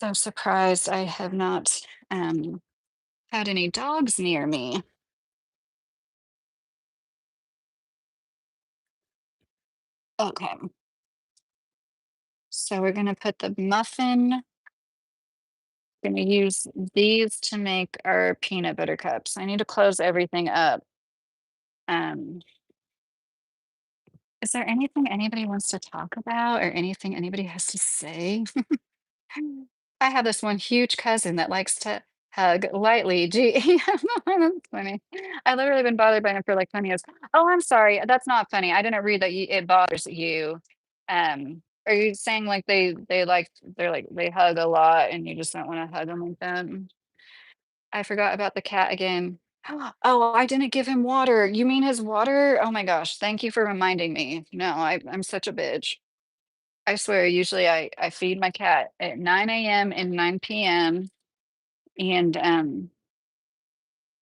So surprised I have not had any dogs near me. Okay. So we're gonna put the muffin, gonna use these to make our peanut butter cups. I need to close everything up. Um, is there anything anybody wants to talk about or anything anybody has to say? I have this one huge cousin that likes to hug lightly. Gee, that's funny. I've literally been bothered by him for like 20 years. Oh, I'm sorry. That's not funny. I didn't read that it bothers you. Are you saying like they're like they hug a lot and you just don't want to hug them like that? I forgot about the cat again. Oh, I didn't give him water. You mean his water? Oh my gosh. Thank you for reminding me. No, I'm such a bitch. I swear, usually I feed my cat at 9 a.m. and 9 p.m. And the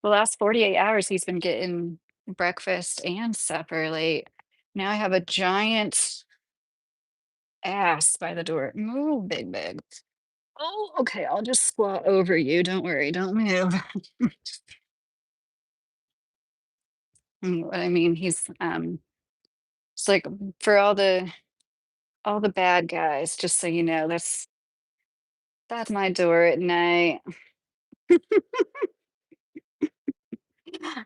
last 48 hours he's been getting breakfast and supper late. Now I have a giant ass by the door. Move, big bag. Oh, okay. I'll just squat over you. Don't worry. Don't move. What I mean, he's it's like for all the bad guys, just so you know, that's my door at night.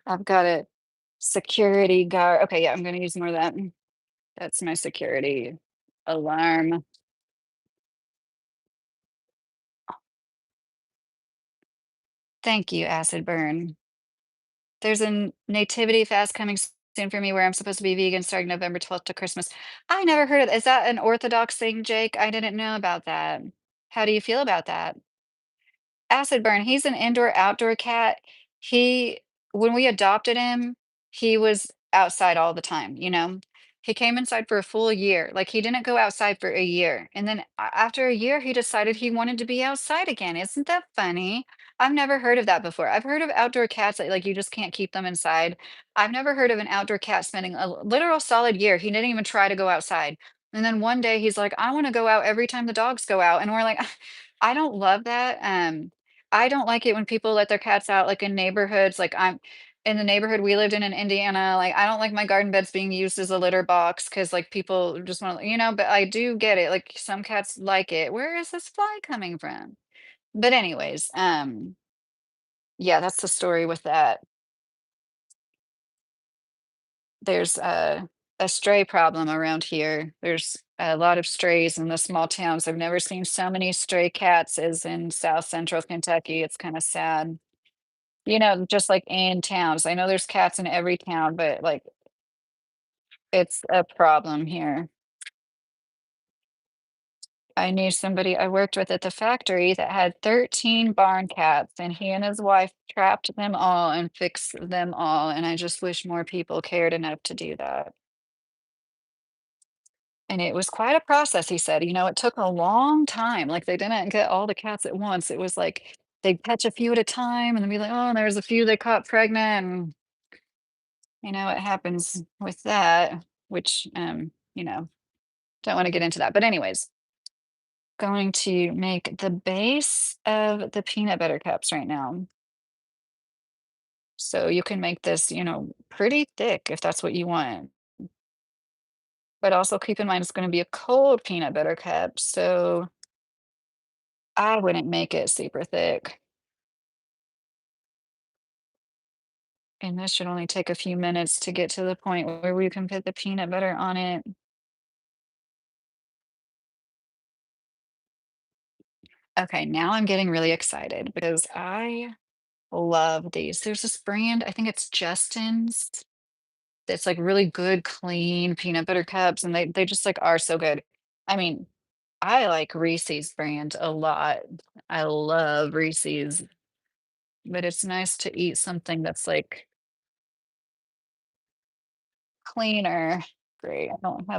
I've got a security guard. Okay, yeah, I'm gonna use more of that. That's my security alarm. Thank you, acid burn. There's a nativity fast coming soon for me where I'm supposed to be vegan starting November 12th to Christmas. I never heard of Is that an Orthodox thing, Jake? I didn't know about that. How do you feel about that? Acid burn, he's an indoor-outdoor cat. He When we adopted him, he was outside all the time, you know? He came inside for a full year, like, he didn't go outside for a year, and then a after a year, he decided he wanted to be outside again. Isn't that funny? I've never heard of that before. I've heard of outdoor cats that, like, you just can't keep them inside. I've never heard of an outdoor cat spending a literal solid year. He didn't even try to go outside, and then one day, he's like, "I wanna go out every time the dogs go out," and we're like, I don't love that, I don't like it when people let their cats out, like, in neighborhoods, like, I'm in the neighborhood we lived in Indiana, like, I don't like my garden beds being used as a litter box because like, people just wanna, but I do get it, like, some cats like it. Where is this fly coming from? But anyways, yeah, that's the story with that. There's a stray problem around here. There's a lot of strays in the small towns. I've never seen so many stray cats as in South Central Kentucky. It's kinda sad. Just like in towns. I know there's cats in every town, but, like, it's a problem here. I knew somebody I worked with at the factory that had 13 barn cats, and he and his wife trapped them all and fixed them all, and I just wish more people cared enough to do that. And it was quite a process, he said. It took a long time. Like, they didn't get all the cats at once. It was like they'd catch a few at a time and then be like, "Oh, there's a few they caught pregnant," and, it happens with that. which, don't want to get into that. But anyways, going to make the base of the peanut butter cups right now. So you can make this, pretty thick if that's what you want. But also keep in mind it's going to be a cold peanut butter cup, so I wouldn't make it super thick. And this should only take a few minutes to get to the point where we can put the peanut butter on it. Okay, now I'm getting really excited because I love these. There's this brand, I think it's Justin's. It's like really good, clean peanut butter cups, and they just like are so good. I mean, I like Reese's brand a lot. I love Reese's, but it's nice to eat something that's like cleaner. Great. I don't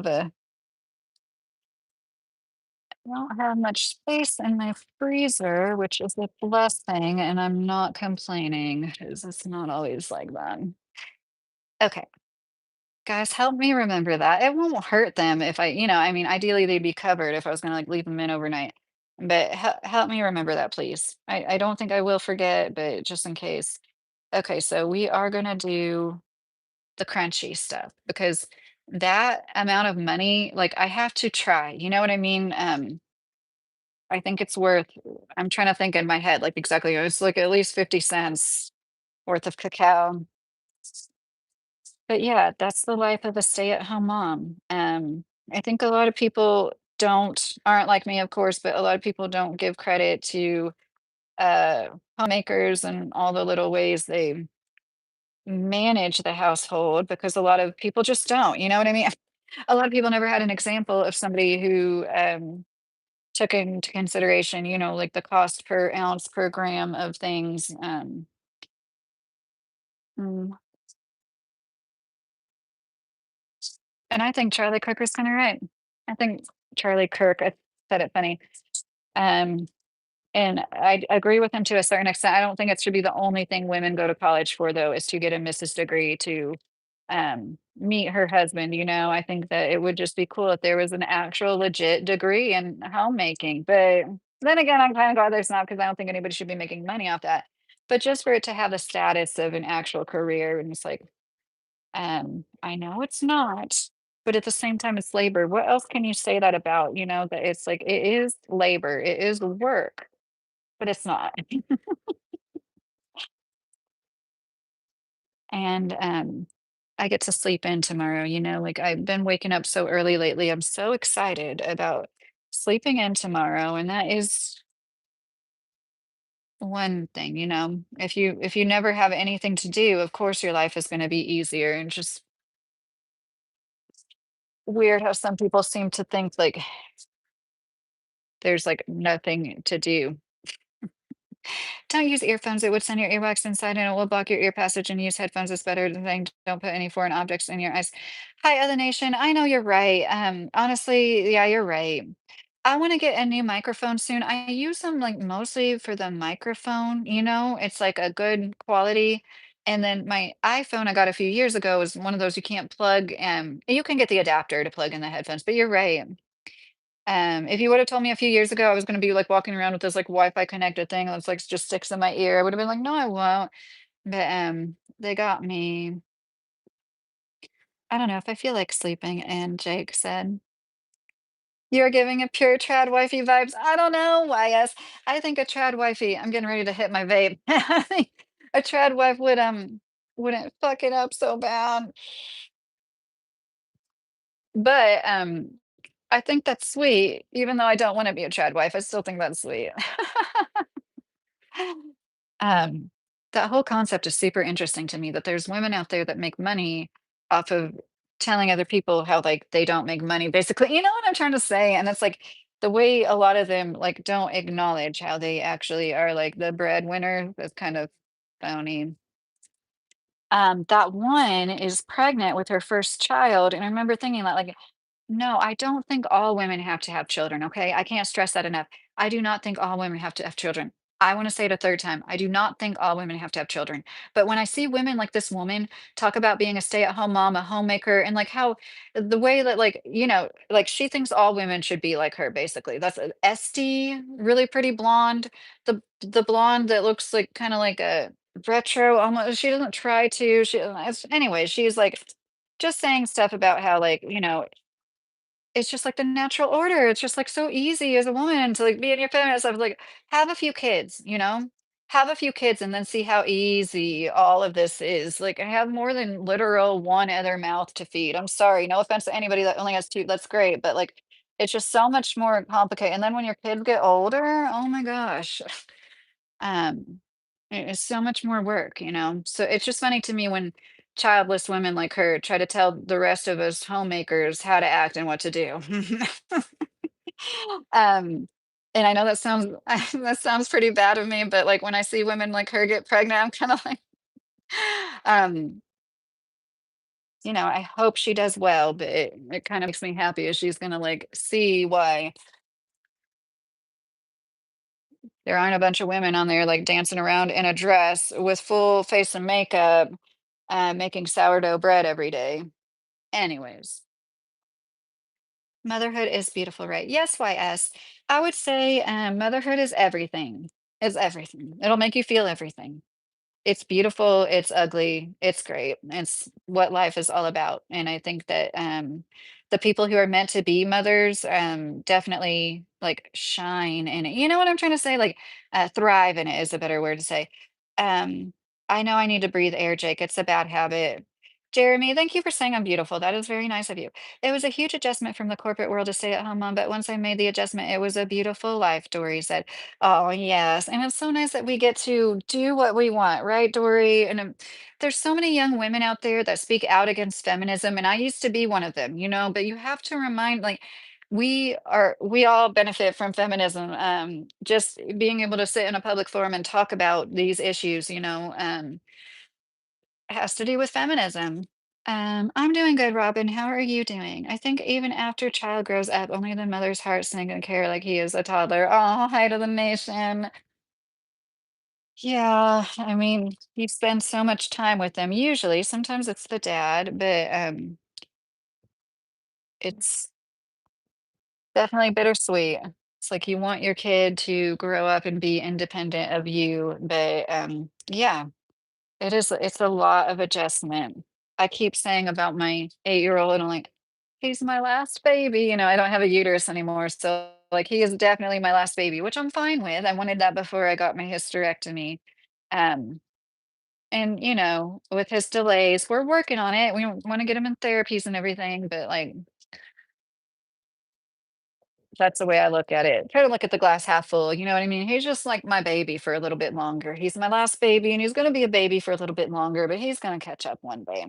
have much space in my freezer, which is a blessing, and I'm not complaining 'cause it's not always like that. Okay, guys, help me remember that. It won't hurt them if I mean, ideally they'd be covered if I was gonna like leave them in overnight. But help me remember that, please. I don't think I will forget, but just in case. Okay, so we are gonna do the crunchy stuff because that amount of money, like I have to try. You know what I mean? I think it's worth I'm trying to think in my head, like, exactly, it's like at least 50 cents worth of cacao. But yeah, that's the life of a stay-at-home mom. I think a lot of people aren't like me, of course, but a lot of people don't give credit to, uh, homemakers and all the little ways they manage the household because a lot of people just don't, you know what I mean? A lot of people never had an example of somebody who, took into consideration, like the cost per ounce per gram of things. Mm, and I think Charlie Kirk kind of right. I think Charlie Kirk said it funny. Um, and I agree with him to a certain extent. I don't think it should be the only thing women go to college for, though, is to get a Mrs. degree to meet her husband. I think that it would just be cool if there was an actual legit degree in homemaking. But then again, I'm kind of glad there's not because I don't think anybody should be making money off that. But just for it to have the status of an actual career, and it's like, I know it's not, but at the same time, it's labor. What else can you say that about? That it's like it is labor, it is work, but it's not. And I get to sleep in tomorrow. Like I've been waking up so early lately. I'm so excited about sleeping in tomorrow, and that is one thing. If you never have anything to do, of course your life is going to be easier. And just weird how some people seem to think like there's like nothing to do. Don't use earphones. It would send your earwax inside and it will block your ear passage, and use headphones is better than saying don't put any foreign objects in your eyes. Hi, other nation. I know you're right. Honestly, yeah, you're right. I want to get a new microphone soon. I use them like mostly for the microphone, it's like a good quality. And then my iPhone I got a few years ago is one of those you can't plug, you can get the adapter to plug in the headphones, but you're right. If you would have told me a few years ago I was gonna be, like, walking around with this, like, Wi-Fi connected thing that's, like, just sticks in my ear, I would have been like, "No, I won't." But, they got me. I don't know if I feel like sleeping, and Jake said, "You're giving a pure trad wifey vibes." I don't know why, yes. I think a trad wifey I'm getting ready to hit my vape. I think a trad wife wouldn't fuck it up so bad. But, I think that's sweet, even though I don't wanna be a trad wife, I still think that's sweet. Um, that whole concept is super interesting to me that there's women out there that make money off of telling other people how like they don't make money, basically. You know what I'm trying to say? And it's like the way a lot of them like don't acknowledge how they actually are like the breadwinner. That's kind of phony. That one is pregnant with her first child, and I remember thinking that like, no, I don't think all women have to have children. Okay, I can't stress that enough. I do not think all women have to have children. I want to say it a third time. I do not think all women have to have children. But when I see women like this woman talk about being a stay-at-home mom, a homemaker, and like how the way that like, like she thinks all women should be like her, basically. That's Esty, really pretty blonde, the blonde that looks like kind of like a retro almost. She doesn't try to. Anyway, she's like just saying stuff about how like, it's just like the natural order. It's just like so easy as a woman to like be in your feminine stuff. Like have a few kids, have a few kids and then see how easy all of this is. Like I have more than literal one other mouth to feed. I'm sorry, no offense to anybody that only has two. That's great, but like it's just so much more complicated. And then when your kids get older, oh my gosh, um, it's so much more work, So it's just funny to me when childless women like her try to tell the rest of us homemakers how to act and what to do. Um, and I know that sounds that sounds pretty bad of me, but like when I see women like her get pregnant, I'm kind of like, um, I hope she does well, but it kind of makes me happy as she's gonna like see why there aren't a bunch of women on there like dancing around in a dress with full face of makeup, making sourdough bread every day. Anyways, motherhood is beautiful, right? Yes, YS. I would say motherhood is everything. Is everything. It'll make you feel everything. It's beautiful, it's ugly, it's great. It's what life is all about. And I think that the people who are meant to be mothers definitely like shine in it. You know what I'm trying to say? Like thrive in it is a better word to say. Um, I know I need to breathe air, Jake. It's a bad habit. Jeremy, thank you for saying I'm beautiful. That is very nice of you. It was a huge adjustment from the corporate world to stay at home mom, but once I made the adjustment, it was a beautiful life, Dory said. Oh, yes. And it's so nice that we get to do what we want, right, Dory? And there's so many young women out there that speak out against feminism. And I used to be one of them, but you have to remind, like, we all benefit from feminism. Just being able to sit in a public forum and talk about these issues, has to do with feminism. I'm doing good, Robin. How are you doing? I think even after child grows up, only the mother's heart sing and care like he is a toddler. Oh, hi to the nation. Yeah, I mean, you spend so much time with them. Usually, sometimes it's the dad, but it's definitely bittersweet. It's like you want your kid to grow up and be independent of you, but yeah, it's a lot of adjustment. I keep saying about my 8-year-old, and I'm like, he's my last baby. I don't have a uterus anymore. So like he is definitely my last baby, which I'm fine with. I wanted that before I got my hysterectomy. Um, and with his delays, we're working on it. We want to get him in therapies and everything, but like that's the way I look at it. Try to look at the glass half full, you know what I mean? He's just like my baby for a little bit longer. He's my last baby and he's going to be a baby for a little bit longer, but he's going to catch up one day.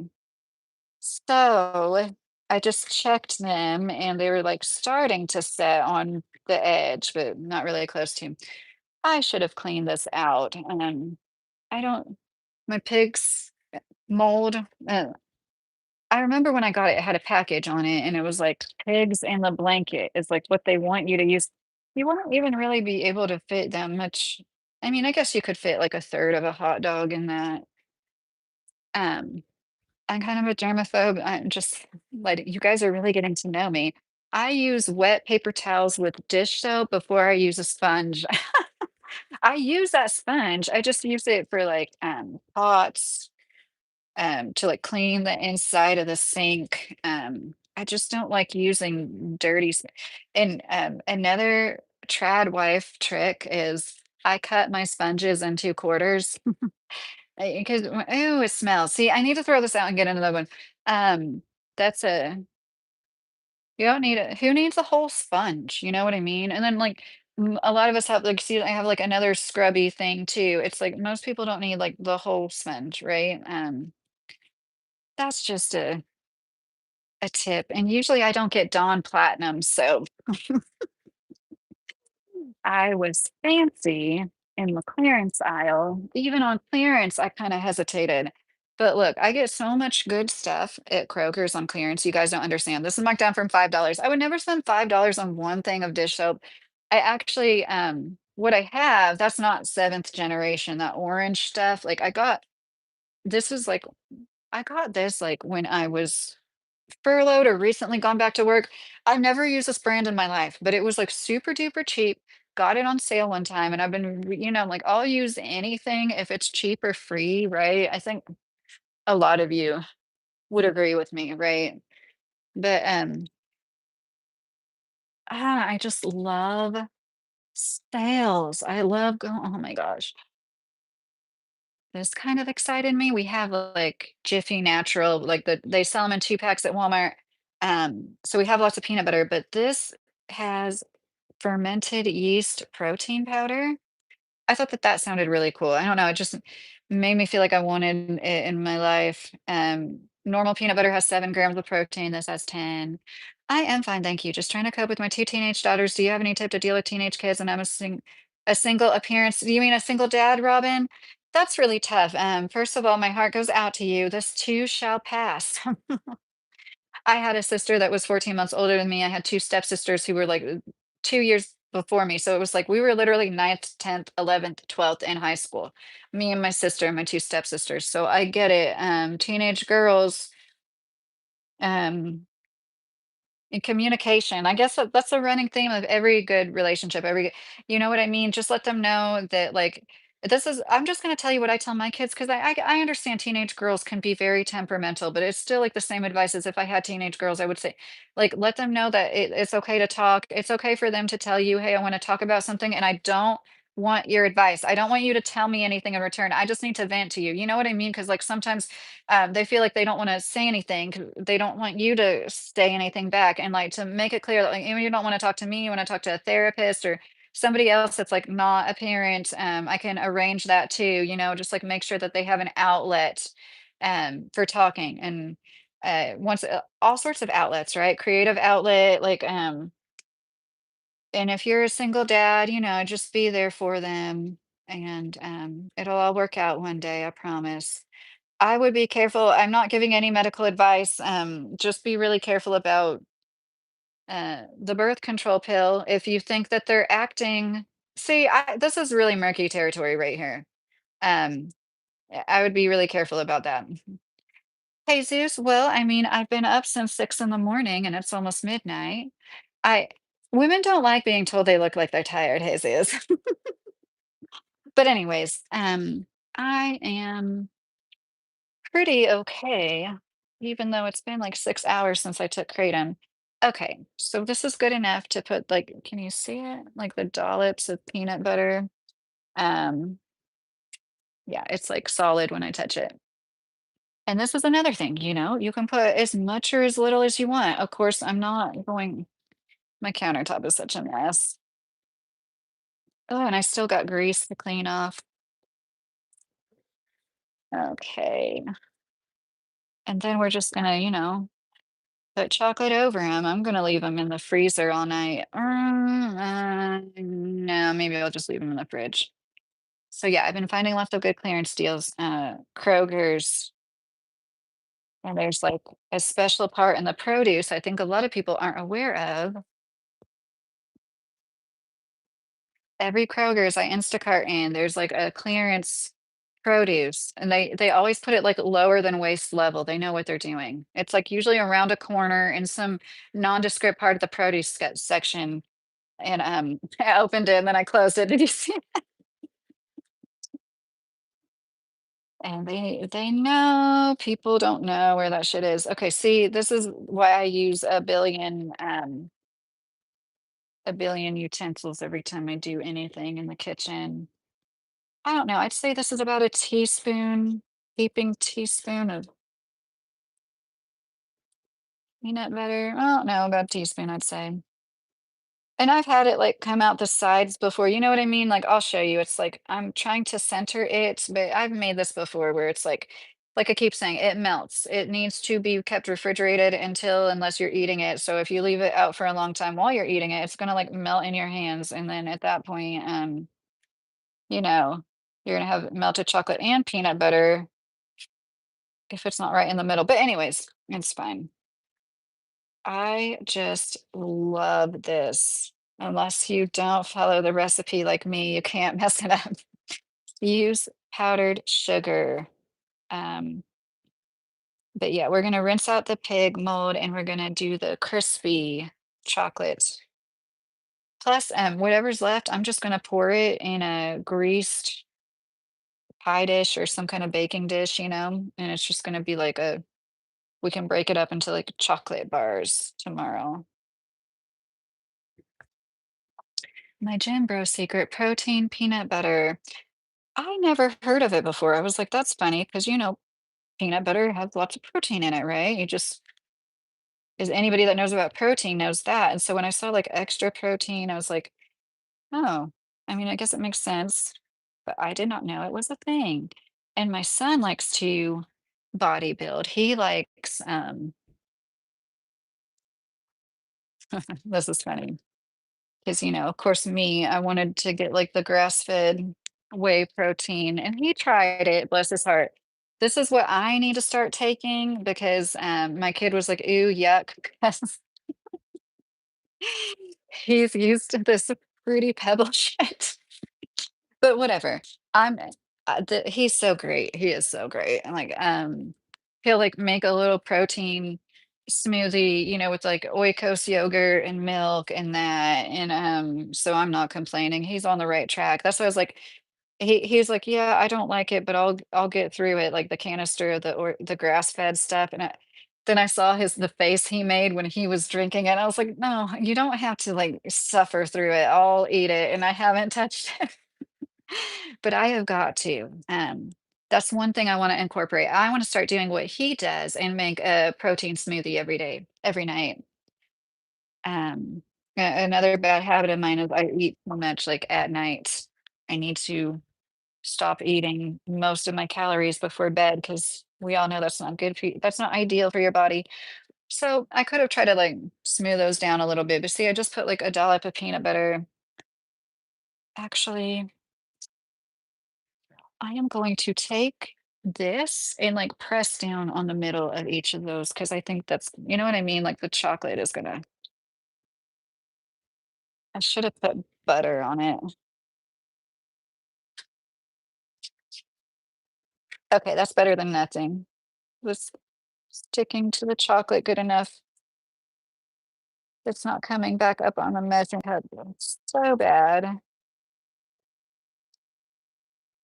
So I just checked them and they were like starting to set on the edge, but not really close to. I should have cleaned this out. I don't, my pig's mold. I remember when I got it, it had a package on it and it was like pigs in the blanket is like what they want you to use. You wouldn't even really be able to fit that much. I mean, I guess you could fit like a third of a hot dog in that. Um, I'm kind of a germaphobe. I'm just like, you guys are really getting to know me. I use wet paper towels with dish soap before I use a sponge. I use that sponge. I just use it for like pots, to like clean the inside of the sink. I just don't like using and another trad wife trick is I cut my sponges in two quarters because oh, it smells. See, I need to throw this out and get another one. Um, that's a you don't need it. Who needs a whole sponge? You know what I mean? And then like a lot of us have like see I have like another scrubby thing too. It's like most people don't need like the whole sponge, right? That's just a tip, and usually I don't get Dawn Platinum, so I was fancy in the clearance aisle. Even on clearance, I kinda hesitated. But look, I get so much good stuff at Kroger's on clearance, you guys don't understand. This is marked down from $5. I would never spend $5 on one thing of dish soap. I actually, what I have, that's not 7th generation, that orange stuff, like, this is, like I got this, like, when I was furloughed or recently gone back to work. I've never used this brand in my life, but it was, like, super duper cheap, got it on sale one time, and I've been re like, I'll use anything if it's cheap or free, right? I think a lot of you would agree with me, right? But, I just love sales. I love go oh my gosh. This kind of excited me. We have, like, Jiffy Natural, like, they sell them in 2 packs at Walmart. So we have lots of peanut butter, but this has fermented yeast protein powder. I thought that that sounded really cool. I don't know, it just made me feel like I wanted it in my life. Normal peanut butter has 7 grams of protein, this has 10. I am fine, thank you. Just trying to cope with my 2 teenage daughters. Do you have any tip to deal with teenage kids? And I'm a single appearance. Do you mean a single dad, Robin? That's really tough. First of all, my heart goes out to you. This too shall pass. I had a sister that was 14 months older than me. I had 2 stepsisters who were, like, 2 years before me, so it was like we were literally ninth, 10th, 11th, 12th in high school. Me and my sister and my 2 stepsisters, so I get it. Teenage girls, um and communication. I guess that's a running theme of every good relationship, you know what I mean? Just let them know that, like, this is I'm just gonna tell you what I tell my kids because I understand teenage girls can be very temperamental, but it's still like the same advice as if I had teenage girls, I would say, like, let them know that it's okay to talk. It's okay for them to tell you, hey, I want to talk about something and I don't want your advice. I don't want you to tell me anything in return. I just need to vent to you. You know what I mean? Because like sometimes they feel like they don't want to say anything 'cause they don't want you to say anything back and like to make it clear that like you don't want to talk to me, you want to talk to a therapist or somebody else that's like not a parent. I can arrange that too, just like make sure that they have an outlet for talking and once all sorts of outlets, right? Creative outlet, like and if you're a single dad, just be there for them and it'll all work out one day, I promise. I would be careful. I'm not giving any medical advice. Just be really careful about the birth control pill. If you think that they're acting, see, this is really murky territory right here. Um, I would be really careful about that. Hey, Zeus. Well, I mean, I've been up since 6 in the morning and it's almost midnight. I Women don't like being told they look like they're tired, hey, Zeus. But anyways, I am pretty okay, even though it's been like 6 hours since I took kratom. Okay, so this is good enough to put like, can you see it? Like the dollops of peanut butter. Um, yeah, it's like solid when I touch it. And this is another thing, you can put as much or as little as you want. Of course, I'm not going, my countertop is such a mess. Oh, and I still got grease to clean off. Okay. And then we're just gonna, put chocolate over them. 'Em. I'm gonna leave them in the freezer all night. No, maybe I'll just leave them in the fridge. So, yeah, I've been finding lots of good clearance deals, Kroger's, and there's, like, a special part in the produce I think a lot of people aren't aware of. Every Kroger's I Instacart in, there's, like, a clearance produce, and they always put it, like, lower than waist level. They know what they're doing. It's, like, usually around a corner in some nondescript part of the produce section. And, I opened it and then I closed it. Did you see? And they know people don't know where that shit is. Okay, see, this is why I use a billion utensils every time I do anything in the kitchen. I don't know, I'd say this is about a teaspoon, heaping teaspoon of peanut butter. I don't know, about a teaspoon, I'd say. And I've had it, like, come out the sides before, you know what I mean? Like, I'll show you, it's like, I'm trying to center it, but I've made this before where it's like I keep saying, it melts. It needs to be kept refrigerated unless you're eating it, so if you leave it out for a long time while you're eating it, it's gonna, like, melt in your hands, and then at that point, you know, you're gonna have melted chocolate and peanut butter if it's not right in the middle, but anyways, it's fine. I just love this. Unless you don't follow the recipe like me, you can't mess it up. Use powdered sugar. Um, but yeah, we're gonna rinse out the pig mold and we're gonna do the crispy chocolate. Plus, whatever's left, I'm just gonna pour it in a greased pie dish or some kind of baking dish, and it's just gonna be like we can break it up into like chocolate bars tomorrow. My gym bro secret protein peanut butter. I never heard of it before. I was like, that's funny because peanut butter has lots of protein in it, right? You just is anybody that knows about protein knows that. And so when I saw like extra protein, I was like, oh, I mean, I guess it makes sense, but I did not know it was a thing. And my son likes to bodybuild. He likes this is funny. Because, of course, me, I wanted to get like the grass-fed whey protein, and he tried it, bless his heart. This is what I need to start taking because my kid was like, "Ooh, yuck," because he's used to this fruity pebble shit. But whatever. I'm he's so great. He is so great. And like he'll like make a little protein smoothie, with like oikos yogurt and milk and that. And so I'm not complaining. He's on the right track. That's why I was like he's like, "Yeah, I don't like it, but I'll get through it." Like the canister of the grass-fed stuff and then I saw the face he made when he was drinking it. I was like, "No, you don't have to like suffer through it. I'll eat it." And I haven't touched it. But I have got to. That's one thing I want to incorporate. I want to start doing what he does and make a protein smoothie every day, every night. Another bad habit of mine is I eat so much like at night. I need to stop eating most of my calories before bed because we all know that's not good for you. That's not ideal for your body. So I could have tried to like smooth those down a little bit. But see, I just put like a dollop of peanut butter. Actually, I am going to take this and like press down on the middle of each of those because I think that's, you know what I mean? Like the chocolate is gonna, I should have put butter on it. Okay, that's better than nothing. Was sticking to the chocolate good enough. It's not coming back up on the measuring cup. It's so bad.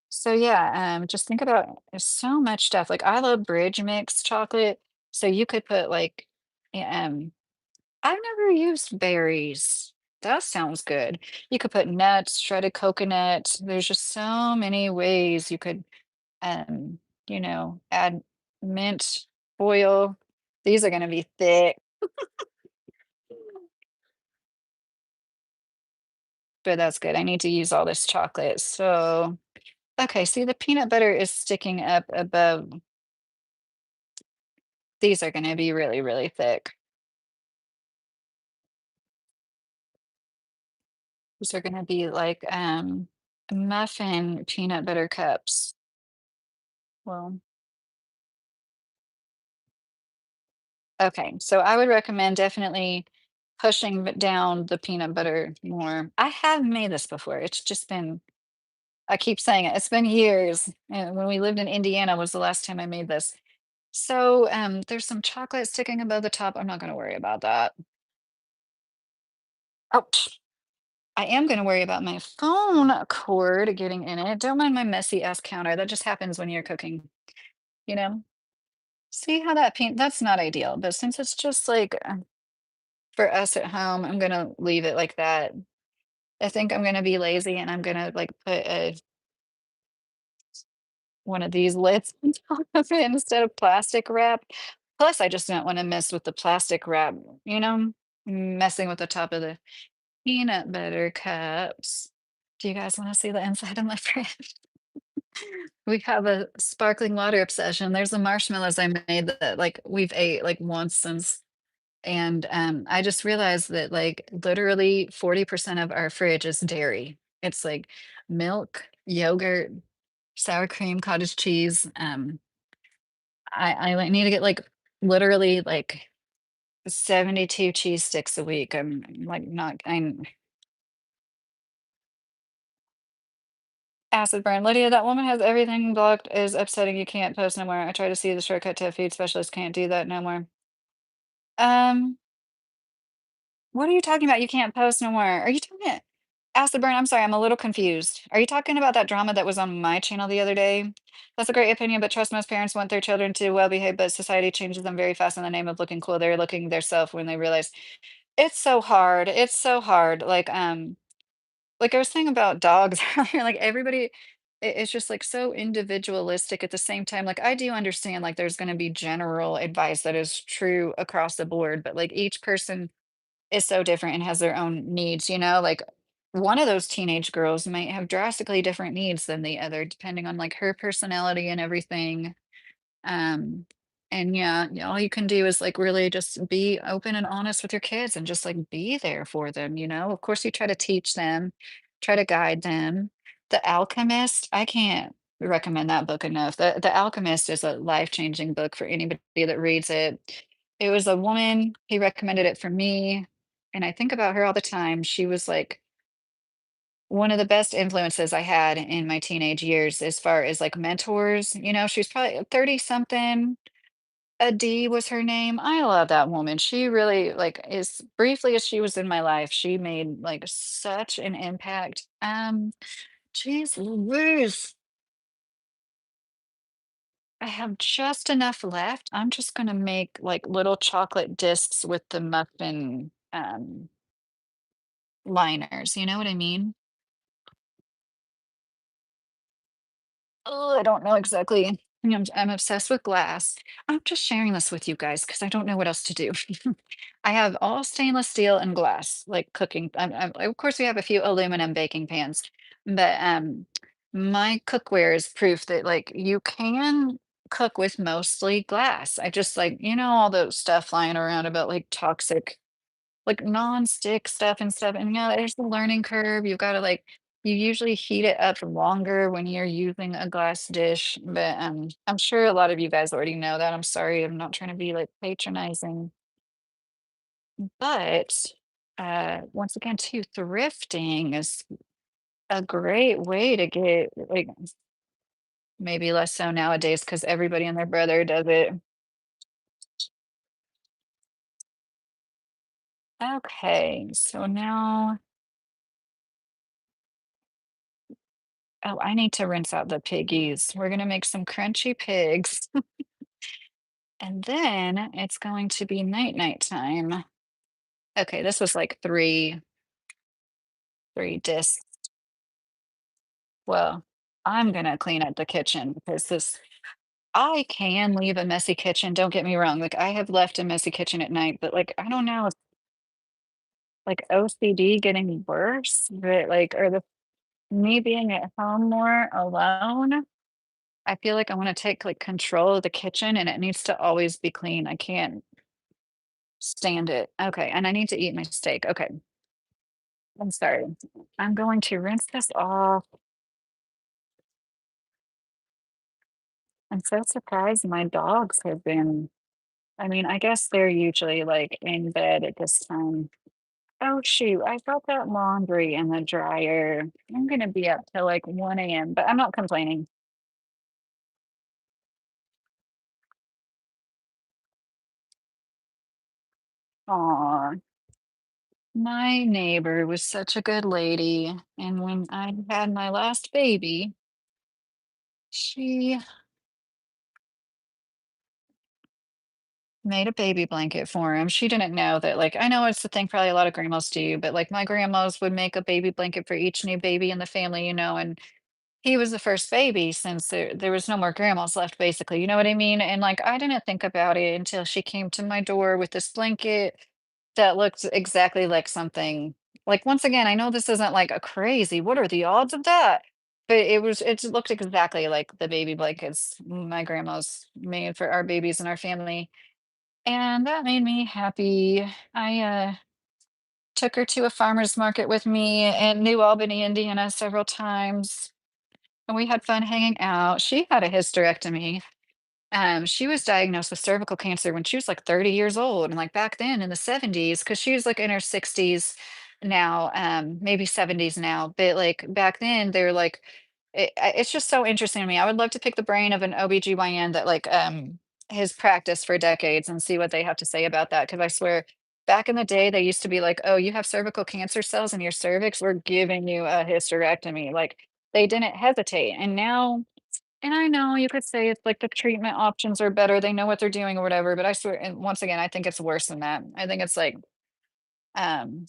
So yeah, just think about there's so much stuff. Like I love bridge mix chocolate. So you could put like, yeah, I've never used berries. That sounds good. You could put nuts, shredded coconut. There's just so many ways you could, add mint oil. These are going to be thick, but that's good. I need to use all this chocolate. So, okay, see, the peanut butter is sticking up above. These are going to be really, really thick. These are going to be like muffin peanut butter cups. Well, okay, so I would recommend definitely pushing down the peanut butter more. I have made this before. It's just been, I keep saying it, it's been years. And when we lived in Indiana was the last time I made this. So there's some chocolate sticking above the top. I'm not going to worry about that. Oh, I am going to worry about my phone cord getting in it. Don't mind my messy ass counter. That just happens when you're cooking, you know? See how that's not ideal, but since it's just like for us at home, I'm gonna leave it like that. I think I'm gonna be lazy and I'm gonna like put one of these lids on top of it instead of plastic wrap. Plus, I just don't want to mess with the plastic wrap, messing with the top of the peanut butter cups. Do you guys want to see the inside of my fridge? We have a sparkling water obsession. There's the marshmallows I made that like we've ate like once since. And I just realized that like literally 40% of our fridge is dairy. It's like milk, yogurt, sour cream, cottage cheese. I like need to get like literally like 72 cheese sticks a week. I'm like not I'm Acid burn. Lydia, that woman has everything blocked, is upsetting. You can't post no more. I try to see the shortcut to a food specialist. Can't do that no more. Um, what are you talking about? You can't post no more. Are you talking acid burn? I'm sorry, I'm a little confused. Are you talking about that drama that was on my channel the other day? That's a great opinion, but trust most parents want their children to well behave, but society changes them very fast in the name of looking cool. They're looking their self when they realize it's so hard. It's so hard. Like I was saying about dogs earlier, like everybody, it's just like so individualistic at the same time. Like I do understand like there's going to be general advice that is true across the board, but like each person is so different and has their own needs, you know? Like one of those teenage girls might have drastically different needs than the other, depending on like her personality and everything. Um, and yeah, all you can do is like really just be open and honest with your kids and just like be there for them, you know? Of course, you try to teach them, try to guide them. The Alchemist, I can't recommend that book enough. The Alchemist is a life-changing book for anybody that reads it. It was a woman, he recommended it for me, and I think about her all the time. She was like one of the best influences I had in my teenage years as far as like mentors. You know, she was probably 30 something. Adee was her name. I love that woman. She really, like, as briefly as she was in my life, she made, like, such an impact. Jeez Louise, I have just enough left. I'm just gonna make, like, little chocolate discs with the muffin, liners, you know what I mean? Oh, I don't know exactly. I'm obsessed with glass. I'm just sharing this with you guys because I don't know what else to do. I have all stainless steel and glass, like cooking. Of course, we have a few aluminum baking pans, but my cookware is proof that like you can cook with mostly glass. I just like, all those stuff flying around about like toxic like non-stick stuff and stuff, and yeah, there's the learning curve. You've gotta, like you usually heat it up longer when you're using a glass dish, but, I'm sure a lot of you guys already know that. I'm sorry, I'm not trying to be, like, patronizing, but, once again, too, thrifting is a great way to get, like maybe less so nowadays because everybody and their brother does it. Okay, so now oh, I need to rinse out the piggies. We're gonna make some crunchy pigs. And then it's going to be night time. Okay, this was like three discs. Well, I'm gonna clean up the kitchen because this I can leave a messy kitchen. Don't get me wrong. Like I have left a messy kitchen at night, but like I don't know if like OCD getting worse, but like or the me being at home more alone. I feel like I want to take like control of the kitchen and it needs to always be clean. I can't stand it. Okay, and I need to eat my steak. Okay. I'm sorry. I'm going to rinse this off. I'm so surprised my dogs have been I mean, I guess they're usually, like, in bed at this time. Oh, shoot, I got that laundry in the dryer. I'm gonna be up till, like, 1 AM, but I'm not complaining. Aw, my neighbor was such a good lady, and when I had my last baby, she made a baby blanket for him. She didn't know that, like I know it's the thing probably a lot of grandmas do, but, like, my grandmas would make a baby blanket for each new baby in the family, and he was the first baby since there was no more grandmas left, basically, you know what I mean? And, like, I didn't think about it until she came to my door with this blanket that looked exactly like something like, once again, I know this isn't, like, a crazy what are the odds of that? But it looked exactly like the baby blankets my grandma's made for our babies in our family. And that made me happy. I, took her to a farmer's market with me in New Albany, Indiana several times, and we had fun hanging out. She had a hysterectomy. She was diagnosed with cervical cancer when she was, like, 30 years old, and, like, back then in the 70s, because she was, like, in her 60s now, maybe 70s now, but, like, back then, they were like it's just so interesting to me. I would love to pick the brain of an OBGYN that like has practiced for decades and see what they have to say about that. Because I swear, back in the day, they used to be like, "Oh, you have cervical cancer cells in your cervix. We're giving you a hysterectomy." Like they didn't hesitate. And now, and I know you could say it's like the treatment options are better. They know what they're doing or whatever. But I swear, and once again, I think it's worse than that. I think it's like um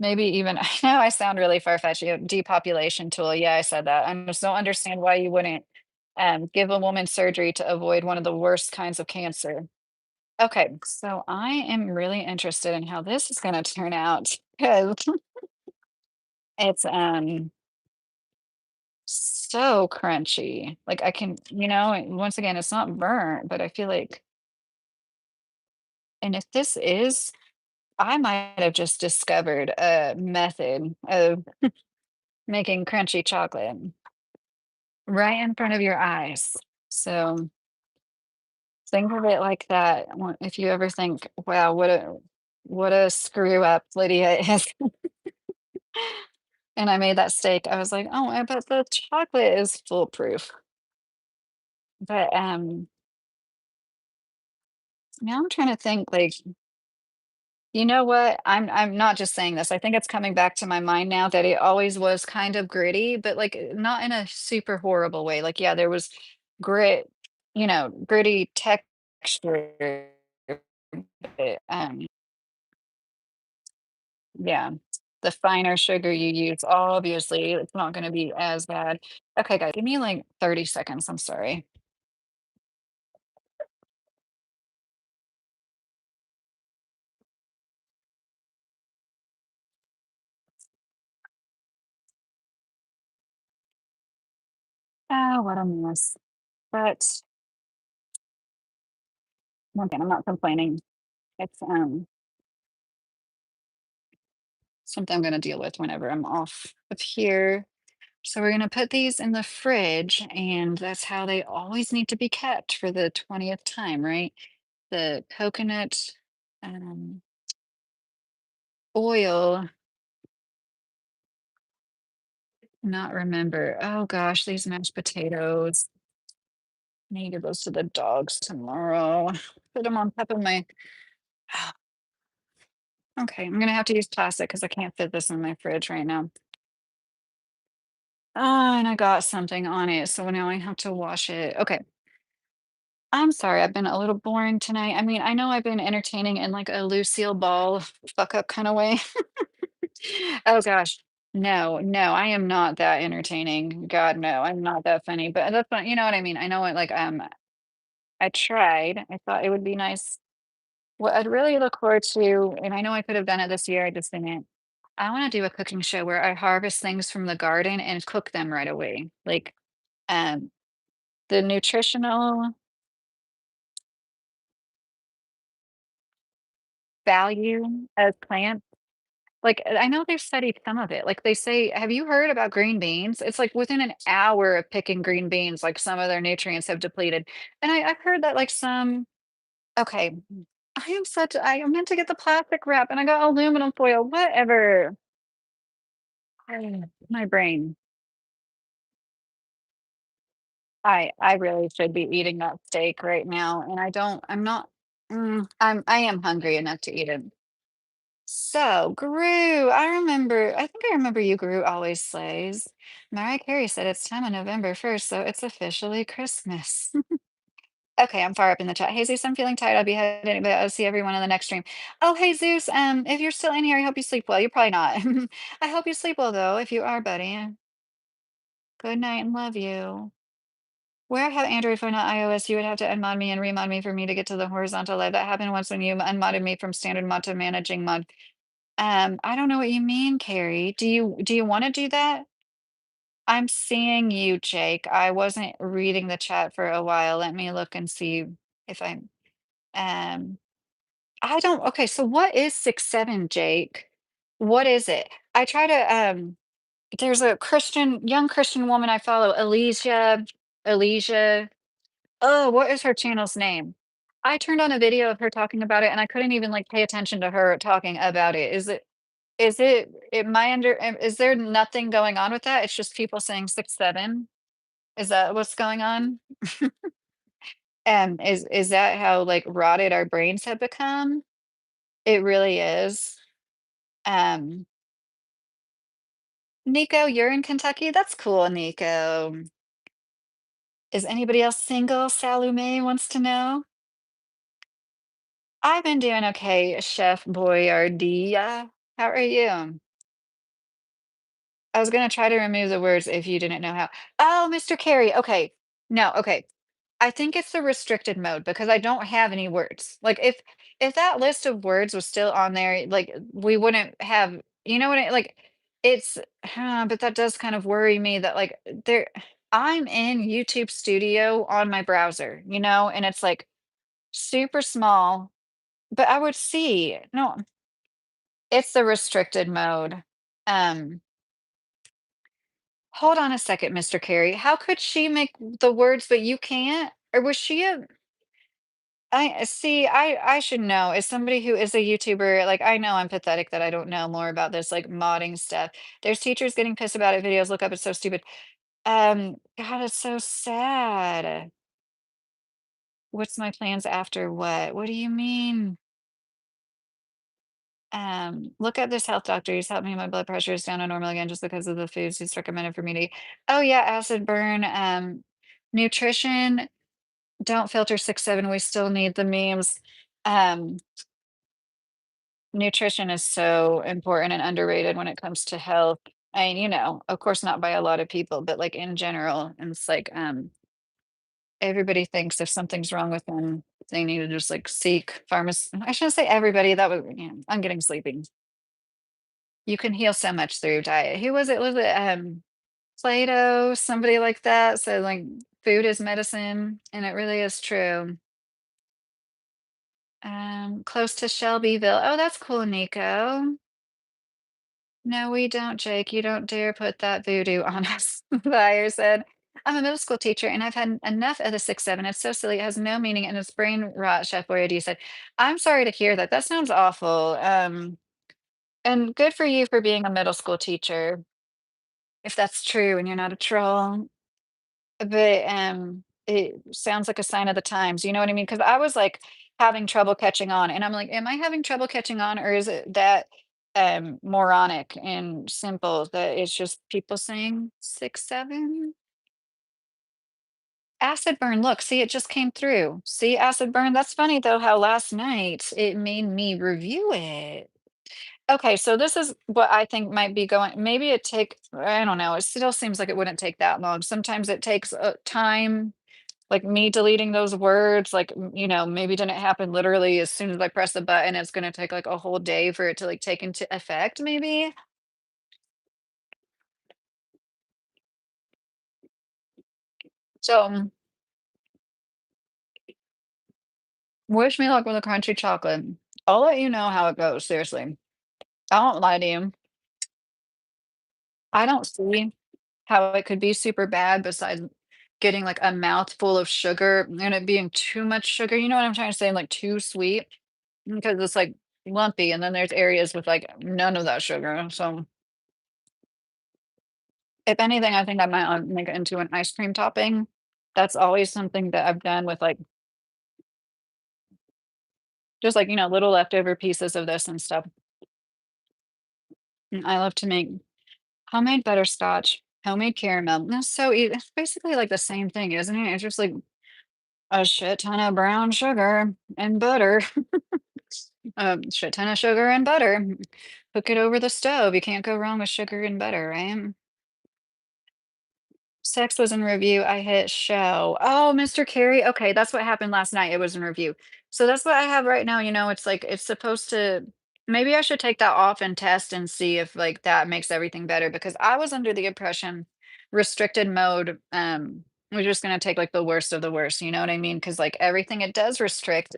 maybe even I know I sound really far-fetched, depopulation tool, yeah, I said that. I just don't understand why you wouldn't, give a woman surgery to avoid one of the worst kinds of cancer. Okay, so I am really interested in how this is gonna turn out because it's, so crunchy. Like, I can and once again, it's not burnt, but I feel like and if this is I might have just discovered a method of making crunchy chocolate. Right in front of your eyes. So, think of it like that if you ever think, "Wow, what a screw up Lydia is." And I made that steak, I was like, "Oh, I bet the chocolate is foolproof." But, now I'm trying to think, like, you know what? I'm not just saying this, I think it's coming back to my mind now that it always was kind of gritty, but, like, not in a super horrible way, like, yeah, there was grit, gritty texture, but, yeah, the finer sugar you use, obviously, it's not gonna be as bad. Okay, guys, give me, like, 30 seconds, I'm sorry. Oh, what a mess. But, once again, I'm not complaining. It's, something I'm gonna deal with whenever I'm off of here. So we're gonna put these in the fridge, and that's how they always need to be kept for the 20th time, right? The coconut, um, oil, not remember. Oh gosh, these mashed potatoes. I need to give those to the dogs tomorrow. Put them on top of my okay, I'm gonna have to use plastic because I can't fit this in my fridge right now. Ah, and I got something on it, so now I have to wash it. Okay. I'm sorry, I've been a little boring tonight. I mean, I know I've been entertaining in like a Lucille Ball fuck up kind of way. Oh gosh. No, no, I am not that entertaining. God, no, I'm not that funny. But that's not, you know what I mean? I know it like I tried. I thought it would be nice. What I'd really look forward to, and I know I could have done it this year, I just didn't. I want to do a cooking show where I harvest things from the garden and cook them right away. Like um the nutritional value of plants. Like, I know they've studied some of it. Like, they say have you heard about green beans? It's like within an hour of picking green beans, like, some of their nutrients have depleted. And I've heard that, like, some okay, I meant to get the plastic wrap, and I got aluminum foil, whatever. My brain. I really should be eating that steak right now, and I'm not I am hungry enough to eat it. So, Gru, I think I remember you, Gru always slays. Mariah Carey said it's time on November 1st, so it's officially Christmas. Okay, I'm far up in the chat. Hey Zeus, I'm feeling tired. I'll be heading, but I'll see everyone in the next stream. Oh, hey Zeus, if you're still in here, I hope you sleep well. You're probably not. I hope you sleep well though, if you are, buddy. Good night and love you. Where I have Android phone, not iOS, you would have to unmod me and remod me for me to get to the horizontal live. That happened once when you unmodded me from standard mod to managing mod. I don't know what you mean, Carrie. Do you wanna do that? I'm seeing you, Jake. I wasn't reading the chat for a while. Let me look and see if um, I don't okay, so what is 6'7", Jake? What is it? I try to, there's a young Christian woman I follow, Elysia. Oh, what is her channel's name? I turned on a video of her talking about it, and I couldn't even, like, pay attention to her talking about it. Is it? is there nothing going on with that? It's just people saying 6, 7? Is that what's going on? And is that how, like, rotted our brains have become? It really is. Um, Nico, you're in Kentucky? That's cool, Nico. Is anybody else single? Salome wants to know. I've been doing okay, Chef Boyardee. How are you? I was gonna try to remove the words if you didn't know how. Oh, Mr. Carey. Okay. No, okay. I think it's the restricted mode because I don't have any words. Like if that list of words was still on there, like we wouldn't have, you know what I like it's but that does kind of worry me that like there I'm in YouTube Studio on my browser, and it's like super small, but I would see. No, it's the restricted mode. Um Hold on a second, Mr. Carey. How could she make the words but you can't? Or was she a I see, I should know. As somebody who is a YouTuber, like I know I'm pathetic that I don't know more about this like modding stuff. There's teachers getting pissed about it, videos, look up, it's so stupid. God, it's so sad. What's my plans after what? What do you mean? Look up this health doctor. He's helped me. My blood pressure is down to normal again just because of the foods he's recommended for me to eat. Oh yeah, acid burn. Nutrition. Don't filter 6, 7, we still need the memes. Um, Nutrition is so important and underrated when it comes to health. And, of course, not by a lot of people, but like in general. And it's like everybody thinks if something's wrong with them, they need to just like seek pharmacy. I shouldn't say everybody. That was, yeah, I'm getting sleepy. You can heal so much through diet. Who was it? Was it Plato? Somebody like that. So like food is medicine, and it really is true. Close to Shelbyville. Oh, that's cool, Nico. No, we don't, Jake. You don't dare put that voodoo on us, the buyer said. I'm a middle school teacher and I've had enough of the 6, 7. It's so silly. It has no meaning and it's brain rot, Chef Boyardee said. I'm sorry to hear that. That sounds awful. And good for you for being a middle school teacher, if that's true and you're not a troll. But, it sounds like a sign of the times, you know what I mean? Because I was, like, having trouble catching on, and I'm like, "Am I having trouble catching on, or is it that, moronic and simple that it's just people saying 6, 7?" Acid burn, look, see, it just came through. See, acid burn? That's funny, though, how last night it made me review it. Okay, so this is what I think might be going maybe it take I don't know, it still seems like it wouldn't take that long. Sometimes it takes, time. Like me deleting those words, like, maybe didn't happen literally as soon as I press the button, it's gonna take like a whole day for it to like take into effect, maybe. So wish me luck with the crunchy chocolate. I'll let you know how it goes, seriously. I won't lie to you. I don't see how it could be super bad besides getting like a mouthful of sugar and it being too much sugar. You know what I'm trying to say? Like too sweet because it's like lumpy, and then there's areas with like none of that sugar. So if anything, I think I might, make it into an ice cream topping. That's always something that I've done with, like just, like, little leftover pieces of this and stuff. I love to make homemade butterscotch, homemade caramel. That's so ea it's basically, like, the same thing, isn't it? It's just, like, a shit ton of brown sugar and butter, a shit ton of sugar and butter. Cook it over the stove. You can't go wrong with sugar and butter, right? Sex was in review, I hit show. Oh, Mr. Carey, okay, that's what happened last night, it was in review. So that's what I have right now, it's like it's supposed to maybe I should take that off and test and see if, like, that makes everything better because I was under the impression restricted mode, was just gonna take, like, the worst of the worst, you know what I mean? Because like, everything it does restrict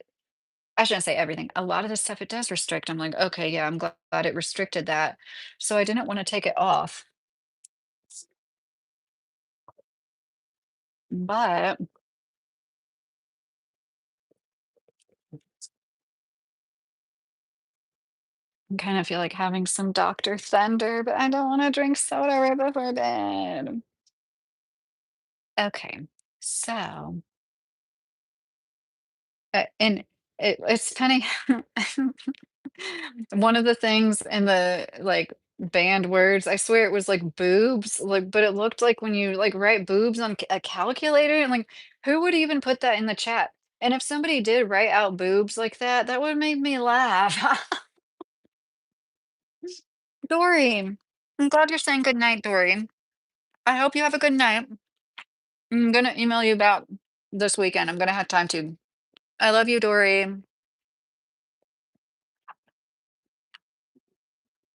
I shouldn't say everything, a lot of the stuff it does restrict, I'm like, "Okay, yeah, I'm glad it restricted that." So I didn't wanna take it off, but. I kind of feel like having some Dr. Thunder, but I don't want to drink soda right before bed. Okay. So, and it's funny. One of the things in the like banned words, I swear it was like boobs, like, but it looked like when you like write boobs on a calculator, and like, who would even put that in the chat? And if somebody did write out boobs like that, that would make me laugh. Dory, I'm glad you're saying good night, Dory. I hope you have a good night. I'm gonna email you about this weekend. I'm gonna have time to. I love you, Dory.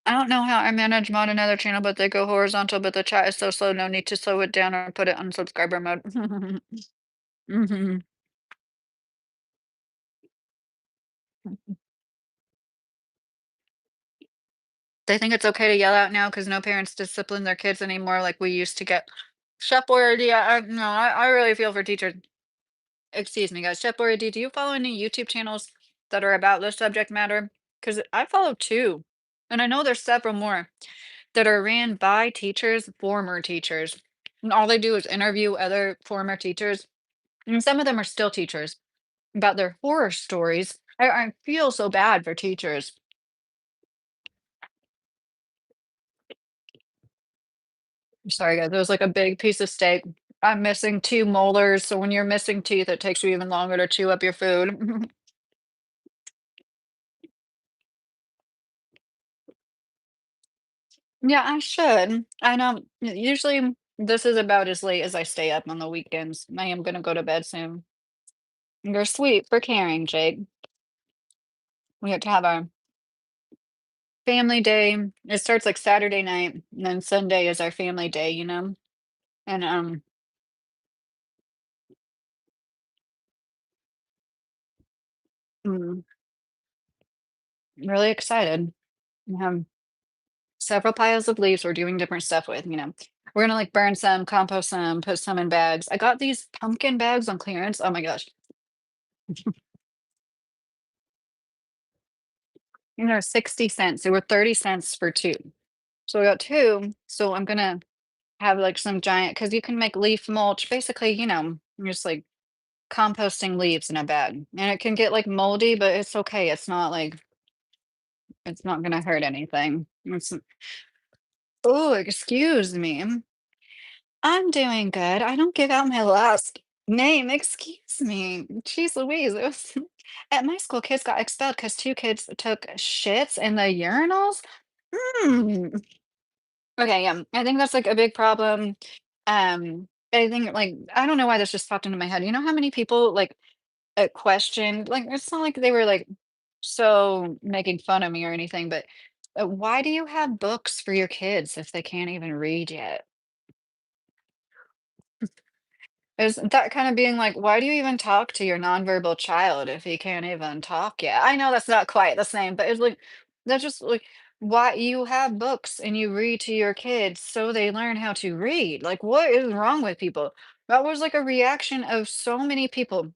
I don't know how I manage mod another channel, but they go horizontal, but the chat is so slow, no need to slow it down or put it on subscriber mode. Mhm. They think it's okay to yell out now because no parents discipline their kids anymore like we used to get. Chef Boyardee, no, I really feel for teachers. Excuse me, guys. Chef Boyardee, do you follow any YouTube channels that are about this subject matter? Because I follow two, and I know there's several more that are ran by teachers, former teachers. And all they do is interview other former teachers, and some of them are still teachers about their horror stories. I feel so bad for teachers. I'm sorry, guys. It was like a big piece of steak. I'm missing two molars, so when you're missing teeth, it takes you even longer to chew up your food. Yeah, I should. I know. Usually, this is about as late as I stay up on the weekends. I am gonna go to bed soon. You're sweet for caring, Jake. We have to have our family day. It starts like Saturday night, and then Sunday is our family day, you know? And mm, really excited. We have several piles of leaves we're doing different stuff with, you know. We're gonna like burn some, compost some, put some in bags. I got these pumpkin bags on clearance. Oh my gosh. You know, 60 cents. They were 30 cents for two. So I got two. So I'm gonna have like some giant because you can make leaf mulch. Basically, you know, you're just like composting leaves in a bag. And it can get like moldy, but it's okay. It's not gonna hurt anything. Oh, excuse me. I'm doing good. I don't give out my last name. Excuse me. Jeez Louise. It was, at my school, kids got expelled because two kids took shits in the urinals. Mm. Okay, yeah. I think that's like a big problem. I think like I don't know why this just popped into my head. You know how many people like questioned, like it's not like they were like so making fun of me or anything, but why do you have books for your kids if they can't even read yet? Is that kind of being like, why do you even talk to your nonverbal child if he can't even talk yet? I know that's not quite the same, but it's like that's just like why you have books and you read to your kids so they learn how to read. Like, what is wrong with people? That was like a reaction of so many people.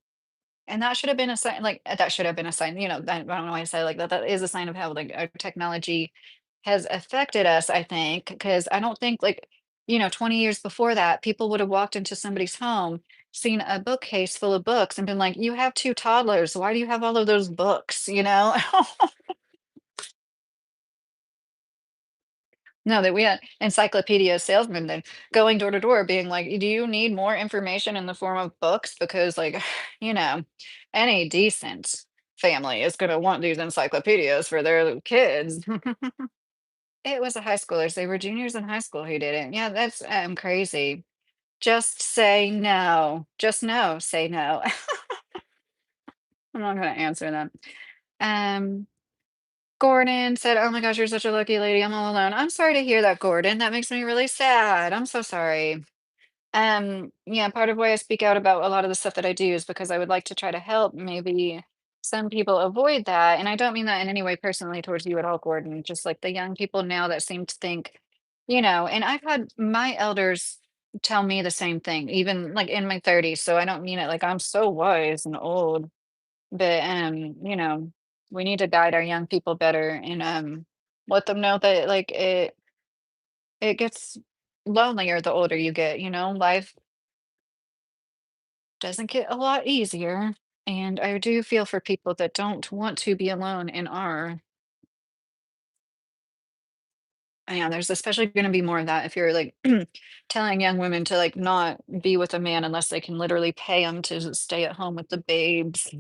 And that should have been a sign, like, that should have been a sign, you know, I don't know why I say it like that. That is a sign of how, like, our technology has affected us, I think, because I don't think, like, you know, 20 years before that, people would have walked into somebody's home, seen a bookcase full of books, and been like, "You have 2 toddlers. Why do you have all of those books?" You know? No, that we had encyclopedia salesmen then going door to door being like, "Do you need more information in the form of books?" Because, like, you know, any decent family is gonna want these encyclopedias for their kids. It was the high schoolers, they were juniors in high school who did it. Yeah, that's, crazy. Just say no. Just no, say no. I'm not gonna answer them. Um, Gordon said, "Oh my gosh, you're such a lucky lady, I'm all alone." I'm sorry to hear that, Gordon, that makes me really sad, I'm so sorry. Yeah, part of why I speak out about a lot of the stuff that I do is because I would like to try to help maybe some people avoid that. And I don't mean that in any way personally towards you at all, Gordon. Just like the young people now that seem to think, you know, and I've had my elders tell me the same thing, even like in my 30s. So I don't mean it like I'm so wise and old, but you know, we need to guide our young people better. And Let them know that, like, it gets lonelier the older you get, life doesn't get a lot easier, and I do feel for people that don't want to be alone and are. Yeah, there's especially gonna be more of that if you're, like, telling young women to, like, not be with a man unless they can literally pay him to stay at home with the babes.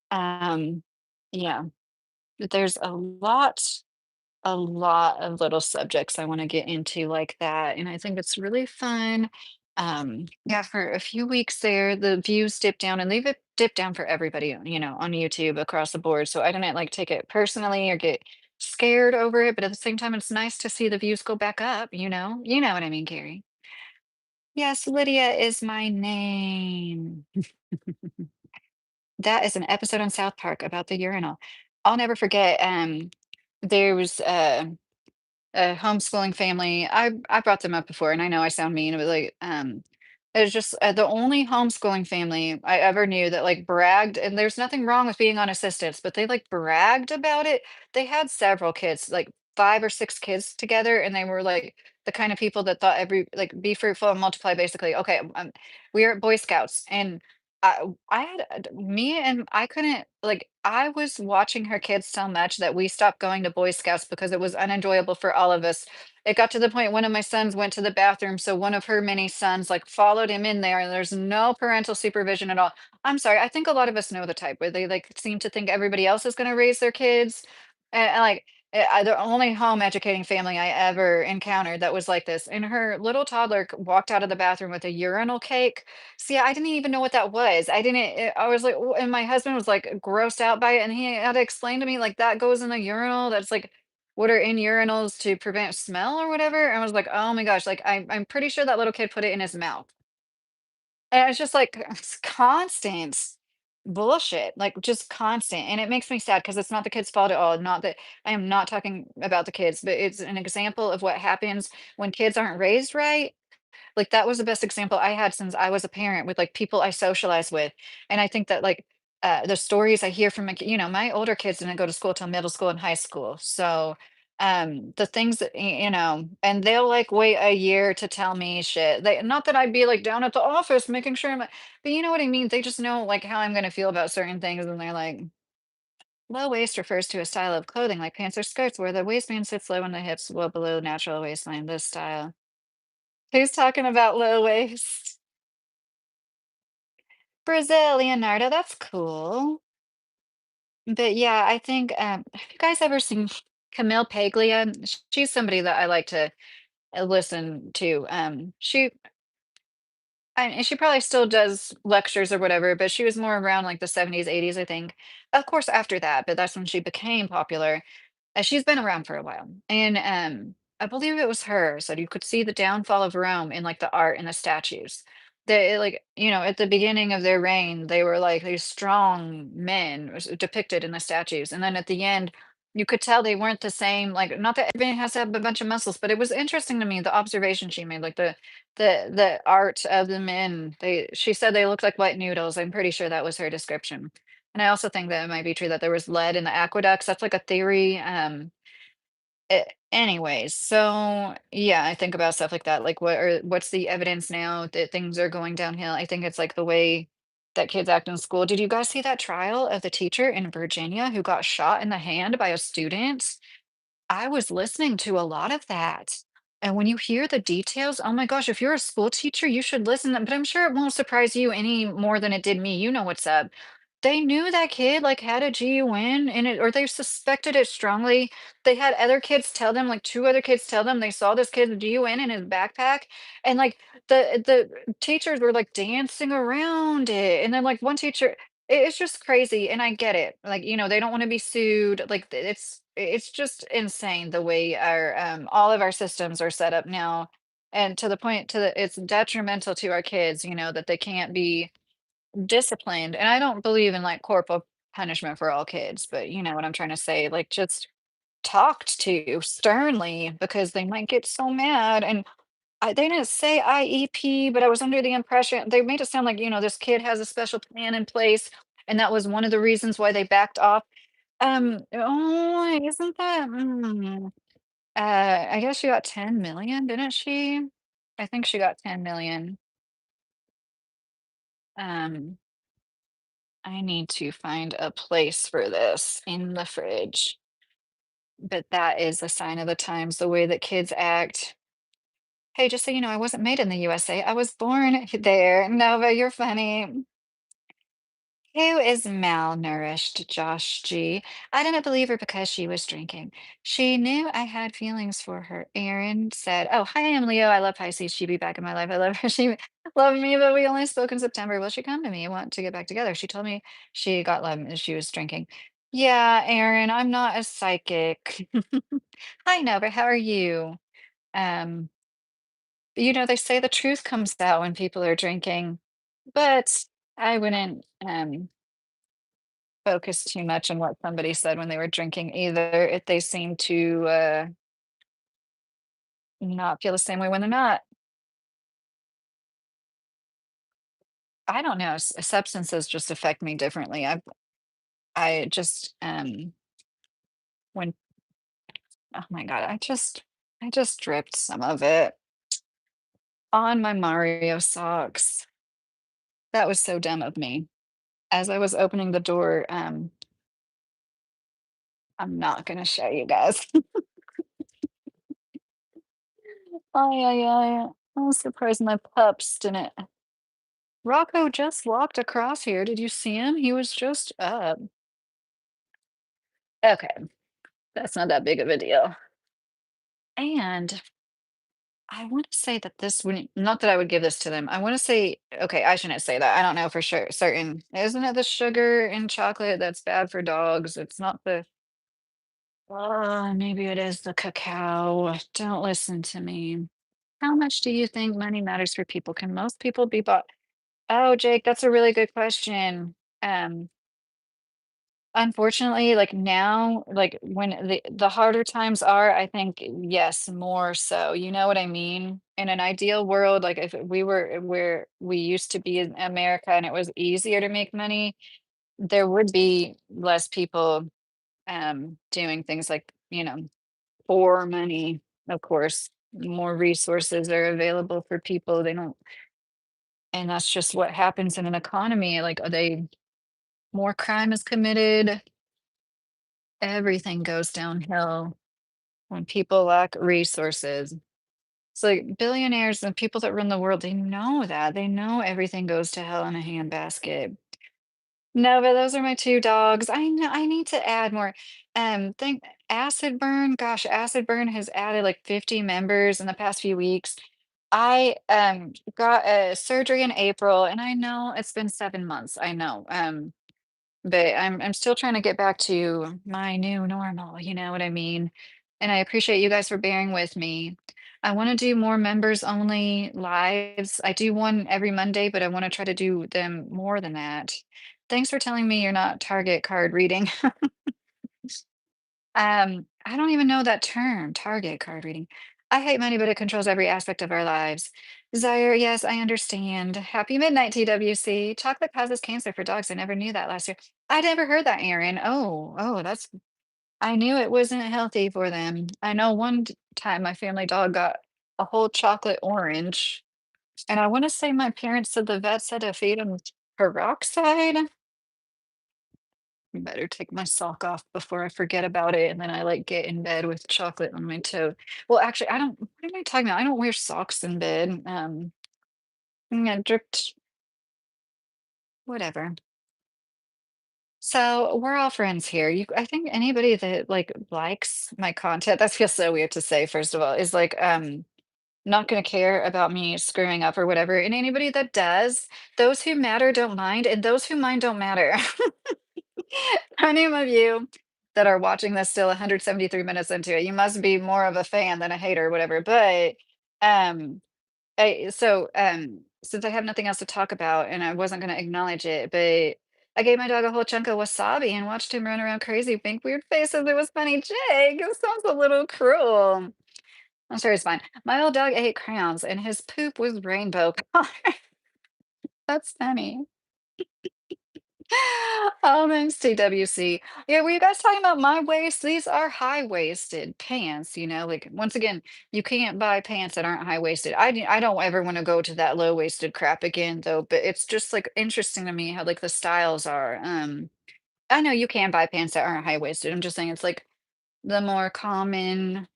Um, yeah, but there's a lot of little subjects I wanna get into like that, and I think it's really fun. Yeah, for a few weeks there, the views dipped down, and they've dipped down for everybody, on YouTube across the board, so I didn't, like, take it personally or get scared over it, but at the same time, it's nice to see the views go back up, you know? You know what I mean, Carrie. Yes, Lydia is my name. That is an episode on South Park about the urinal. I'll never forget, there was, a homeschooling family. I brought them up before, and I know I sound mean, but like, it was just the only homeschooling family I ever knew that like bragged. And there's nothing wrong with being on assistance, but they like bragged about it. They had several kids, like 5 or 6 kids together, and they were like the kind of people that thought every like be fruitful and multiply. Basically, okay, we are at Boy Scouts, and I had me and I couldn't like I was watching her kids so much that we stopped going to Boy Scouts because it was unenjoyable for all of us. It got to the point one of my sons went to the bathroom, so one of her many sons like followed him in there, and there's no parental supervision at all. I'm sorry, I think a lot of us know the type where they like seem to think everybody else is going to raise their kids, and like the only home educating family I ever encountered that was like this. And her little toddler walked out of the bathroom with a urinal cake. See, I didn't even know what that was. I didn't I was like and my husband was, like, grossed out by it, and he had to explain to me, like, "That goes in the urinal, that's, like, what are in urinals to prevent smell or whatever," and I was like, "Oh my gosh," like, I'm pretty sure that little kid put it in his mouth. And it's just, like, it's constant bullshit, like, just constant, and it makes me sad because it's not the kid's fault at all, not that I am not talking about the kids, but it's an example of what happens when kids aren't raised right. Like, that was the best example I had since I was a parent with, like, people I socialize with, and I think that, like, the stories I hear from my older kids didn't go to school till middle school and high school, so, the things that and they'll, like, wait a year to tell me shit. They not that I'd be, like, down at the office making sure but you know what I mean? They just know, like, how I'm gonna feel about certain things, and they're like, "Low waist refers to a style of clothing like pants or skirts where the waistband sits low and the hips well below natural waistline. This style." Who's talking about low waist? Brazil, Leonardo, that's cool. But yeah, I think, have you guys ever seen Camille Paglia? She's somebody that I like to listen to. And she probably still does lectures or whatever, but she was more around like the 70s, 80s, I think. Of course, after that, but that's when she became popular. She's been around for a while, and, I believe it was her said you could see the downfall of Rome in, like, the art and the statues. They like, at the beginning of their reign, they were, like, these strong men was depicted in the statues, and then at the end, you could tell they weren't the same, like, not that everybody has to have a bunch of muscles, but it was interesting to me, the observation she made, like, the art of the men, she said they looked like wet noodles, I'm pretty sure that was her description. And I also think that it might be true that there was lead in the aqueducts. That's like a theory. Anyways, so yeah, I think about stuff like that. Like, what's the evidence now that things are going downhill? I think it's like the way that kids act in school. Did you guys see that trial of the teacher in Virginia who got shot in the hand by a student? I was listening to a lot of that. And when you hear the details, oh my gosh, if you're a school teacher, you should listen. But I'm sure it won't surprise you any more than it did me. You know what's up. They knew that kid like had a GUN and or they suspected it strongly. They had other kids tell them, like 2 other kids tell them they saw this kid's GUN in his backpack. And like the teachers were like dancing around it. And then like one teacher, it's just crazy, and I get it. Like, they don't wanna be sued, like, it's just insane the way all of our systems are set up now, and to the point to the it's detrimental to our kids, that they can't be disciplined, and I don't believe in, like, corporal punishment for all kids, but you know what I'm trying to say, like, just talked to sternly because they might get so mad, and they didn't say IEP, but I was under the impression they made it sound like, this kid has a special plan in place, and that was one of the reasons why they backed off. Oh, isn't that I guess she got 10,000,000, didn't she? I think she got 10,000,000. Um, I need to find a place for this in the fridge. But that is a sign of the times, the way that kids act. Hey, just so you know, I wasn't made in the USA. I was born there. Nova, you're funny. Who is malnourished, Josh G? I didn't believe her because she was drinking. She knew I had feelings for her. Aaron said, "Oh, hi, I'm Leo. I love Pisces. She be back in my life. I love her. She loved me, but we only spoke in September. Will she come to me? I want to get back together." She told me she got love and she was drinking. Yeah, Aaron, I'm not a psychic. Hi, Nova. How are you? Um, they say the truth comes out when people are drinking, but I wouldn't focus too much on what somebody said when they were drinking either, if they seem to not feel the same way when they're not. I don't know. Substances just affect me differently. I just when oh my God, I just dripped some of it on my Mario socks. That was so dumb of me. As I was opening the door, I'm not gonna show you guys. Ay, ay, ay. I'm surprised my pups didn't. Rocco just walked across here. Did you see him? He was just up. Okay, that's not that big of a deal. And I want to say that this wouldn't, not that I would give this to them. I want to say, okay, I shouldn't say that. I don't know for sure, certain. Isn't it the sugar in chocolate that's bad for dogs? It's not the, maybe it is the cacao. Don't listen to me. How much do you think money matters for people? Can most people be bought? Oh, Jake, that's a really good question. Um, Unfortunately, like now, like when the harder times are, I think yes, more so. You know what I mean? In an ideal world, like if we were where we used to be in America and it was easier to make money, there would be less people doing things like, for money, of course. More resources are available for people. They don't, and that's just what happens in an economy. Like more crime is committed, everything goes downhill when people lack resources. It's like billionaires and people that run the world, they know that. They know everything goes to hell in a handbasket. No, but those are my two dogs. I know I need to add more. Think Acid Burn. Gosh, Acid Burn has added like 50 members in the past few weeks. I got a surgery in April, and I know it's been 7 months. I know. But I'm still trying to get back to my new normal, you know what I mean? And I appreciate you guys for bearing with me. I want to do more members only lives. I do one every Monday, but I want to try to do them more than that. Thanks for telling me you're not target card reading. I don't even know that term, target card reading. I hate money, but it controls every aspect of our lives. Zaire, yes, I understand. Happy midnight, TWC. Chocolate causes cancer for dogs. I never knew that last year. I never heard that, Aaron. Oh, I knew it wasn't healthy for them. I know time my family dog got a whole chocolate orange, and I want to say my parents said the vet said to feed him peroxide. Better take my sock off before I forget about it, and then I, like, get in bed with chocolate on my toe. Well, actually, I don't what am I talking about? I don't wear socks in bed, yeah, dripped whatever. So, we're all friends here. I think anybody that, like, likes my content that feels so weird to say, first of all, is, like, not gonna care about me screwing up or whatever, and anybody that does, those who matter don't mind, and those who mind don't matter. Any of you that are watching this still 173 minutes into it, you must be more of a fan than a hater or whatever. But um since I have nothing else to talk about and I wasn't gonna acknowledge it, but I gave my dog a whole chunk of wasabi and watched him run around crazy, make weird faces. It was funny. Jake, it sounds a little cruel. I'm sure it's fine. My old dog ate crayons and his poop was rainbow color. That's funny. Oh, thanks, TWC. Yeah, were you guys talking about my waist? These are high-waisted pants, like, once again, you can't buy pants that aren't high-waisted. I don't ever wanna go to that low-waisted crap again, though, but it's just, like, interesting to me how, like, the styles are, I know you can buy pants that aren't high-waisted, I'm just saying it's, like, the more common.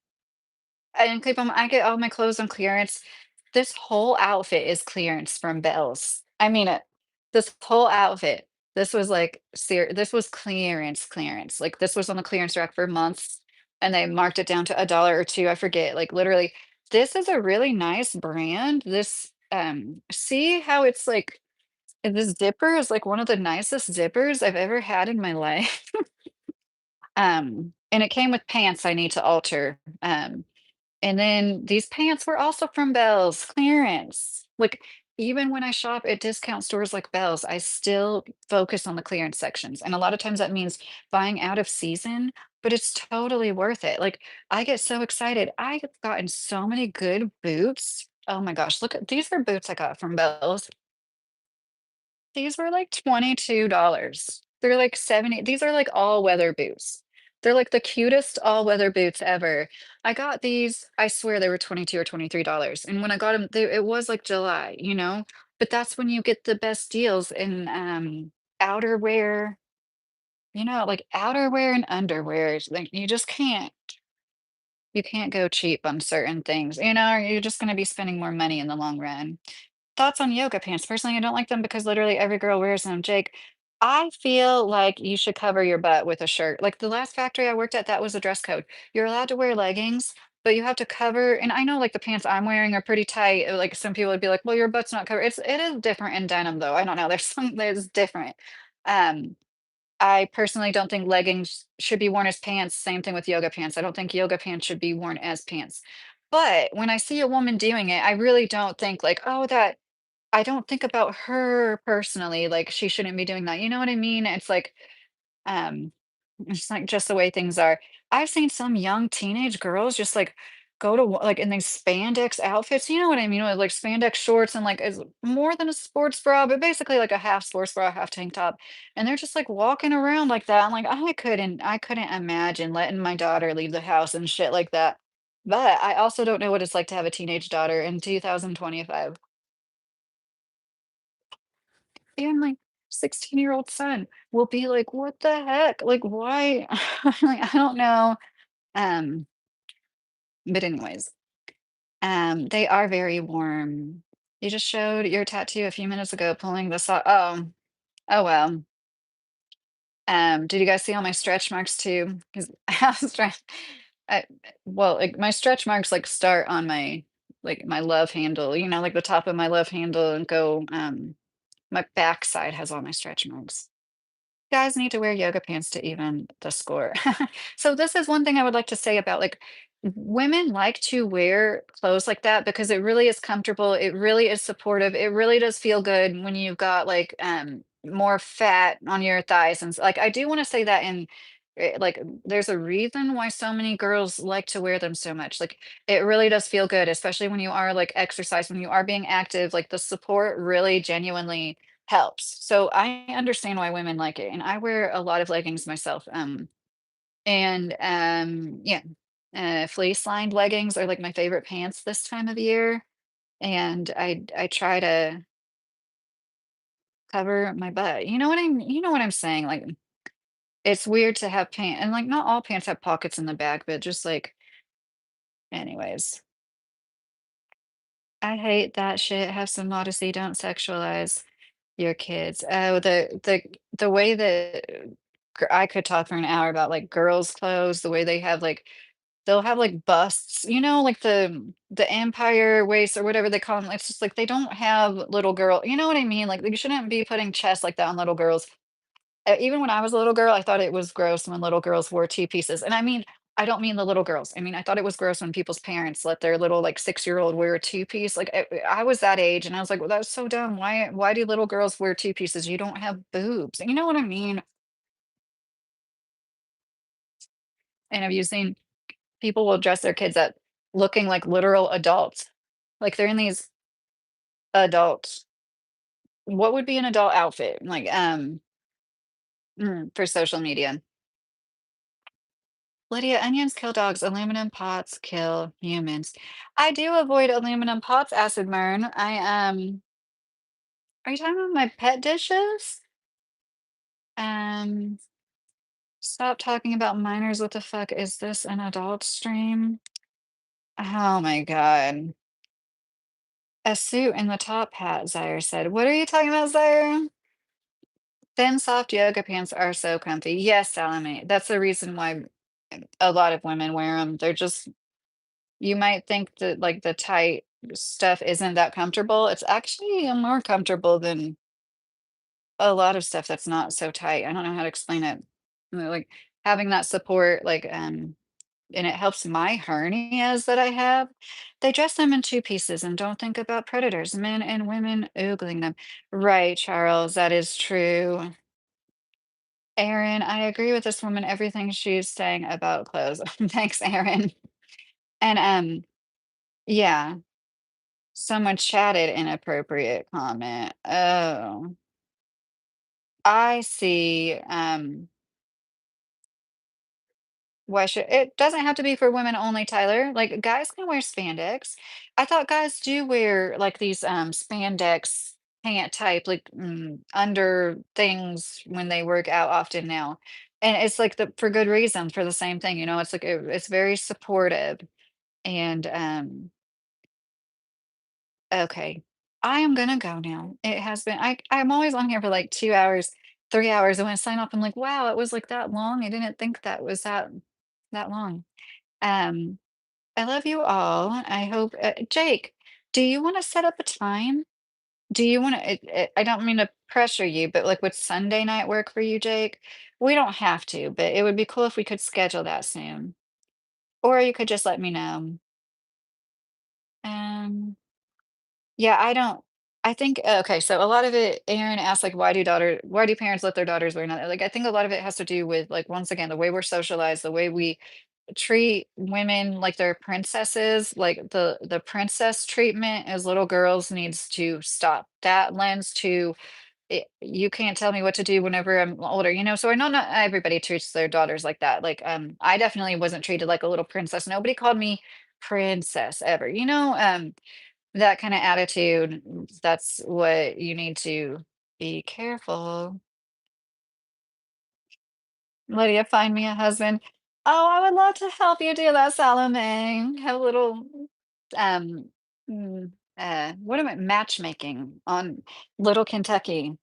And keep 'em I get all my clothes on clearance. This whole outfit is clearance from Bells. I mean it. This whole outfit. This was clearance. Like, this was on the clearance rack for months, and they marked it down to a dollar or 2, I forget, like, literally. This is a really nice brand. See how it's like this zipper is, like, one of the nicest zippers I've ever had in my life. And it came with pants I need to alter, and then these pants were also from Bells, clearance. Like, even when I shop at discount stores like Bells, I still focus on the clearance sections. And a lot of times that means buying out of season, but it's totally worth it. Like, I get so excited. I have gotten so many good boots. Oh my gosh, look at these are boots I got from Bells. These were like $22. They're like 70. These are like all-weather boots. They're like the cutest all-weather boots ever. I got these, I swear they were 22 or $23. And when I got them, it was like July, But that's when you get the best deals in outerwear, like outerwear and underwear. Like you can't go cheap on certain things, you're just going to be spending more money in the long run. Thoughts on yoga pants? Personally, I don't like them because literally every girl wears them. Jake, I feel like you should cover your butt with a shirt. Like the last factory I worked at, that was a dress code. You're allowed to wear leggings, but you have to cover. And I know like the pants I'm wearing are pretty tight. Like some people would be like, "Well, your butt's not covered." It is different in denim though. I don't know. There's different. Um, I personally don't think leggings should be worn as pants. Same thing with yoga pants. I don't think yoga pants should be worn as pants. But when I see a woman doing it, I really don't think like, oh, that I don't think about her personally, like, she shouldn't be doing that, you know what I mean? Um, it's like just the way things are. I've seen some young teenage girls just, like, go to wo like, in these spandex outfits, you know what I mean? With, like, spandex shorts and, like, is more than a sports bra, but basically like a half sports bra, half tank top, and they're just, like, walking around like that. I'm like, I couldn't imagine letting my daughter leave the house and shit like that. But I also don't know what it's like to have a teenage daughter in 2025. And my 16-year-old son will be like, "What the heck? Like, why?" Like, I don't know. Um, but anyways, they are very warm. You just showed your tattoo a few minutes ago pulling the oh well. Did you guys see all my stretch marks too? Because I was trying I well, like, my stretch marks, like, start on my love handle, like the top of my love handle and go, my backside has all my stretch marks. Guys need to wear yoga pants to even the score. So this is one thing I would like to say about like women like to wear clothes like that because it really is comfortable. It really is supportive. It really does feel good when you've got like more fat on your thighs like I do want to say that like there's a reason why so many girls like to wear them so much. Like it really does feel good, especially when you are like exercise, when you are being active, like the support really genuinely helps. So I understand why women like it, and I wear a lot of leggings myself. Yeah, fleece lined leggings are like my favorite pants this time of year, and I try to cover my butt. You know what I'm saying? Like it's weird to have pants, and like not all pants have pockets in the back, but just like, anyways. I hate that shit. Have some modesty. Don't sexualize your kids. Oh, the way that I could talk for an hour about like girls' clothes, the way they have like they'll have like busts, like the empire waist or whatever they call them. It's just like they don't have little girl. You know what I mean? Like you shouldn't be putting chests like that on little girls. Even when I was a little girl, I thought it was gross when little girls wore two pieces. And I mean, I don't mean the little girls. I mean, I thought it was gross when people's parents let their little like 6-year-old wear a two piece. Like I was that age, and I was like, well, that's so dumb. Why do little girls wear two pieces? You don't have boobs. You know what I mean? And have you seen people will dress their kids up looking like literal adults? Like they're in these adults. What would be an adult outfit? Like For social media. Lydia, onions kill dogs, aluminum pots kill humans. I do avoid aluminum pots, acid burn. Are you talking about my pet dishes? Um, Stop talking about minors. What the fuck is this, an adult stream? Oh my God. A suit and the top hat, Zaire said. What are you talking about, Zaire? Thin, soft yoga pants are so comfy. Yes, Salome. That's the reason why a lot of women wear them. They're just, you might think that like the tight stuff isn't that comfortable. It's actually more comfortable than a lot of stuff that's not so tight. I don't know how to explain it. Like having that support, like, and it helps my hernias that I have. They dress them in two pieces and don't think about predators, men and women oogling them. Right, Charles, that is true. Aaron, I agree with this woman, everything she's saying about clothes. Thanks, Aaron. And yeah, someone chatted inappropriate comment. Oh, I see. Why should it doesn't have to be for women only, Tyler. Like guys can wear spandex. I thought guys do wear like these spandex pant type, like under things when they work out often now. And it's like the for good reason, for the same thing, it's like it's very supportive. And okay. I am gonna go now. It has been I'm always on here for like 2 hours, 3 hours. And when I sign off, I'm like, wow, it was like that long. I didn't think that was that long. Um, I love you all. I hope, Jake, do you want to set up a time? Do you want to? I don't mean to pressure you, but like, would Sunday night work for you, Jake? We don't have to, but it would be cool if we could schedule that soon. Or you could just let me know. Um, yeah, I don't. I think okay. So a lot of it, Aaron asked, like, why do parents let their daughters wear nothing? Like, I think a lot of it has to do with like once again the way we're socialized, the way we treat women like they're princesses, like the princess treatment as little girls needs to stop. That lends to you can't tell me what to do whenever I'm older, so I know not everybody treats their daughters like that. Like I definitely wasn't treated like a little princess. Nobody called me princess ever. That kind of attitude, that's what you need to be careful. Lydia, find me a husband. Oh, I would love to help you do that, Salome. Have a little, um, what am I matchmaking on Little Kentucky.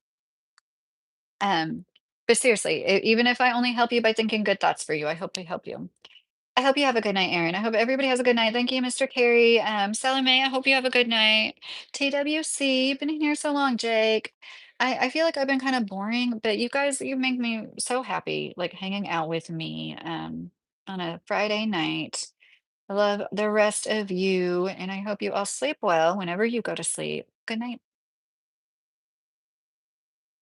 Um, but seriously, even if I only help you by thinking good thoughts for you, I hope to help you. I hope you have a good night, Erin. I hope everybody has a good night. Thank you, Mr. Carey. Salome, I hope you have a good night. TWC, you've been in here so long, Jake. I feel like I've been kind of boring, but you guys, you make me so happy, like hanging out with me on a Friday night. I love the rest of you, and I hope you all sleep well whenever you go to sleep. Good night.